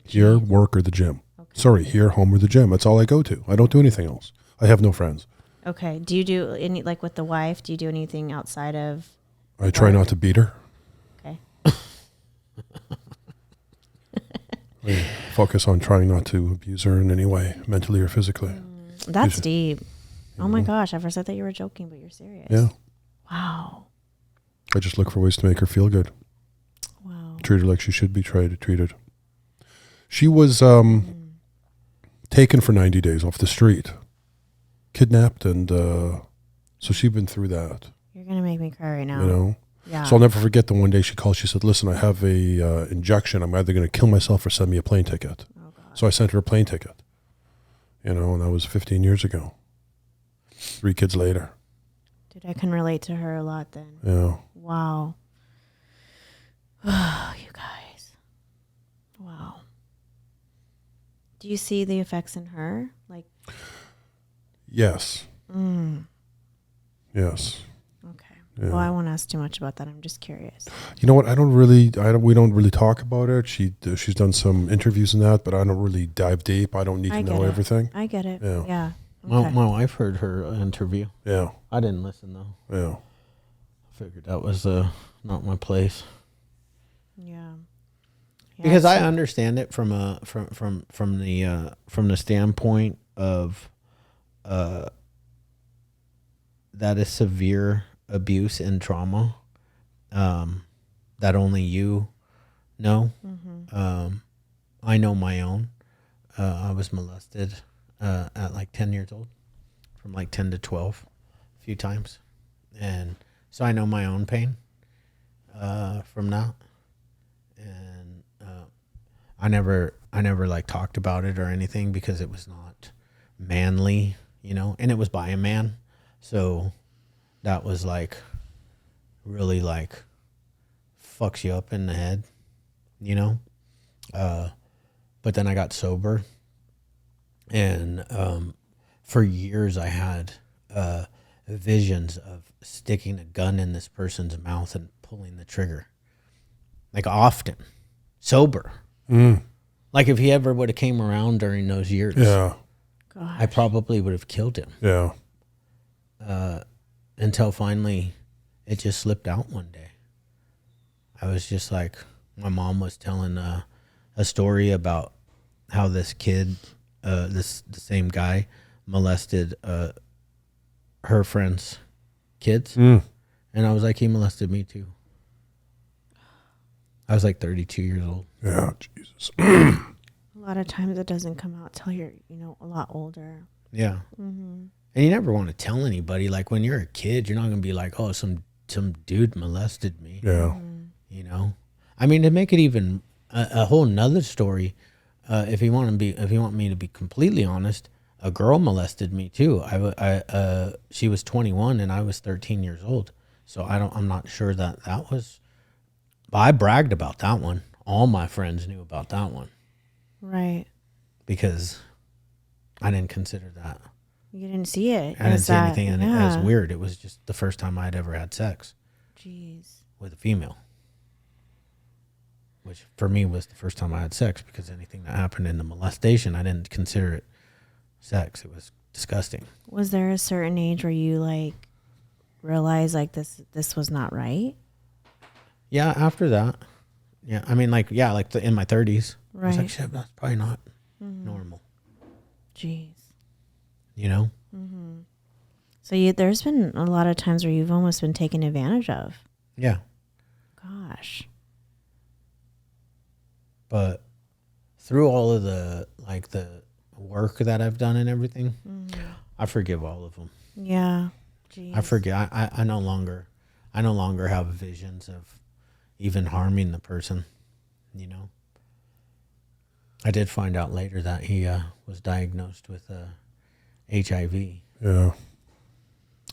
Here, work, or the gym. Okay. Sorry, here, home, or the gym. That's all I go to. I don't do anything else. I have no friends. Okay. Do you do any, like with the wife, do you do anything outside of? I try not to beat her. Okay. I focus on trying not to abuse her in any way, mentally or physically. That's deep. Oh my gosh. At first I thought you were joking, but you're serious. Yeah. Wow. I just look for ways to make her feel good. Wow. Treat her like she should be treated. She was taken for 90 days off the street, kidnapped, and so she'd been through that. You're going to make me cry right now. You know? Yeah. So I'll never forget the one day she called. She said, listen, I have a injection. I'm either going to kill myself or send me a plane ticket. Oh, God. So I sent her a plane ticket. And that was 15 years ago. 3 kids later. Dude, I can relate to her a lot then. Yeah. Wow. Oh, you guys. Wow. Do you see the effects in her? Like. Yes. Yes. Okay. Yeah. Well, I won't ask too much about that. I'm just curious. You know what? We don't really talk about it. She's done some interviews and that, but I don't really dive deep. I don't need to know everything. I get it. Yeah. Yeah. Okay. My wife heard her interview. Yeah. I didn't listen though. Yeah. I figured that was not my place. Yeah. Because I understand it from the standpoint of that is severe abuse and trauma that only you know. I know my own. I was molested at like 10 years old, from like 10 to 12 a few times. And so I know my own pain from that. And I never like talked about it or anything because it was not manly, you know, and it was by a man. So that was like really like fucks you up in the head, you know? But then I got sober, and for years I had visions of sticking a gun in this person's mouth and pulling the trigger, like often, sober. Like if he ever would have came around during those years, I probably would have killed him. Until finally it just slipped out one day. I was just like, my mom was telling a story about how this kid, the same guy, molested her friends' kids. And I was like, he molested me too. I was like 32 years old. Yeah, Jesus. A lot of times it doesn't come out till you're, you know, a lot older. Yeah. And you never want to tell anybody. Like when you're a kid, you're not going to be like, oh, some dude molested me. Yeah. You know? I mean, to make it even a whole nother story, if you want me to be completely honest, a girl molested me too. She was 21 and I was 13 years old. So I'm not sure that was, but I bragged about that one. All my friends knew about that one. Right. Because I didn't consider that. You didn't see it. I didn't see anything as weird. It was just the first time I'd ever had sex. Jeez. With a female. Which for me was the first time I had sex, because anything that happened in the molestation, I didn't consider it sex. It was disgusting. Was there a certain age where you like realized like this was not right? Yeah, after that. Yeah, I mean like in my 30s. Right. I was like, shit, that's probably not normal. Jeez. You know? So there's been a lot of times where you've almost been taken advantage of. Yeah. Gosh. But through all of the work that I've done and everything, I forgive all of them. Yeah. Jeez. I forget. I no longer have visions of even harming the person, you know. I did find out later that he was diagnosed with HIV. Yeah.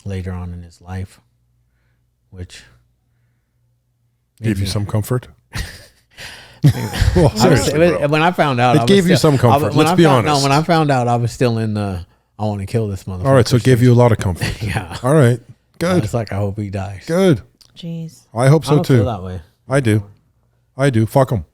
Later on in his life, which gave you some comfort. Well, when I found out, it gave you some comfort. Let's be honest. No, when I found out, I was still in the I want to kill this motherfucker. All right, so it gave you a lot of comfort. Yeah. All right, good. It's like I hope he dies. Good. Jeez. I hope so I don't too. Feel that way. I do. Fuck him.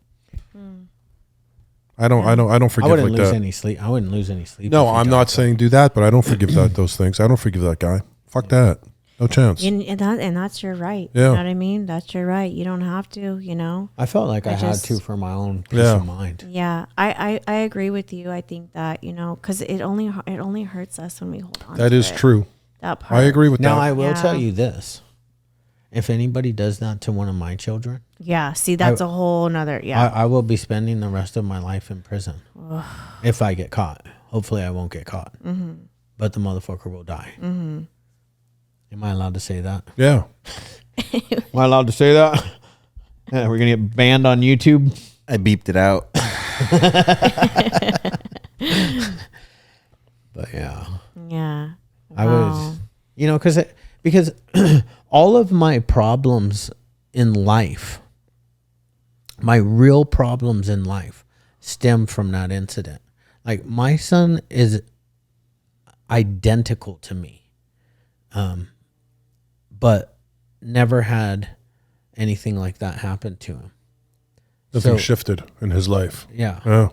I don't forgive like that. I wouldn't lose any sleep. No, I'm not saying do that, but I don't forgive those things. I don't forgive that guy. Fuck that. No chance. And that's your right. Yeah. You know what I mean? That's your right. You don't have to, you know. I felt like I had to for my own peace of mind. Yeah. I agree with you. I think that, you know, because it only hurts us when we hold on That to is it. true. That part. I agree with that. Now, I will tell you this. If anybody does that to one of my children. Yeah. See, that's a whole nother. Yeah. I will be spending the rest of my life in prison. If I get caught. Hopefully I won't get caught. But the motherfucker will die. Am I allowed to say that? Yeah. Am I allowed to say that? Yeah, we're going to get banned on YouTube. I beeped it out. But yeah. Yeah. I was, you know, because all of my problems in life, my real problems in life stem from that incident. Like my son is identical to me. But never had anything like that happen to him. Nothing shifted in his life. Yeah. Yeah.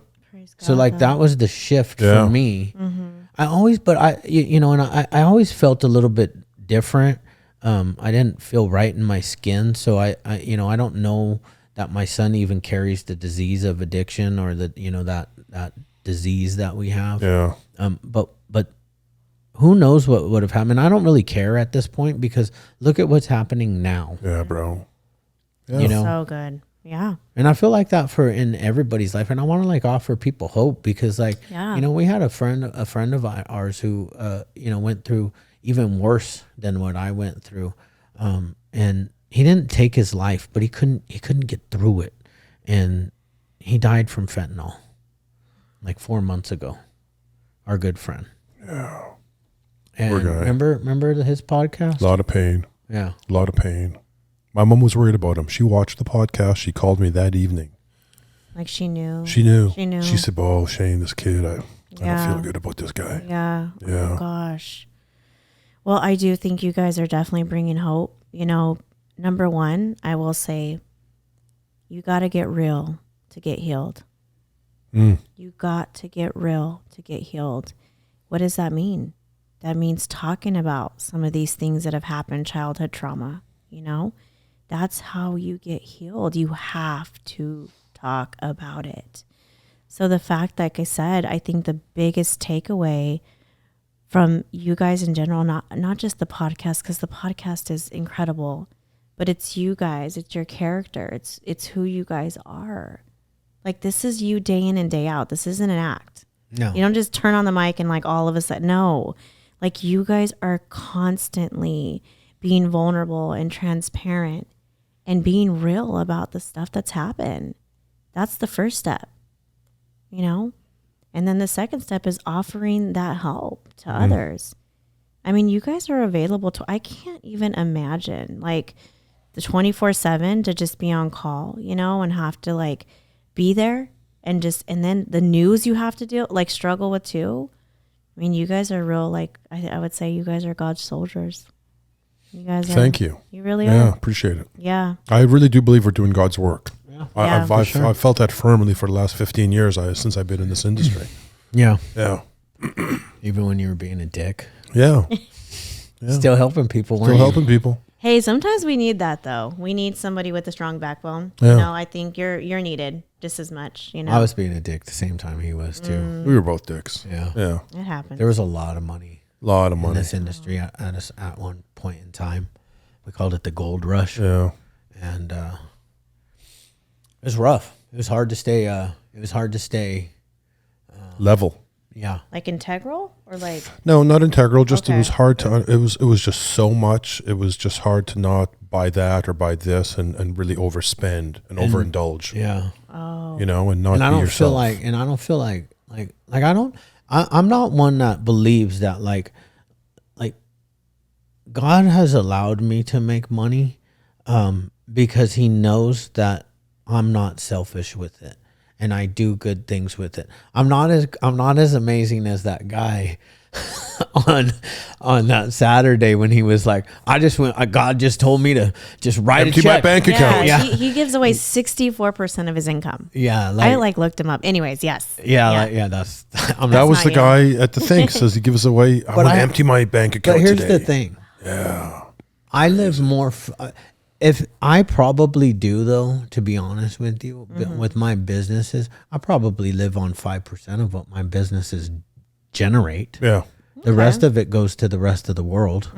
So like that was the shift for me. I always always felt a little bit different. I didn't feel right in my skin. So I don't know that my son even carries the disease of addiction or that disease that we have. Yeah. But who knows what would have happened. I don't really care at this point because look at what's happening now. Yeah, bro. Yeah. You know, So good. Yeah. and I feel like that for in everybody's life, and I want to like offer people hope because like Yeah. you know, we had a friend of ours who you know, went through even worse than what I went through, and he didn't take his life, but he couldn't get through it, and he died from fentanyl like 4 months ago. Our good friend. Yeah. And Poor guy. remember his podcast? A lot of pain. Yeah. A lot of pain. My mom was worried about him. She watched the podcast. She called me that evening. Like she knew. She knew. She knew. She said, "Oh, Shane, this kid, I don't Yeah. feel good about this guy." Yeah. Yeah. Oh, gosh. Well, I do think you guys are definitely bringing hope. You know, number one, I will say, you got to get real to get healed. Mm. You got to get real to get healed. What does that mean? That means talking about some of these things that have happened, childhood trauma, you know? That's how you get healed. You have to talk about it. So the fact, like I said, I think the biggest takeaway from you guys in general, not just the podcast, because the podcast is incredible, but it's you guys, it's your character, it's who you guys are. Like, this is you day in and day out. This isn't an act. No. You don't just turn on the mic and like all of a sudden, no. Like, you guys are constantly being vulnerable and transparent and being real about the stuff that's happened. That's the first step, you know? And then the second step is offering that help to others. I mean, you guys are available to, I can't even imagine like the 24/7 to just be on call, you know, and have to like be there and then the news you have to deal, like struggle with too. I mean, you guys are real, like, I would say you guys are God's soldiers. You guys are. Thank you. You really Yeah, are. appreciate it. Yeah. I really do believe we're doing God's work. Yeah. Yeah, I've felt that firmly for the last 15 years since I've been in this industry. Yeah. Yeah. Even when you were being a dick. Yeah. Yeah. Still helping people. Still weren't you? helping people. Hey, sometimes we need that though. We need somebody with a strong backbone. Yeah. You know, I think you're needed just as much, you know. I was being a dick the same time he was too. We were both dicks. Yeah. Yeah. It happens. There was a lot of money Lot of in money. this industry at one point in time. We called it the gold rush. Yeah. And it was rough. It was hard to stay. Level. Yeah. like integral or like No, not integral. Just it Okay. was hard to. It was just so much. It was just hard to not buy that or buy this and really overspend and overindulge. Yeah. You know, and not And I be don't yourself. feel like I'm not one that believes that like God has allowed me to make money because he knows that I'm not selfish with it and I do good things with it. I'm not as amazing as that guy on that Saturday when he was like, God just told me to just write Empty a check. my bank account. Yeah. He gives away 64% of his income. Yeah. I like looked him up. Anyways, yes. That's that was not the you. guy at the thing says he gives away. I want to I- empty my bank account But here's today. the thing. Yeah. I live more. If I probably do, though, to be honest with you, with my businesses, I probably live on 5% of what my businesses generate. Yeah. The rest of it goes to the rest of the world.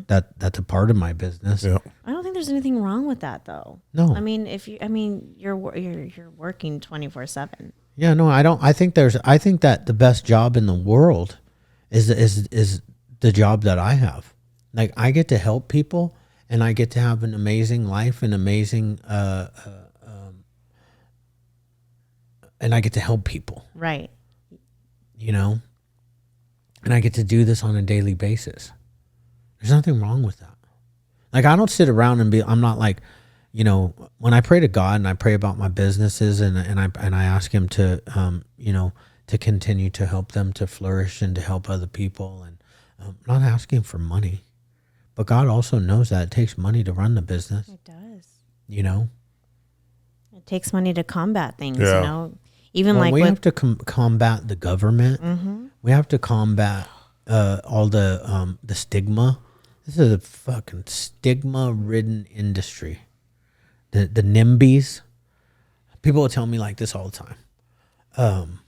That's a part of my business. Yeah. I don't think there's anything wrong with that though. No. I mean, you're working 24/7. Yeah, no, I don't. I think that the best job in the world is the job that I have. Like, I get to help people, and I get to have an amazing life, and and I get to help people. Right. You know, and I get to do this on a daily basis. There's nothing wrong with that. Like, I don't sit around and I'm not like, you know, when I pray to God and I pray about my businesses and I ask him to, you know, to continue to help them to flourish and to help other people, and I'm not asking for money, but God also knows that it takes money to run the business, It does. you know? It takes money to combat things, Yeah. you know. Even Well, like we with have to combat the government. We have to combat all the stigma. This is a fucking stigma-ridden industry. The NIMBYs. People will tell me like this all the time.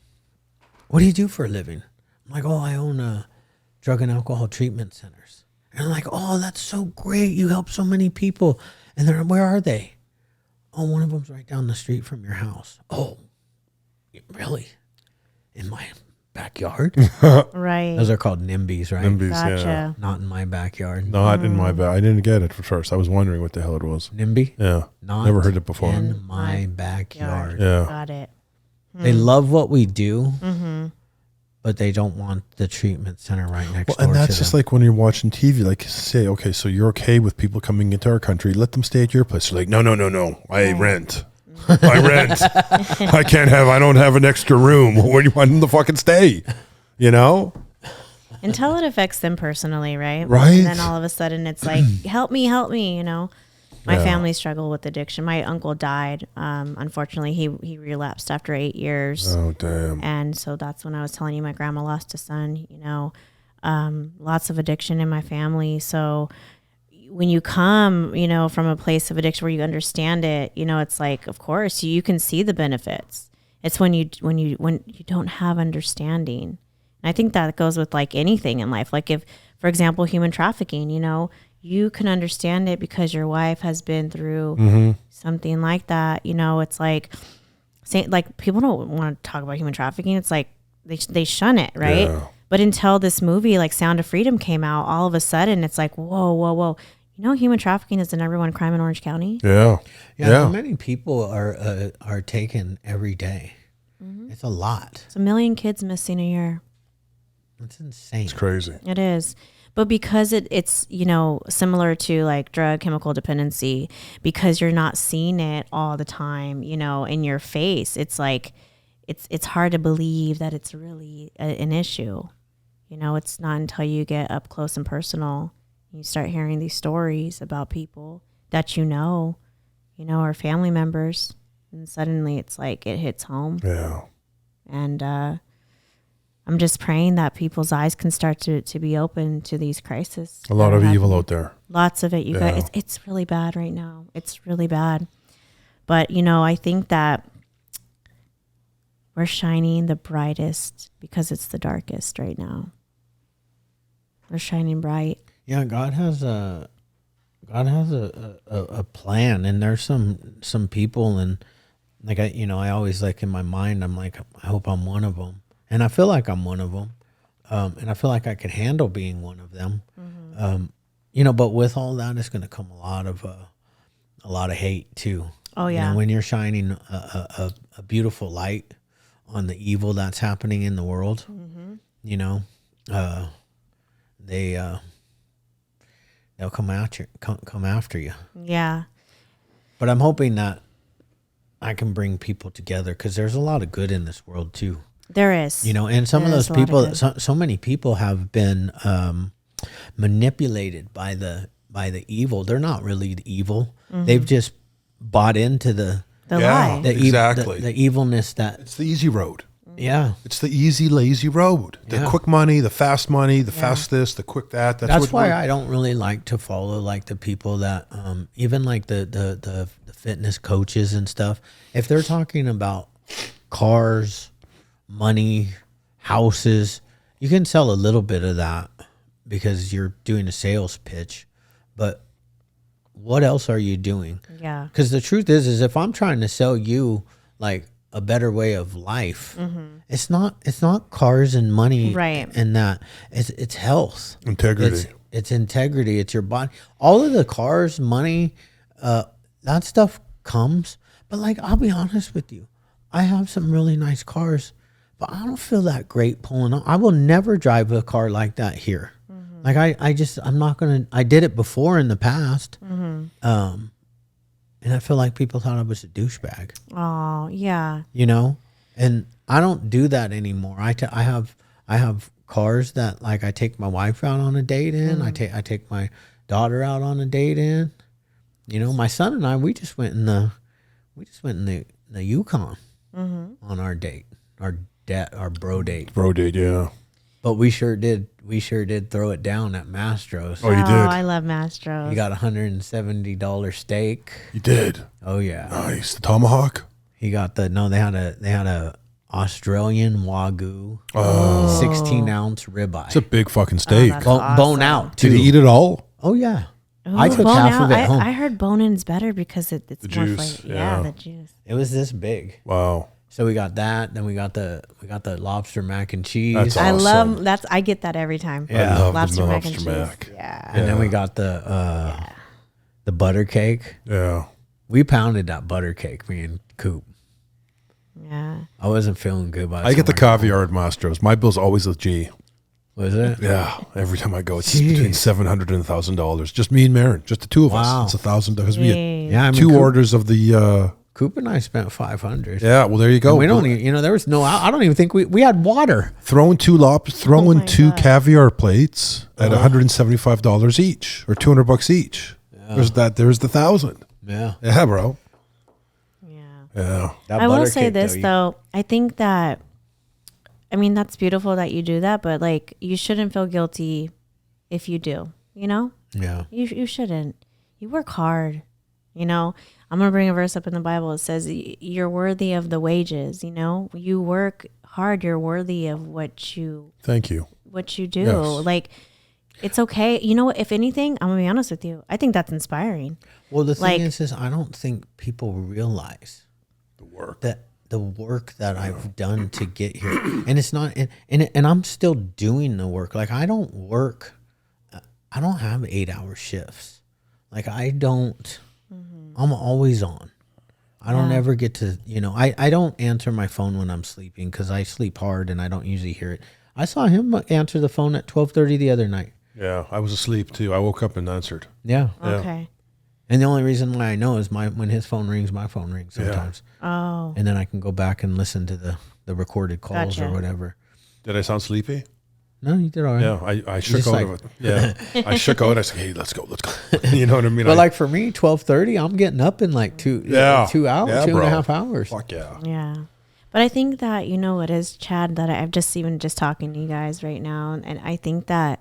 What do you do for a living? I'm like, oh, I own drug and alcohol treatment centers. And I'm like, oh, that's so great. You help so many people. And they're, where are they? Oh, one of them's right down the street from your house. Oh, really? In my backyard? Right. Those are called NIMBYs, right? NIMBYs, Gotcha. yeah. Not in my backyard. Not in my backyard. I didn't get it at first. I was wondering what the hell it was. NIMBY? Yeah. Not Never heard it before. in my backyard. Yeah. Got it. They love what we do, but they don't want the treatment center right next door And that's to just them. like when you're watching TV, like say, okay, so you're okay with people coming into our country, let them stay at your place. You're like, no, I rent. I rent. I don't have an extra room. Where do you want them to fucking stay? You know? Until it affects them personally, right? Right. And then all of a sudden it's like, help me, you know? My Yeah. family struggled with addiction. My uncle died. Unfortunately, he relapsed after 8 years. Oh, damn. And so that's when I was telling you my grandma lost a son, you know, lots of addiction in my family. So when you come, you know, from a place of addiction where you understand it, you know, it's like, of course, you can see the benefits. It's when you don't have understanding. And I think that goes with like anything in life. Like if, for example, human trafficking, you know, you can understand it because your wife has been through something like that. You know, it's like, like people don't want to talk about human trafficking. It's like they shun it, right? Yeah. But until this movie, like Sound of Freedom, came out, all of a sudden it's like, whoa. You know, human trafficking is the #1 crime in Orange County. Yeah. Yeah, how many people are taken every day? It's a lot. It's 1 million kids missing a year. It's insane. It's crazy. It is. But because it's, you know, similar to like drug chemical dependency, because you're not seeing it all the time, you know, in your face, it's like, it's hard to believe that it's really an issue. You know, it's not until you get up close and personal, you start hearing these stories about people that you know, are family members, and suddenly it's like it hits home. Yeah. And I'm just praying that people's eyes can start to be open to these crises. A lot of evil out there. Lots of it, you guys. It's really bad right now. It's really bad. But, you know, I think that we're shining the brightest because it's the darkest right now. We're shining bright. Yeah, God has a plan, and there's some people, and like I always, like, in my mind, I'm like, I hope I'm one of them, and I feel like I'm one of them, and I feel like I can handle being one of them, but with all that, it's going to come a lot of hate too. Oh yeah, You know, when you're shining a beautiful light on the evil that's happening in the world, they'll come after you. Yeah. But I'm hoping that I can bring people together, because there's a lot of good in this world too. There is. And some of There those is a lot people, of so many people have been manipulated by the evil. They're not really the evil. They've just bought into the lie. Exactly. the evilness that. It's the easy road. Yeah. It's the easy, lazy road. The Yeah. quick money, the fast money, the fast this, the quick that. That's why I don't really like to follow like the people that even like the fitness coaches and stuff. If they're talking about cars, money, houses, you can sell a little bit of that because you're doing a sales pitch. But what else are you doing? Yeah. Because the truth is if I'm trying to sell you like a better way of life, it's not cars and money, Right. and that it's health, Integrity. it's integrity, it's your body. All of the cars, money, that stuff comes, but like, I'll be honest with you, I have some really nice cars, but I don't feel that great pulling on. I will never drive a car like that here. Like I'm not gonna. I did it before in the past, and I feel like people thought I was a douchebag. Oh, yeah. And I don't do that anymore. I have cars that, like, I take my wife out on a date in. I take my daughter out on a date in. My son and I, we just went in the Yukon on our date, our bro date. Bro date, yeah. But we sure did throw it down at Mastro's. Oh, you did? I love Mastros. You got $170 steak. You did. Oh yeah. Nice. The tomahawk? He got they had a Australian Wagyu, 16-ounce ribeye. It's a big fucking steak. that's Bone out, too. Did he eat it all? Oh, yeah. Ooh, I took bone half out. of it home. I heard bone in's better because it's The more juice, flavor. yeah. The juice. It was this big. Wow. So we got that. Then we got the lobster mac and cheese. That's I awesome. love that's. I get that every time. Yeah. I love Lobster the mac and lobster cheese. mac. Yeah. And then we got the butter cake. Yeah. We pounded that butter cake, me and Coop. Yeah. I wasn't feeling good by I get the caviar at Mastro's. My bill's always a G. Was it? Yeah. Every time I go, it's between $700 and $1,000. Just me and Marin. Just the two of Wow. us. It's $1,000 because we had Jeez. Yeah, I mean, two Coop, orders of the. Coop and I spent $500. Yeah. Well, there you go. And we don't even, there was no, I don't even think we had water. Throwing two my two God. caviar plates at $175 each or $200 each. There's the 1,000. Yeah. Yeah, bro. Yeah. Yeah. That I will butter say cake, this though, though. I think that, I mean, that's beautiful that you do that, but like, you shouldn't feel guilty if you do. You know, Yeah. you shouldn't. You work hard. You know, I'm gonna bring a verse up in the Bible. It says you're worthy of the wages. You know, you work hard. You're worthy of what you Thank you. do. Yes. Like, it's okay. You know what? If anything, I'm gonna be honest with you. I think that's inspiring. Well, the thing Like- is I don't think people realize The work. that the work that I've done to get here, and it's not, and I'm still doing the work. Like I don't have 8-hour shifts. Like I don't, I'm always on. I don't ever get to, I don't answer my phone when I'm sleeping because I sleep hard and I don't usually hear it. I saw him answer the phone at 12:30 the other night. Yeah. I was asleep too. I woke up and answered. Yeah. Okay. And the only reason why I know is when his phone rings, my phone rings sometimes. Oh. And then I can go back and listen to the recorded calls Gotcha. or whatever. Did I sound sleepy? No, you did all right. Yeah. I shook just out like- of it. Yeah. I shook out. I said, hey, let's go. You know what I mean? But like for me, 12:30, I'm getting up in like 2 hours, Yeah, 2.5 hours. Fuck yeah. Yeah. But I think that, you know what is, Chad, that I've just talking to you guys right now. And I think that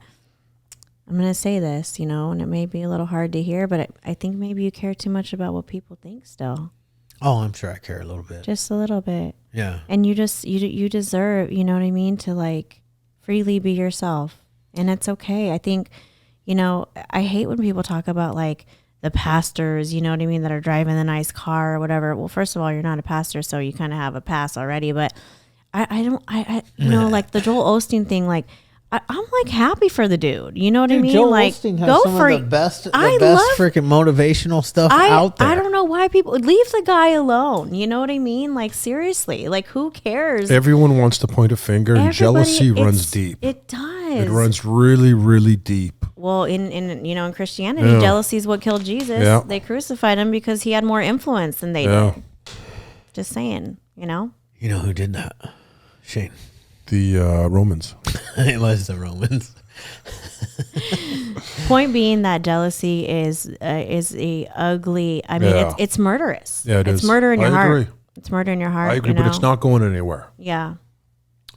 I'm going to say this, and it may be a little hard to hear, but I think maybe you care too much about what people think still. Oh, I'm sure I care a little bit. Just a little bit. Yeah. And you deserve, you know what I mean, to like freely be yourself. And it's okay. I think, I hate when people talk about like the pastors, you know what I mean, that are driving the nice car or whatever. Well, first of all, you're not a pastor, so you kind of have a pass already. But I don't, like the Joel Osteen thing, like, I'm like happy for the dude. You know what I mean? Joel like, Osteen has go some for of the best I freaking motivational stuff out there. I don't know why people leave the guy alone. You know what I mean? Like seriously, like who cares? Everyone wants to point a finger, and jealousy Everybody- runs deep. It does. It runs really, really deep. Well, in Christianity, jealousy is what killed Jesus. Yeah. They crucified him because he had more influence than they Yeah. did. Just saying, You know who did that? Shane. The Romans. It was the Romans. Point being that jealousy is a ugly. I mean, Yeah. it's murderous. Yeah, it it's is. murder in your I heart. agree. It's murder in your heart. I agree, but it's not going anywhere. Yeah.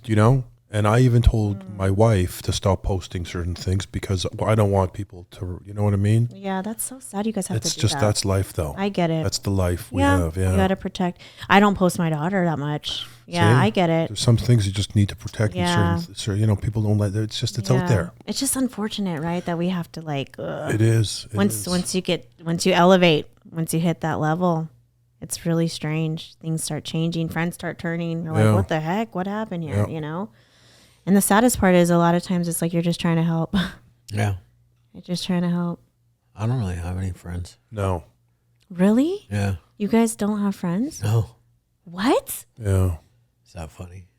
You know? And I even told my wife to stop posting certain things because I don't want people to, you know what I mean? Yeah, that's so sad. You guys have It's to do just, that. that's life though. I get it. That's the life we yeah, have. Yeah. you got to protect. I don't post my daughter that much. Yeah, See? I get it. There's some things you just need to protect. Yeah. And certain, people don't let it's just, it's Yeah. out there. It's just unfortunate, right? That we have to like, It is. It is. once you elevate, once you hit that level, it's really strange. Things start changing. Friends start turning. You're Yeah. like, what the heck? What happened here? Yeah. And the saddest part is a lot of times it's like you're just trying to help. Yeah. You're just trying to help. I don't really have any friends. No. Really? Yeah. You guys don't have friends? No. What? Yeah. Is that funny?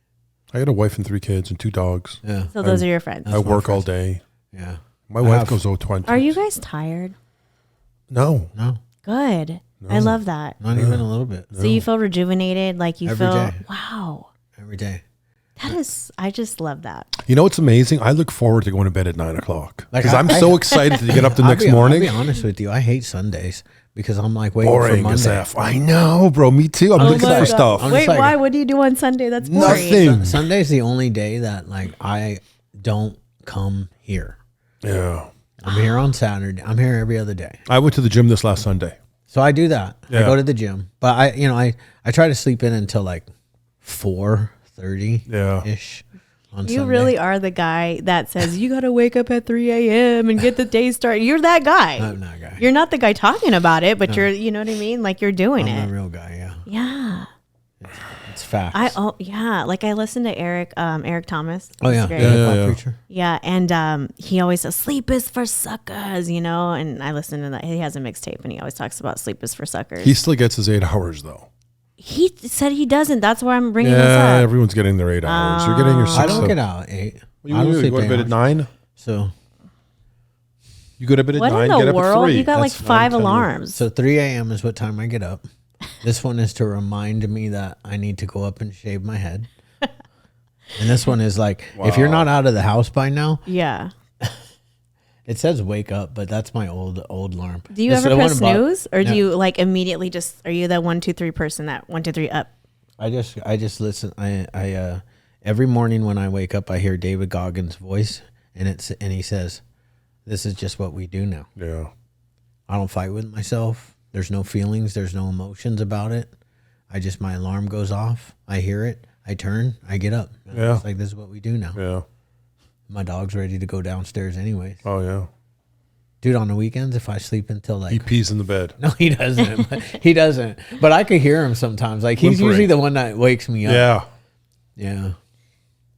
I got a wife and 3 kids and 2 dogs. Yeah. So those are your friends. I my work all friends. day. Yeah. My I wife have- goes out 20. Are you guys tired? No. No. Good. I love that. Not even a little bit. So you feel rejuvenated, like you Every feel, day. wow. Every day. That is, I just love that. You know what's amazing? I look forward to going to bed at 9 o'clock Like, because I'm so excited to get up the next I'll morning. be honest with you. I hate Sundays because I'm like waiting Boring for as Monday. F. I know, bro. Me too. I'm Oh looking my for God. stuff. I'm Wait, just like- why? What do you do on Sunday? That's boring. Nothing. Sunday's the only day that like I don't come here. Yeah. I'm here on Saturday. I'm here every other day. I went to the gym this last Sunday. So I do that. I Yeah. go to the gym, but I try to sleep in until like 4, 12:30-ish on You Sunday. really are the guy that says you got to wake up at 3 a.m. and get the day started. You're that guy. I'm that guy. You're not the guy talking about it, but you're, you know what I mean? Like you're doing I'm it. the real guy, yeah. Yeah. It's facts. Like I listened to Eric Thomas. Oh, He's yeah. great. Yeah. Preacher. Yeah, and he always says sleep is for suckers, you know. And I listen to that. He has a mixtape, and he always talks about sleep is for suckers. He still gets his 8 hours though. He said he doesn't. That's why I'm bringing this Yeah, up. everyone's getting their 8 hours. You're getting your 6. I don't get out at 8. You, I don't you sleep go to 8 bed at hours. 9. So You go to bed at What 9. in Get the up world? at 3. You got like That's 5 9, 10. alarms. 3 a.m. is what time I get up. This one is to remind me that I need to go up and shave my head. And this one is like, if you're not out of the house by now, Yeah. it says wake up, but that's my old alarm. Do you It's ever the one press about- snooze, or do No. you like immediately just? Are you the 1, 2, 3 person that 1, 2, 3 up? I just listen. I every morning when I wake up, I hear David Goggins' voice, and he says, "This is just what we do now." Yeah. I don't fight with myself. There's no feelings. There's no emotions about it. My alarm goes off. I hear it. I turn. I get up. Yeah. It's like, this is what we do now. Yeah. My dog's ready to go downstairs anyways. Oh yeah. Dude, on the weekends, if I sleep until like... He pees in the bed. No, he doesn't. He doesn't. But I could hear him sometimes. Like, he's Whimpering. usually the one that wakes me up. Yeah. Yeah.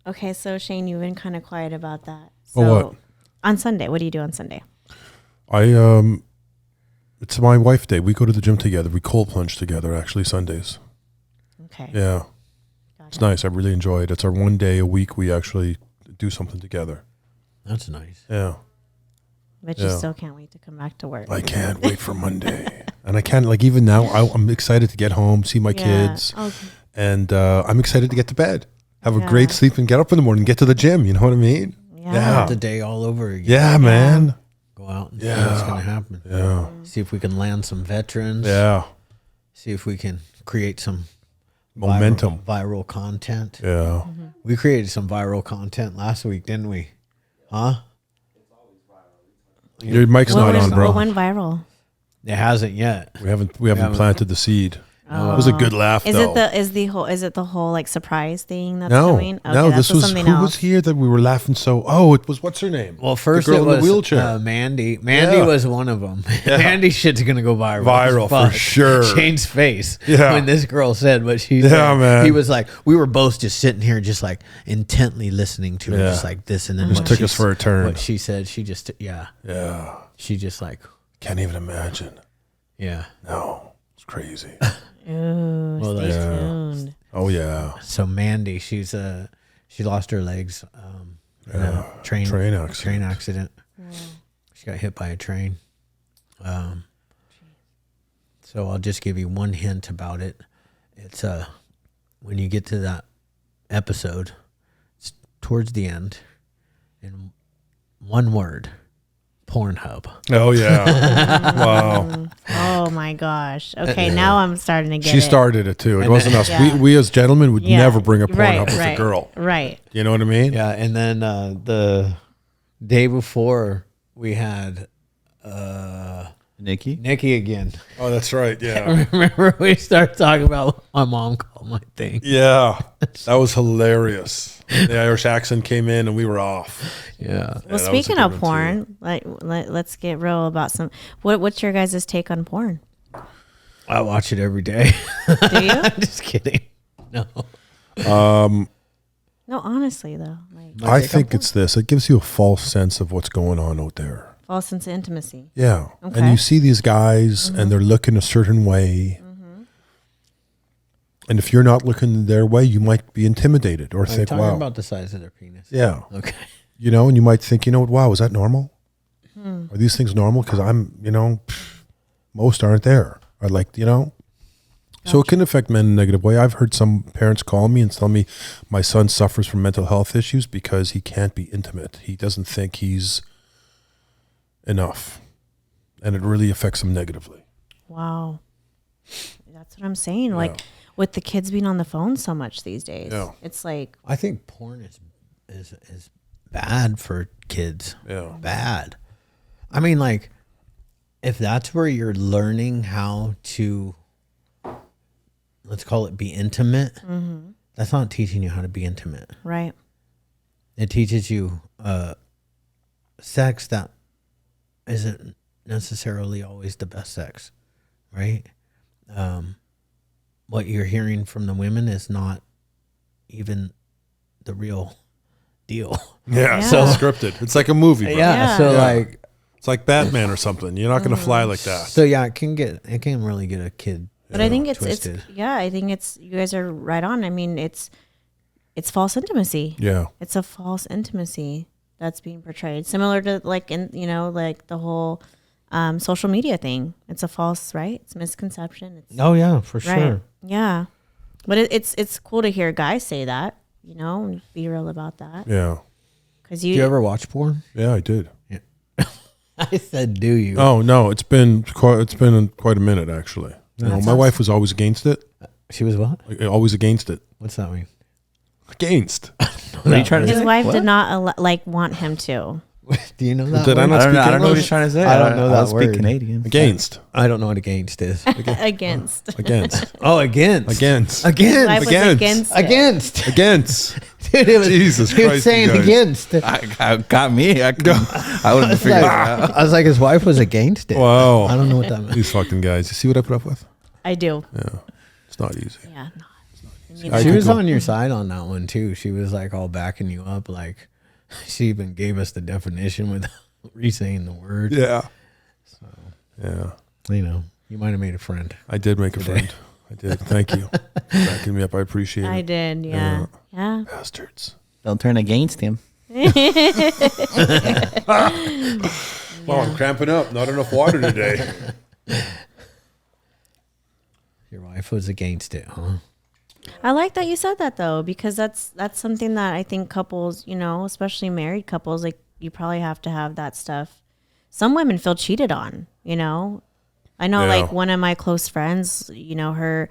Okay, so Shane, you've been kind of quiet about that. Oh, So what? on Sunday, what do you do on Sunday? It's my wife day. We go to the gym together. We cold plunge together actually Sundays. Okay. Yeah. It's nice. I really enjoy it. It's our one day a week we actually do something together. That's nice. Yeah. But you Yeah. still can't wait to come back to work. I can't wait for Monday. And I can't, like, even now, I'm excited to get home, see my kids. Okay. And I'm excited to get to bed, have a Yeah. great sleep, and get up in the morning, get to the gym. You know what I mean? Yeah. The day all over again. Yeah, man. Go out and see Yeah. what's going to happen. Yeah. See if we can land some veterans. Yeah. See if we can create some Momentum. viral content. Yeah. We created some viral content last week, didn't we? Huh? Your mic's What not went- on, bro. What went viral? It hasn't yet. We haven't planted the seed. It was a good laugh, Is though. it the whole like surprise thing that's no, coming? Okay, no, that's this was something who else. was here that we were laughing so. Oh, it was, what's her name? Well, first the girl it was in the wheelchair. Mandy. Mandy Yeah. was one of them. Mandy shit's gonna go viral. Viral, as for fuck. sure. Shane's face Yeah. when this girl said what she Yeah, said. man. He was like, we were both just sitting here, just like intently listening to her, Yeah. just like this, and then Just what took she us for a turn. What she said, she just Yeah. she just like Can't even imagine. yeah. No, it's crazy. Ooh, Well, stay that's- tuned. Oh yeah. So Mandy, she lost her legs in a train accident. She got hit by a train. So I'll just give you one hint about it. It's when you get to that episode, it's towards the end, in one word, Pornhub. Oh yeah. Wow. Oh my gosh. Okay, now I'm starting to get She it. started it too. It And wasn't us. Yeah. We as gentlemen would Yeah. never bring a porn Right, up with right, a girl. Right. You know what I mean? Yeah, and then the day before we had Nikki again. Oh, that's right. Yeah. Remember we started talking about my mom called my thing. Yeah. That was hilarious. The Irish accent came in and we were off. Yeah. Yeah, Well, that was a speaking good of one, too. porn, let's get real about some. What's your guys' take on porn? I watch it every day. Do you? I'm just kidding. No. No, honestly though, like I think it's this. It gives you a false sense of what's going on out there. false sense of intimacy. Yeah. Okay. And you see these guys and they're looking a certain way. And if you're not looking their way, you might be intimidated or Are you think, talking wow. about the size of their penis? Yeah. Okay. You know, and you might think, you know what, wow, is that normal? Are these things normal? Because most aren't there. Or like, So it can affect men in a negative way. I've heard some parents call me and tell me my son suffers from mental health issues because he can't be intimate. He doesn't think he's enough. And it really affects him negatively. Wow, that's what I'm saying. Like with the kids being on the phone so much these days, it's like I think porn is bad for kids. Yeah. Bad. I mean, like, if that's where you're learning how to, let's call it, be intimate, that's not teaching you how to be intimate. Right. It teaches you sex that isn't necessarily always the best sex, right? What you're hearing from the women is not even the real deal. Yeah, Yeah. so scripted. It's like a movie. Bro. Yeah. So Yeah. like, It's like Batman or something. You're not going to fly like that. so yeah, it can really get a kid. But I think it's twisted. I think it's, you guys are right on. I mean, it's false intimacy. Yeah. It's a false intimacy that's being portrayed, similar to like like the whole social media thing. It's a false, right? It's misconception. It's Oh yeah, for right. sure. Yeah, but it's cool to hear guys say that, and be real about that. Yeah. Because Do you ever watch porn? Yeah, I did. I said, do you? Oh no, it's been quite a minute actually. My wife was always against it. She was what? Always against it. What's that mean? Against. What are you trying to His say? wife What? did not want him to. Do you know that? Did I word? not I don't know. speak I don't know what English? he's trying to say. I don't know that I speak word. Canadian. Against. I don't know what against is. Against. Against. Oh, against. Against. His wife Against. was Against. against. it. Against. Against. Dude, it was, Jesus he was Christ, saying you guys. against. I got me. I wouldn't have figured it out. I was like, his wife was against it. Wow. I don't know what that meant. These fucking guys. You see what I put up with? I do. Yeah. It's not easy. Yeah. I She could was go- on your side on that one too. She was like all backing you up. Like she even gave us the definition without re-saying the word. Yeah. Yeah. You know, you might have made a friend. I did make a friend. I did. Thank you. Backing me up. I appreciate I it. did. Yeah. Yeah. Bastards. Don't turn against him. Well, I'm cramping up. Not enough water today. Your wife was against it, huh? I like that you said that though, because that's something that I think couples, especially married couples, like you probably have to have that stuff. Some women feel cheated on, I know Yeah. like one of my close friends, her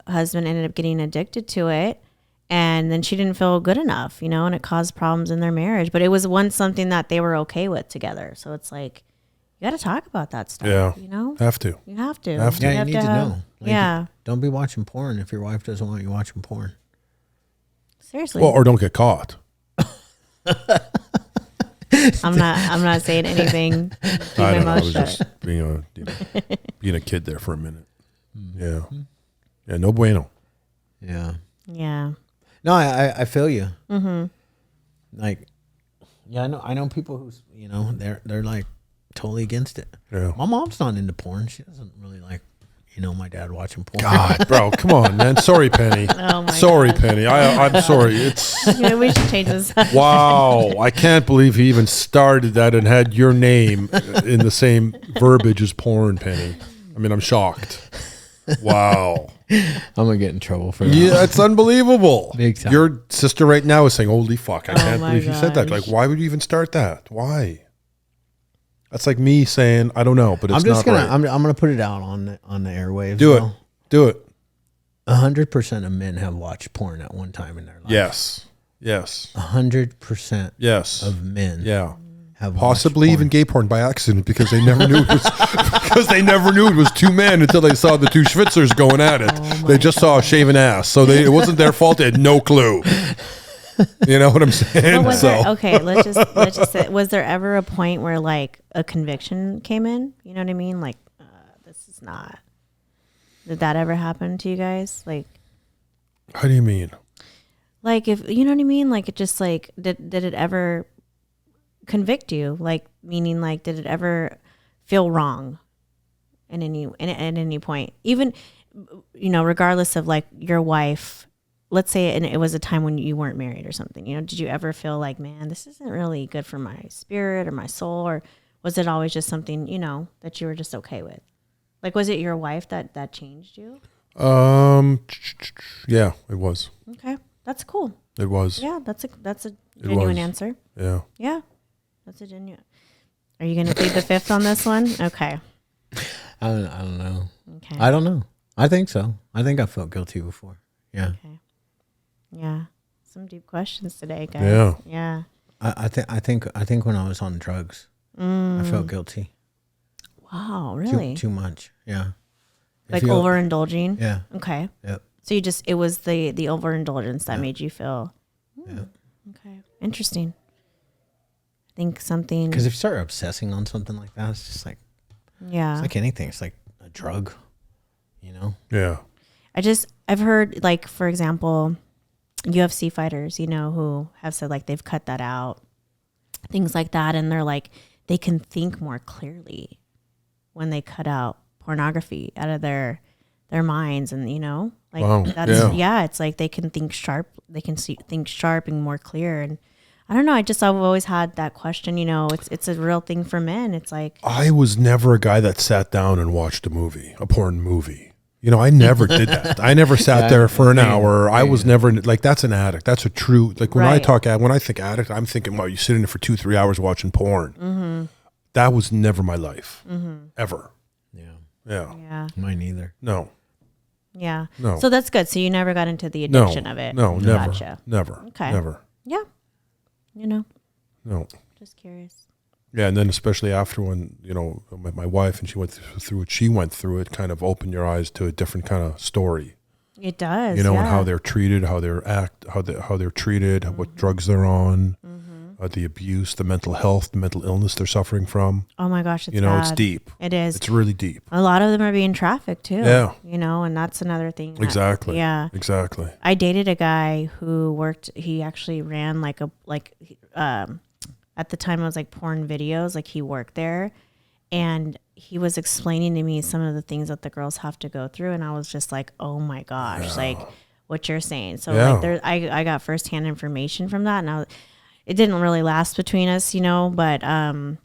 husband ended up getting addicted to it, and then she didn't feel good enough, and it caused problems in their marriage, but it was once something that they were okay with together. So it's like, you got to talk about that stuff. Yeah. You Have to. have to. Have to. Yeah, you have need to have- know. Like, yeah. Don't be watching porn if your wife doesn't want you watching porn. Seriously. Well, or don't get caught. I'm not saying anything. Keep I my don't know. I mouth was shut. just being a kid there for a minute. Yeah. Yeah. No bueno. Yeah. Yeah. No, I feel you. Mm-hmm. Like, yeah, I know people who's they're like totally against it. Yeah. My mom's not into porn. She doesn't really like my dad watching porn. God, bro, come on, man. Sorry, Penny. Oh my Sorry, God. Penny. I'm sorry. It's Yeah, we should change this. wow. I can't believe he even started that and had your name in the same verbiage as porn, Penny. I mean, I'm shocked. Wow. I'm gonna get in trouble for that. Yeah, it's unbelievable. Big time. Your sister right now is saying, "Holy fuck! I can't my believe you said that." Like, gosh. why would you even start that? Why? That's like me saying, "I don't know," but it's I'm just not gonna right. I'm gonna put it out on the airwaves. Do it. Do it. 100% of men have watched porn at one time in their life. Yes. Yes. 100% Yes. of men Yeah. have Possibly watched even porn. gay porn by accident because they never knew it was two men until they saw the two Schwitzers going at it. They just saw a shaven ass, so it wasn't their fault. They had no clue. You know what I'm saying? But was So there, okay, let's just say, was there ever a point where like a conviction came in? You know what I mean? Like, this is not. Did that ever happen to you guys? Like, how do you mean? like if you know what I mean? Like, it just like did it ever convict you? Like, meaning like, did it ever feel wrong at any point? Even regardless of like your wife. Let's say it was a time when you weren't married or something, did you ever feel like, man, this isn't really good for my spirit or my soul? Or was it always just something, that you were just okay with? Like, was it your wife that changed you? Yeah, it was. Okay. That's cool. It was. Yeah. That's a genuine was. answer. Yeah. Yeah. That's a genuine. Are you going to plead the fifth on this one? Okay. I don't know. Okay. I don't know. I think so. I think I felt guilty before. Yeah. Okay. Yeah. Some deep questions today, guys. Yeah. Yeah. I think when I was on drugs, I felt guilty. Wow. Really? Too much. Yeah. Like If you- overindulging? Yeah. Okay. Yep. So it was the overindulgence that made you feel. Yeah. Okay. Interesting. I think something. Because if you start obsessing on something like that, it's just like, yeah. it's like anything. It's like a drug, you know? Yeah. I've heard, like, for example, UFC fighters, you know, who have said like they've cut that out, things like that. And they're like, they can think more clearly when they cut out pornography out of their minds. And, you know, like, wow. it's like they can think sharp. They can think sharp and more clear. And I don't know. I've always had that question, you know, it's a real thing for men. It's like, I was never a guy that sat down and watched a porn movie. You know, I never did that. I never sat there for an hour. I was never like, that's an addict. That's a true, like when I think addict, I'm thinking, well, you sit in there for 2-3 hours watching porn. mm-hmm. That was never my life, Mm-hmm. ever. Yeah. Yeah. Yeah. Mine either. No. Yeah. No. So that's good. So you never got into the addiction of it. No, never. Gotcha. Never. Okay. Never. Yeah. You know, No. just curious. Yeah, and then especially after when, you know, my wife and she went through what she went through, it kind of opened your eyes to a different kind of story. It does. You know, yeah. and how they're treated, how they're treated, Mm-hmm. what drugs they're on, Mm-hmm. The abuse, the mental health, the mental illness they're suffering from. Oh my gosh, it's You know, bad. it's deep. It is. It's really deep. A lot of them are being trafficked too. Yeah. You know, and that's another thing. Exactly. Yeah. Exactly. I dated a guy who worked. He actually ran at the time it was like porn videos. Like he worked there, and he was explaining to me some of the things that the girls have to go through, and I was just like, oh my gosh, like what you're saying. So like I got firsthand information from that, and it didn't really last between us, you know, but,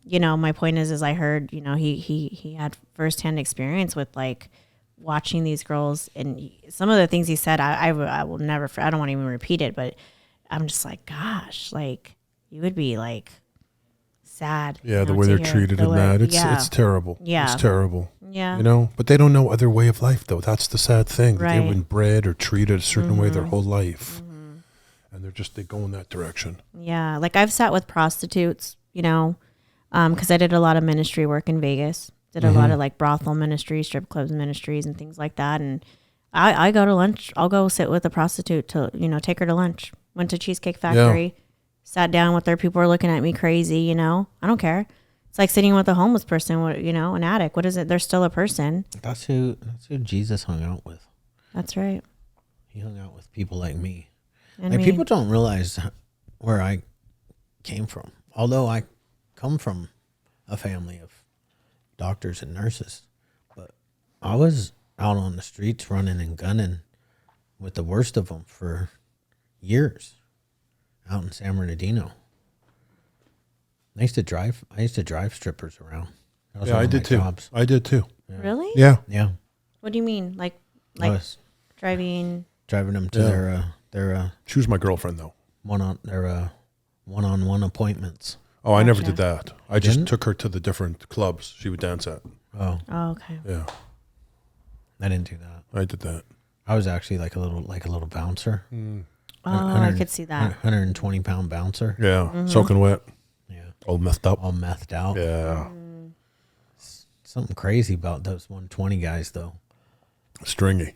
you know, my point is I heard, you know, he had firsthand experience with like watching these girls, and some of the things he said, I will never, I don't want to even repeat it, but I'm just like, gosh, like you would be like sad. Yeah, the way they're treated and that. It's terrible. Yeah. It's terrible. Yeah. You know, but they don't know other way of life though. That's the sad thing. Right. They've been bred or treated a certain way their Mm-hmm. whole life. And they go in that direction. Yeah. Like I've sat with prostitutes, you know, because I did a lot of ministry work in Vegas, did a lot of like brothel ministries, strip clubs ministries and things like that. And I go to lunch. I'll go sit with a prostitute to, you know, take her to lunch. Went to Cheesecake Factory, sat down with her. People are looking at me crazy, you know. I don't care. It's like sitting with a homeless person, you know, an addict. What is it? They're still a person. That's who Jesus hung out with. That's right. He hung out with people like me. And Like people don't realize where I came from. Although I come from a family of doctors and nurses, but I was out on the streets running and gunning with the worst of them for years out in San Bernardino. I used to drive strippers around. That was Yeah, one I of my did too. jobs. I did too. Really? Yeah. Yeah. What do you mean? Like I was driving? driving them to their She was my girlfriend though. one-on-one appointments. Oh, I never Gotcha. did that. I just didn't? took her to the different clubs she would dance at. Oh, Oh, okay. Yeah, I didn't do that. I did that. I was actually like a little bouncer. Oh, I could see that. 120-pound bouncer. Yeah, soaking wet, Yeah. all messed up. All methed out. Yeah, Something crazy about those 120 guys, though. stringy.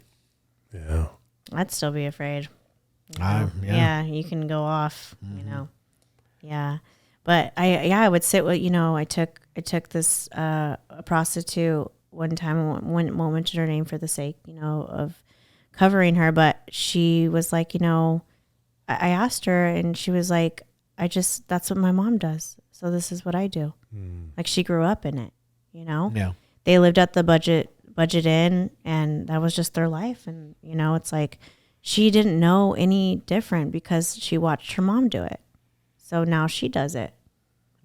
Yeah, I'd still be afraid. Yeah. You can go off, you know. Yeah. But I would sit with, you know, I took this a prostitute one time, won't mention her name for the sake, you know, of covering her, but she was like, you know, I asked her and she was like, that's what my mom does. So this is what I do. Like she grew up in it, you know. Yeah. They lived at the budget inn, and that was just their life. And, you know, it's like she didn't know any different because she watched her mom do it. So now she does it,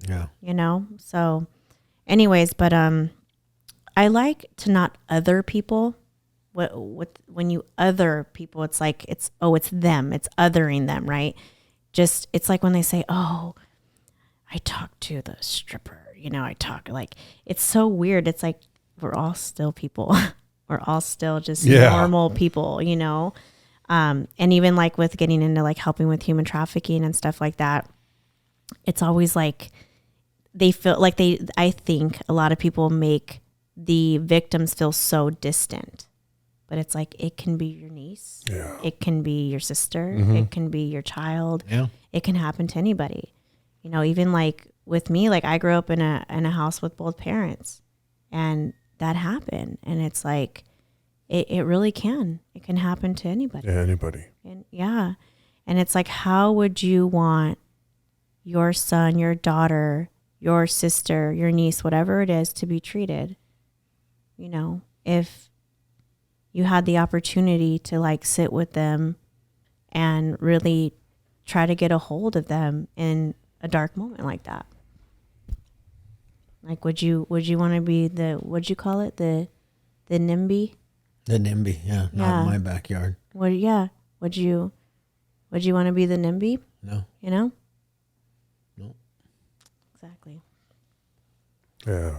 Yeah. you know? So anyways, but I like to not other people. When you other people, it's like, it's them. It's othering them, right? Just, it's like when they say, oh, I talked to the stripper, you know, like, it's so weird. It's like, we're all still people. We're all still just normal people, you know? And even like with getting into like helping with human trafficking and stuff like that, it's always like they feel like I think a lot of people make the victims feel so distant, but it's like, it can be your niece. Yeah. It can be your sister. Mm-hmm. It can be your child. Yeah. It can happen to anybody. You know, even like with me, like I grew up in a house with both parents, and that happened. And it's like, it really can. It can happen to anybody. Yeah, anybody. And yeah. And it's like, how would you want your son, your daughter, your sister, your niece, whatever it is, to be treated? You know, if you had the opportunity to like sit with them and really try to get a hold of them in a dark moment like that. Like, would you want to be what'd you call it? The NIMBY? The NIMBY, yeah. Not in my backyard. Would you want to be the NIMBY? No. You know? No. Exactly. Yeah.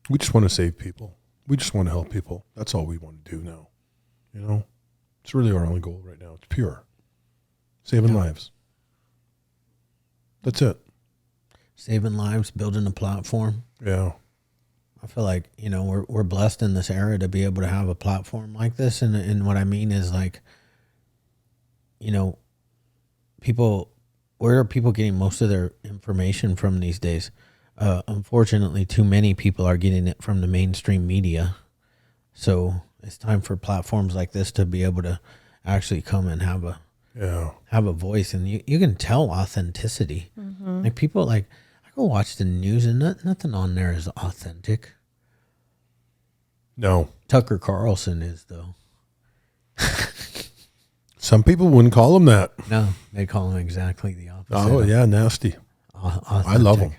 We just want to save people. We just want to help people. That's all we want to do now. You know? It's really our only goal right now. It's pure. Saving lives. That's it. Saving lives, building a platform. Yeah. I feel like, you know, we're blessed in this era to be able to have a platform like this. And what I mean is, like, you know, where are people getting most of their information from these days? Unfortunately, too many people are getting it from the mainstream media. So it's time for platforms like this to be able to actually come and have a voice. And you can tell authenticity. Mm-hmm. Like, people, like, I go watch the news and nothing on there is authentic. No. Tucker Carlson is, though. Some people wouldn't call him that. No, they call him exactly the opposite. Oh, yeah, nasty. Authentic. I love him.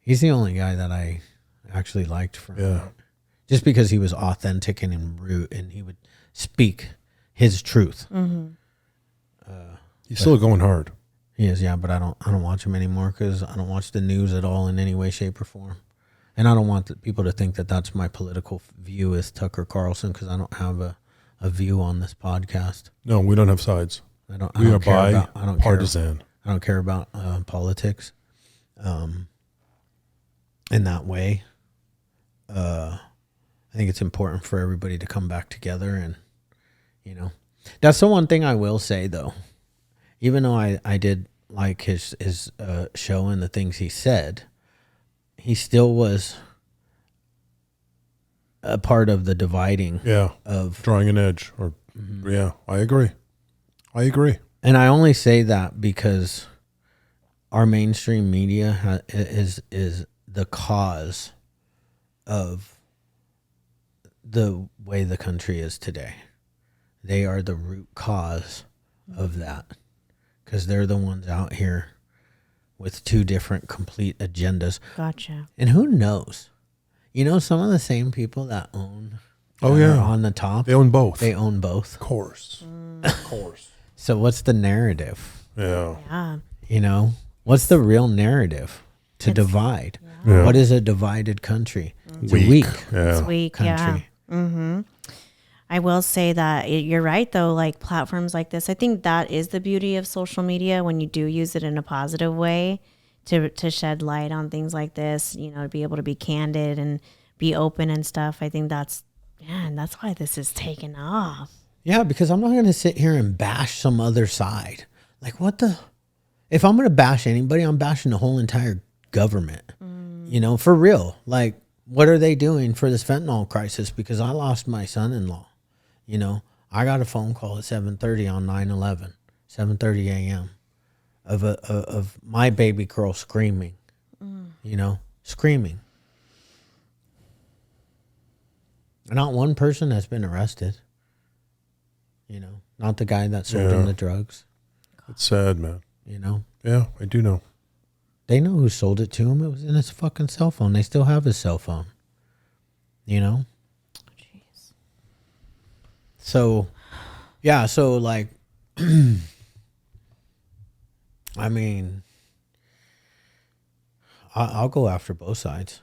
He's the only guy that I actually liked from just because he was authentic and rude, and he would speak his truth. Mm-hmm. He's still going hard. He is, yeah, but I don't watch him anymore because I don't watch the news at all in any way, shape, or form. And I don't want people to think that that's my political view is Tucker Carlson, because I don't have a view on this podcast. No, we don't have sides. I don't bipartisan. I don't care about politics. In that way, I think it's important for everybody to come back together, and you know, that's the one thing I will say though. Even though I did like his show and the things he said, he still was a part of the dividing. Yeah, of drawing an edge. Or yeah, I agree. And I only say that because our mainstream media is the cause of the way the country is today. They are the root cause of that, because they're the ones out here with two different complete agendas. Gotcha. And who knows? You know, some of the same people that own are on the top. They own both. Of course. Of course. So what's the narrative? Yeah. You know, what's the real narrative to divide? Yeah. What is a divided country? It's weak. It's weak, country. Yeah. Mm-hmm. I will say that you're right, though, like platforms like this, I think that is the beauty of social media when you do use it in a positive way to shed light on things like this, you know, to be able to be candid and be open and stuff. I think that's why this is taking off. Yeah, because I'm not going to sit here and bash some other side. Like, if I'm going to bash anybody, I'm bashing the whole entire government. You know, for real. Like, what are they doing for this fentanyl crisis? Because I lost my son-in-law. You know, I got a phone call at 7:30 on 9/11, 7:30 a.m. of my baby girl screaming. You know, screaming. And not one person has been arrested. You know, not the guy that sold him the drugs. It's sad, man. You know? Yeah, I do know. They know who sold it to him. It was in his fucking cell phone. They still have his cell phone. You know? Jeez. So, yeah, so like, I mean, I'll go after both sides.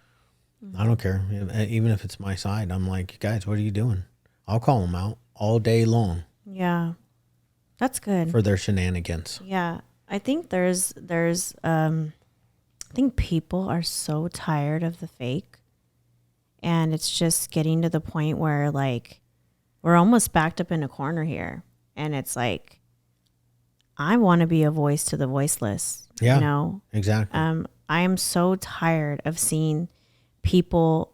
I don't care. Even if it's my side, I'm like, guys, what are you doing? I'll call them out all day long. Yeah. That's good. For their shenanigans. Yeah. I think I think people are so tired of the fake, And it's just getting to the point where like we're almost backed up in a corner here. And it's like, I want to be a voice to the voiceless. Yeah, you know? exactly. I am so tired of seeing people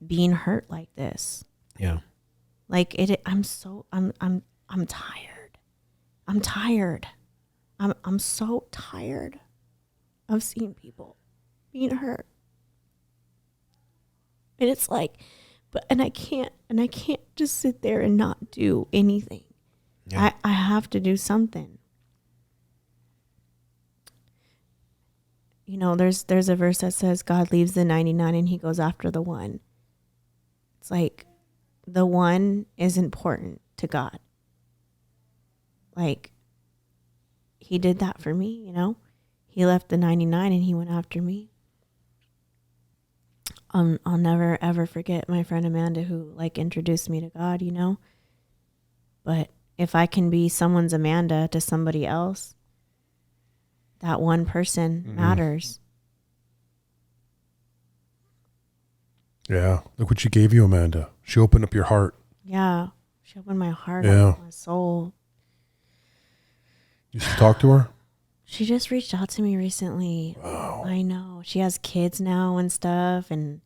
being hurt like this. Yeah. Like I'm tired. I'm tired. I'm so tired of seeing people being hurt. And it's like, I can't just sit there and not do anything. Yeah. I have to do something. You know, there's a verse that says God leaves the 99 and he goes after the one. It's like the one is important to God. Like he did that for me, you know? He left the 99 and he went after me. I'll never ever forget my friend Amanda who like introduced me to God, you know? But if I can be someone's Amanda to somebody else, that one person matters. Yeah. Look what she gave you, Amanda. She opened up your heart. Yeah. She opened my heart Yeah. up, my soul. You still talk to her? She just reached out to me recently. Wow. I know. She has kids now and stuff. And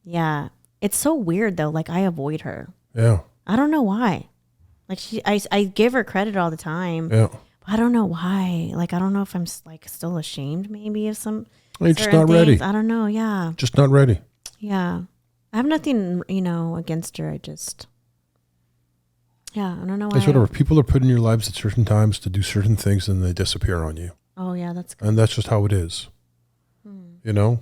yeah, it's so weird though. Like I avoid her. Yeah. I don't know why. Like I give her credit all the time. Yeah. I don't know why. Like, I don't know if I'm like still ashamed maybe of some You're just certain not ready. things. I don't know. Yeah. Just not ready. Yeah. I have nothing, you know, against her. I just, yeah, I don't know why. It's whatever. People are put in your lives at certain times to do certain things and they disappear on you. Oh, yeah, that's good. And that's just how it is. You know?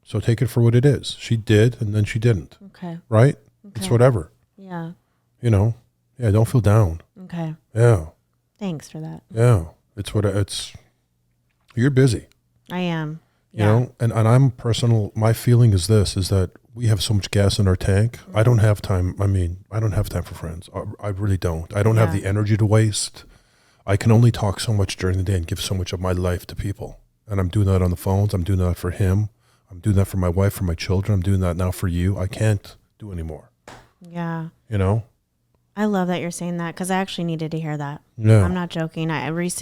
So take it for what it is. She did and then she didn't. Okay. Right? Okay. It's whatever. Yeah. You know? Yeah, don't feel down. Okay. Yeah. Thanks for that. Yeah. It's you're busy. I am. You know? And I'm personal, my feeling is this, is that we have so much gas in our tank. I don't have time. I don't have time for friends. I really don't. I don't have the energy to waste. I can only talk so much during the day and give so much of my life to people. And I'm doing that on the phones. I'm doing that for him. I'm doing that for my wife, for my children. I'm doing that now for you. I can't do anymore. Yeah. You know? I love that you're saying that because I actually needed to hear that. Yeah. I'm not joking. There's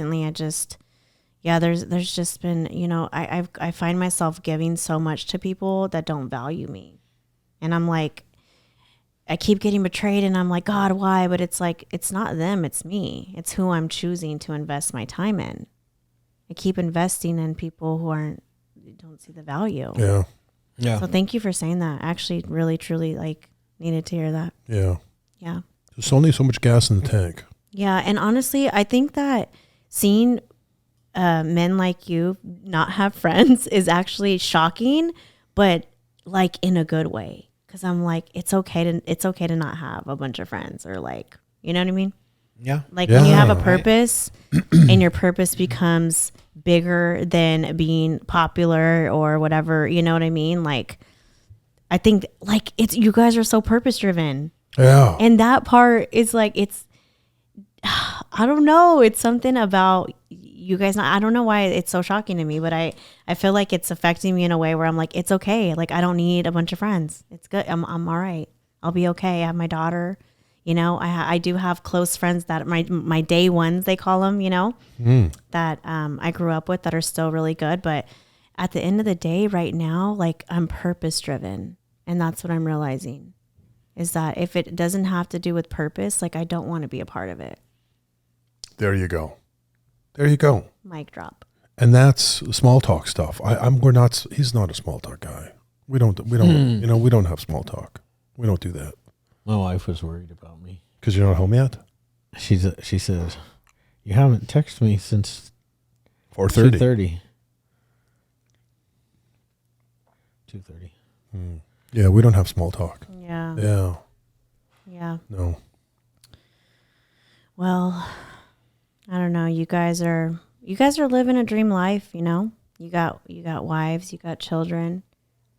just been, you know, I find myself giving so much to people that don't value me. And I'm like, I keep getting betrayed and I'm like, God, why? But it's like, it's not them, it's me. It's who I'm choosing to invest my time in. I keep investing in people who don't see the value. Yeah. Yeah. So thank you for saying that. I actually really, truly like needed to hear that. Yeah. Yeah. There's only so much gas in the tank. Yeah. And honestly, I think that seeing men like you not have friends is actually shocking, but like in a good way. Cause I'm like, it's okay to not have a bunch of friends or like, you know what I mean? Yeah. Like when you have a Right. purpose and your purpose becomes bigger than being popular or whatever, you know what I mean? Like, I think like you guys are so purpose driven. Yeah. And that part is like, I don't know. It's something about you guys. I don't know why it's so shocking to me, but I feel like it's affecting me in a way where I'm like, it's okay. Like, I don't need a bunch of friends. It's good. I'm all right. I'll be okay. I have my daughter, you know, I do have close friends that my day ones, they call them, you know, that I grew up with that are still really good. But at the end of the day right now, like I'm purpose driven. And that's what I'm realizing is that if it doesn't have to do with purpose, like I don't want to be a part of it. There you go. There you go. Mic drop. And that's small talk stuff. He's not a small talk guy. We don't, you know, we don't have small talk. We don't do that. My wife was worried about me. Because you're not home yet? She says, you haven't texted me since 4:30. 2:30. 2:30. Yeah, we don't have small talk. Yeah. Yeah. Yeah. No. Well, I don't know. You guys are living a dream life, you know? You got wives, you got children,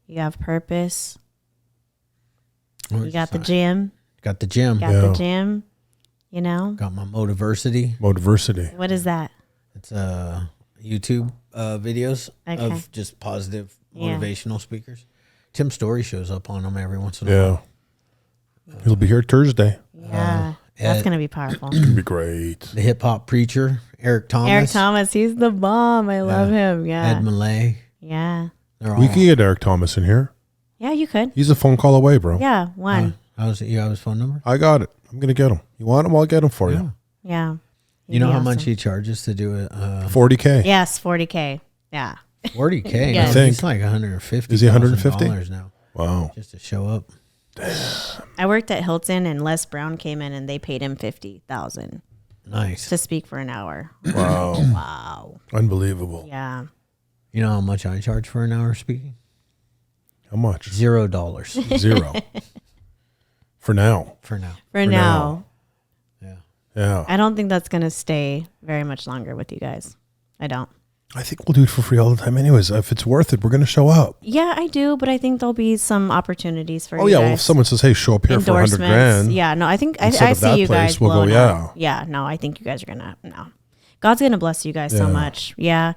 you have purpose. You got the gym. Got the gym. Got the gym, you know? Got my Motiversity. What is that? It's YouTube videos Okay. of just positive motivational speakers. Tim Story shows up on them every once in a while. Yeah. He'll be here Thursday. Yeah. That's going to be powerful. It'll be great. The hip hop preacher, Eric Thomas. Eric Thomas, he's the bomb. I love him. Yeah. Ed Malay. Yeah. We can get Eric Thomas in here. Yeah, you could. He's a phone call away, bro. Yeah, one. You have his phone number? I got it. I'm going to get him. You want him? I'll get him for you. Yeah. You know how much he charges to do it? $40K. Yes, $40K. Yeah. $40K. Yeah. No, I think. It's like $150,000. Is he $150 now? Wow. Just to show up. I worked at Hilton and Les Brown came in and they paid him $50,000 Nice. to speak for an hour. Wow. Wow. Unbelievable. Yeah. You know how much I charge for an hour speaking? How much? $0 Zero. For now. for now. For now. Yeah. Yeah. I don't think that's going to stay very much longer with you guys. I don't. I think we'll do it for free all the time anyways. If it's worth it, we're going to show up. Yeah, I do, but I think there'll be some opportunities for Oh, you yeah. guys. Well, if someone says, hey, show up here for $100,000. Yeah, no, I think I Instead of see that you place, guys we'll go, blowing yeah. up. Yeah, no, I think you guys are going to, no. God's going to bless you guys so Yeah. much. Yeah.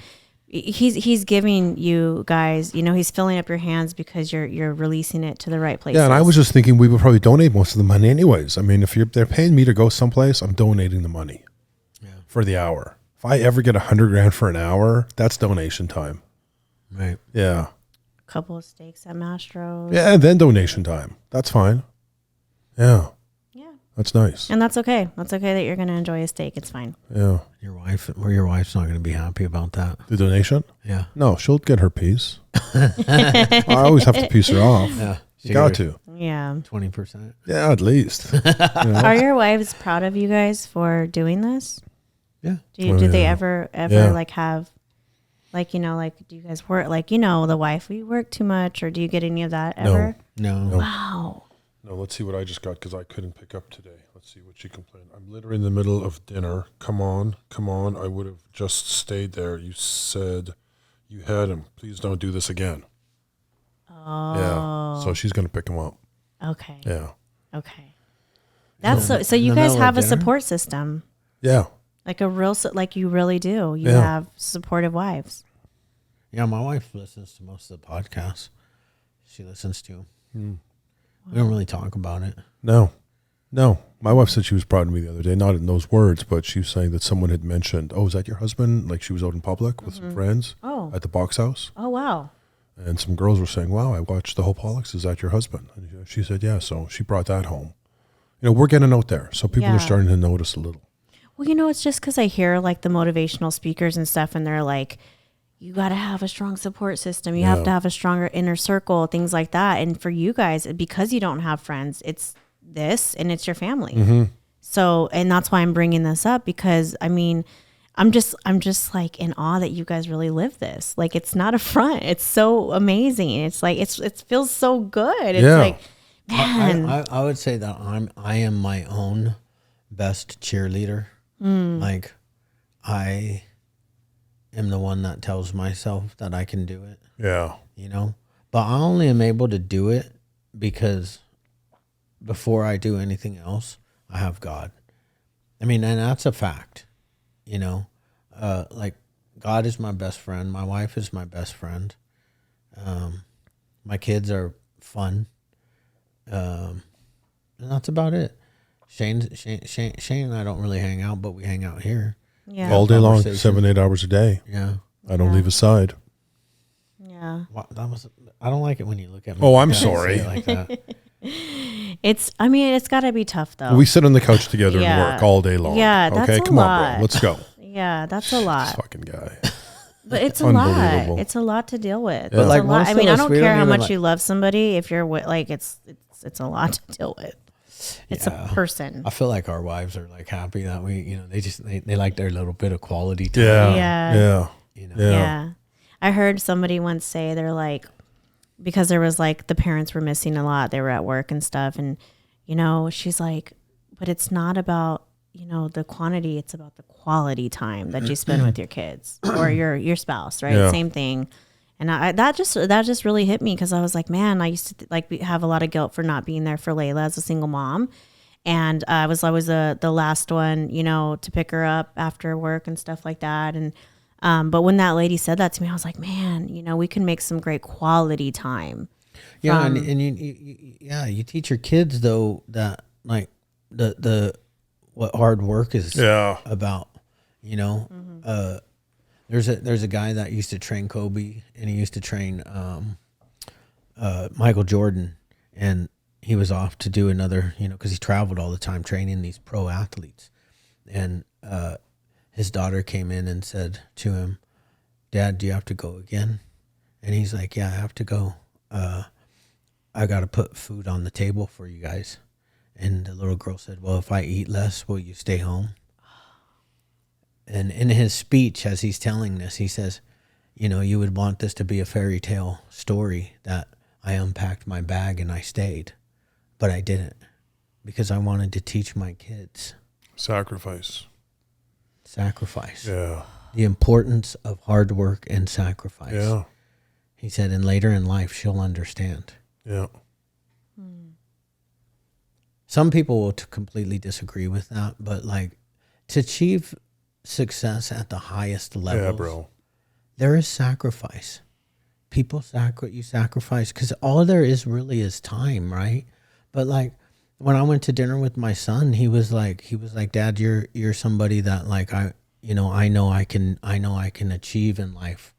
He's giving you guys, he's filling up your hands because you're releasing it to the right places. Yeah, and I was just thinking we would probably donate most of the money anyways. I mean, if they're paying me to go someplace, I'm donating the money for the hour. If I ever get $100,000 for an hour, that's donation time. Right. Yeah. a couple of steaks at Mastro's. Yeah, and then donation time. That's fine. Yeah. Yeah. That's nice. And that's okay. That's okay that you're going to enjoy a steak. It's fine. Yeah. Your wife's not going to be happy about that. The donation? Yeah. No, she'll get her piece. I always have to piece her off. Yeah. You got to. Yeah. 20%. Yeah, at least. You know? Are your wives proud of you guys for doing this? Yeah. Do they yeah. ever Yeah. like have, like, do you guys work, like, the wife, we work too much, or do you get any of that ever? No. Wow. No, let's see what I just got because I couldn't pick up today. Let's see what she complained. I'm literally in the middle of dinner. Come on. I would have just stayed there. You said you had him. Please don't do this again. Oh. Yeah. So she's going to pick him up. Okay. Yeah. Okay. That's so you in the guys middle of have a dinner? support system, Yeah. like like you really do. You Yeah. have supportive wives. Yeah, my wife listens to most of the podcasts. She listens to them. We don't really talk about it. No. My wife said she was proud of me the other day, not in those words, but she was saying that someone had mentioned, oh, is that your husband? Like she was out in public with some friends Oh. at the box house. Oh, wow. And some girls were saying, wow, I watched the Hopeaholics. Is that your husband? And she said, yeah. So she brought that home. We're getting out there. So people Yeah. are starting to notice a little. Well, it's just because I hear like the motivational speakers and stuff, and they're like, you got to have a strong support system. You have to have a stronger inner circle, things like that. And for you guys, because you don't have friends, it's this and it's your family. Mm-hmm. So, and that's why I'm bringing this up, because I'm just like in awe that you guys really live this. Like, it's not a front. It's so amazing. It's like, it feels so good. It's like, man. I would say that I am my own best cheerleader. Like, I am the one that tells myself that I can do it. Yeah. But I only am able to do it because before I do anything else, I have God. And that's a fact. Like, God is my best friend. My wife is my best friend. My kids are fun. And that's about it. Shane and I don't really hang out, but we hang out here. Yeah. All day long, Conversation. 7-8 hours a day. Yeah. I don't leave his side. Yeah. I don't like it when you look at me. Oh, I'm like that and sorry. say it like that. It's got to be tough though. We sit on the couch together and work all day long. Yeah, that's okay, a come lot. on, bro. Let's go. Yeah, that's a This lot. fucking guy. But it's a lot. Unbelievable. It's a lot to deal with. Yeah. It's like a lot. most I of mean, I us, don't we care don't how even much like- you love somebody. If you're like, it's a lot to deal with. It's Yeah. a person. I feel like our wives are like happy that we, they like their little bit of quality time. Yeah. Yeah. Yeah. Yeah. Yeah. I heard somebody once say they're like, because there was like the parents were missing a lot. They were at work and stuff. And, she's like, but it's not about, the quantity. It's about the quality time that you spend with your kids or your spouse. Right. Yeah. Same thing. And that just really hit me, because I was like, man, I used to have a lot of guilt for not being there for Layla as a single mom. And I was always the last one, to pick her up after work and stuff like that. And but when that lady said that to me, I was like, man, we can make some great quality time Yeah, and you teach your kids though that like the what hard work is about. You know, there's a guy that used to train Kobe, and he used to train Michael Jordan, and he was off to do another, because he traveled all the time training these pro athletes, and his daughter came in and said to him, "Dad, do you have to go again?" And he's like, "Yeah, I have to go. I got to put food on the table for you guys." And the little girl said, "Well, if I eat less, will you stay home?" And in his speech, as he's telling this, he says, "You would want this to be a fairy tale story that I unpacked my bag and I stayed, but I didn't, because I wanted to teach my kids sacrifice. Yeah. The importance of hard work and sacrifice." Yeah. He said, "And later in life, she'll understand." Yeah. Some people will completely disagree with that, but like to achieve success at the highest levels, there is sacrifice. People sacrifice because all there is really is time, right? But like when I went to dinner with my son, he was like, "Dad, you're somebody that like I know I can achieve in life.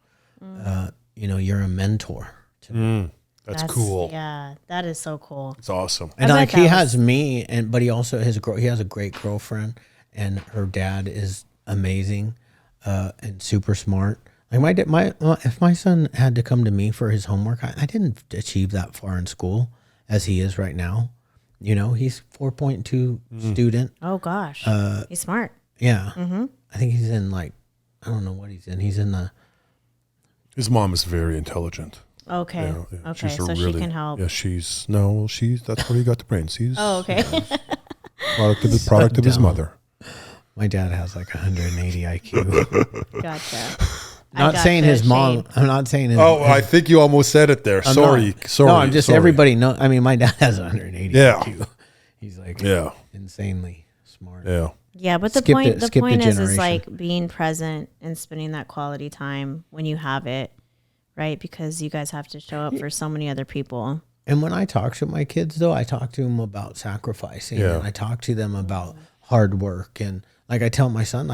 You're a mentor to me." That's cool. Yeah, that is so cool. It's awesome. And like he has me, but he also has he has a great girlfriend, and her dad is amazing and super smart. Like if my son had to come to me for his homework, I didn't achieve that far in school as he is right now. He's 4.2 student. Oh gosh, he's smart. Yeah, I think he's in I don't know what he's in. He's in the. His mom is very intelligent. Okay. Yeah. Okay. So she can help. Yeah, she's that's where he got the brains. He's okay. Product of his mother. My dad has like 180 IQ. Gotcha. Not saying his mom. I'm not saying his. Oh, I think you almost said it there. Sorry. No, I'm just everybody know. I mean, my dad has 180 IQ. He's like insanely smart. Yeah. Yeah, but the point is like being present and spending that quality time when you have it, right? Because you guys have to show up for so many other people. And when I talk to my kids, though, I talk to them about sacrificing, and I talk to them about hard work, and like I tell my son,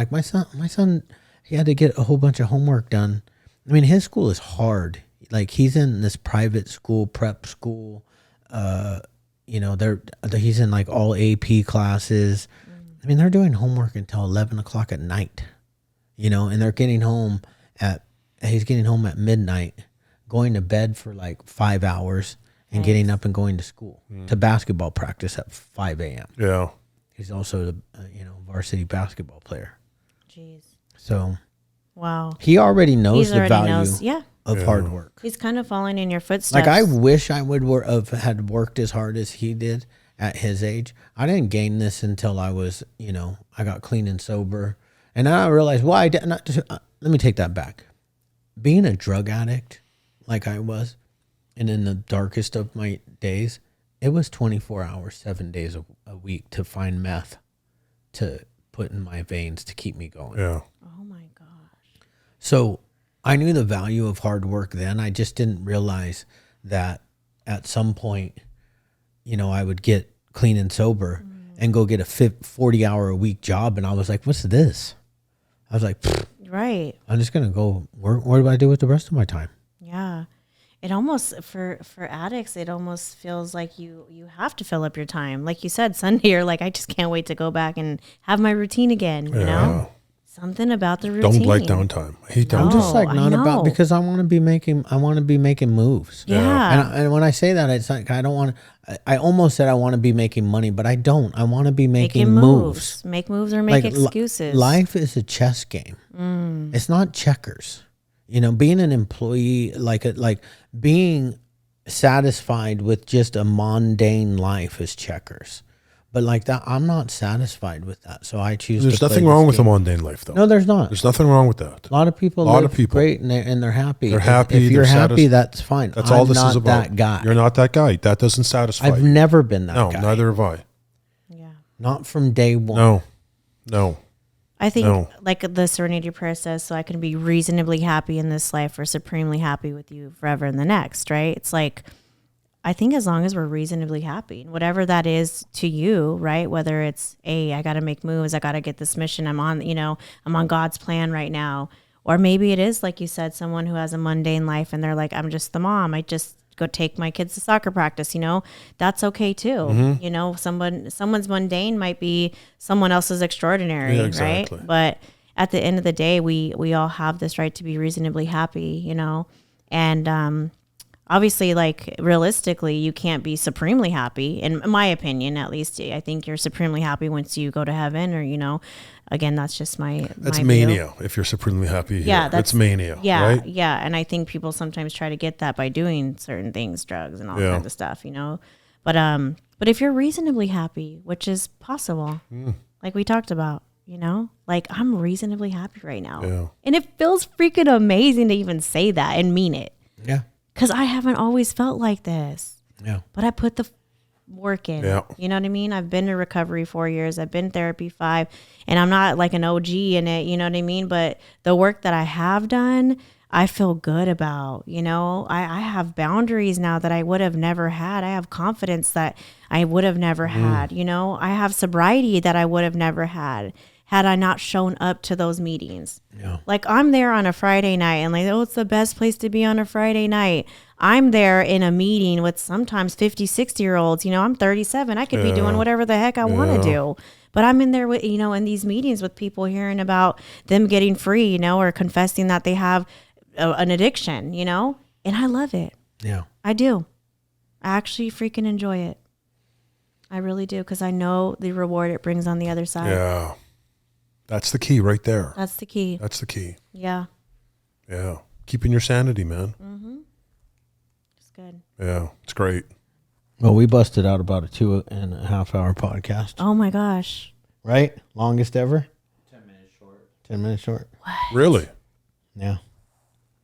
he had to get a whole bunch of homework done. I mean, his school is hard. Like he's in this private school, prep school. He's in like all AP classes. I mean, they're doing homework until 11 o'clock at night, and they're getting home he's getting home at midnight, going to bed for like 5 hours and getting up and going to school to basketball practice at 5 a.m. Yeah. He's also the varsity basketball player. Jeez. So, wow. He already knows the value of hard work. He's kind of following in your footsteps. Like I wish I would have had worked as hard as he did at his age. I didn't gain this until I was, I got clean and sober. And then I realized, well, I did not. Let me take that back. Being a drug addict like I was, and in the darkest of my days, it was 24 hours, 7 days a week to find meth to put in my veins to keep me going. Yeah. Oh my gosh. So I knew the value of hard work then. I just didn't realize that at some point, I would get clean and sober and go get a 40-hour-a-week job. And I was like, what's this? I was like, right. I'm just going to go, what do I do with the rest of my time? Yeah. It almost, for addicts, it almost feels like you have to fill up your time. Like you said, Sunday, you're like, I just can't wait to go back and have my routine again, you know? Something about the routine. Don't like downtime. I hate downtime. I'm just like not about, because I want to be making moves. Yeah. And when I say that, it's like I don't want to, I almost said I want to be making money, but I don't. I want to be making moves. Make moves or make excuses. Life is a chess game. It's not checkers. Being an employee, like being satisfied with just a mundane life is checkers. But like that, I'm not satisfied with that. So I choose There's nothing wrong with a mundane life, though. No, there's not. There's nothing wrong with that. A lot of people live great and they're happy. They're happy. If you're happy, that's fine. That's all this is about. I'm not that guy. You're not that guy. That doesn't satisfy I've you. never been that guy. No, neither have I. Yeah. Not from day one. No. I think like the Serenity Prayer says, so I can be reasonably happy in this life or supremely happy with you forever in the next, right? It's like I think as long as we're reasonably happy, whatever that is to you, right? Whether it's, hey, I got to make moves, I got to get this mission, I'm on God's plan right now. Or maybe it is, like you said, someone who has a mundane life and they're like, I'm just the mom. I just go take my kids to soccer practice, that's okay too. Someone's mundane might be someone else's extraordinary, exactly. right? But at the end of the day, we all have this right to be reasonably happy, and obviously, like, realistically, you can't be supremely happy, in my opinion, at least. I think you're supremely happy once you go to heaven, or, again, that's just that's my mania. view. If you're supremely happy, Yeah, that's mania. Yeah, right? yeah. And I think people sometimes try to get that by doing certain things, drugs and all kinds of stuff, But if you're reasonably happy, which is possible, like we talked about, like, I'm reasonably happy right now. Yeah. And it feels freaking amazing to even say that and mean it. Yeah. Because I haven't always felt like this. Yeah. But I put the work in. Yeah. You know what I mean? I've been to recovery 4 years. I've been therapy 5. And I'm not like an OG in it. You know what I mean? But the work that I have done, I feel good about. I have boundaries now that I would have never had. I have confidence that I would have never had. I have sobriety that I would have never had I not shown up to those meetings. Yeah. Like, I'm there on a Friday night and like, it's the best place to be on a Friday night. I'm there in a meeting with sometimes 50, 60-year-olds. I'm 37. I could be doing whatever the heck I want to do. But I'm in there with, in these meetings with people hearing about them getting free, or confessing that they have an addiction, and I love it. Yeah. I do. I actually freaking enjoy it. I really do, because I know the reward it brings on the other side. Yeah. That's the key right there. That's the key. That's the key. Yeah. Yeah. Keeping your sanity, man. Mm-hmm. It's good. Yeah. It's great. Well, we busted out about a 2.5 hour podcast. Oh my gosh. Right? Longest ever? 10 minutes short. Really? Yeah.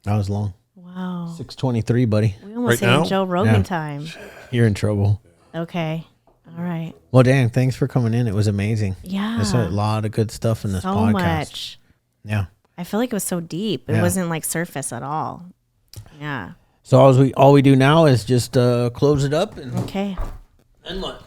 That was long. Wow. 6:23, buddy. We almost Right hit now? Joe Rogan Yeah. time. You're in trouble. Okay. All right. Well, Dan, thanks for coming in. It was amazing. Yeah. There's a lot of good stuff in this so podcast. much. Yeah. I feel like it was so deep. It Yeah. wasn't like surface at all. Yeah. So all we do now is just close it up and Okay. look.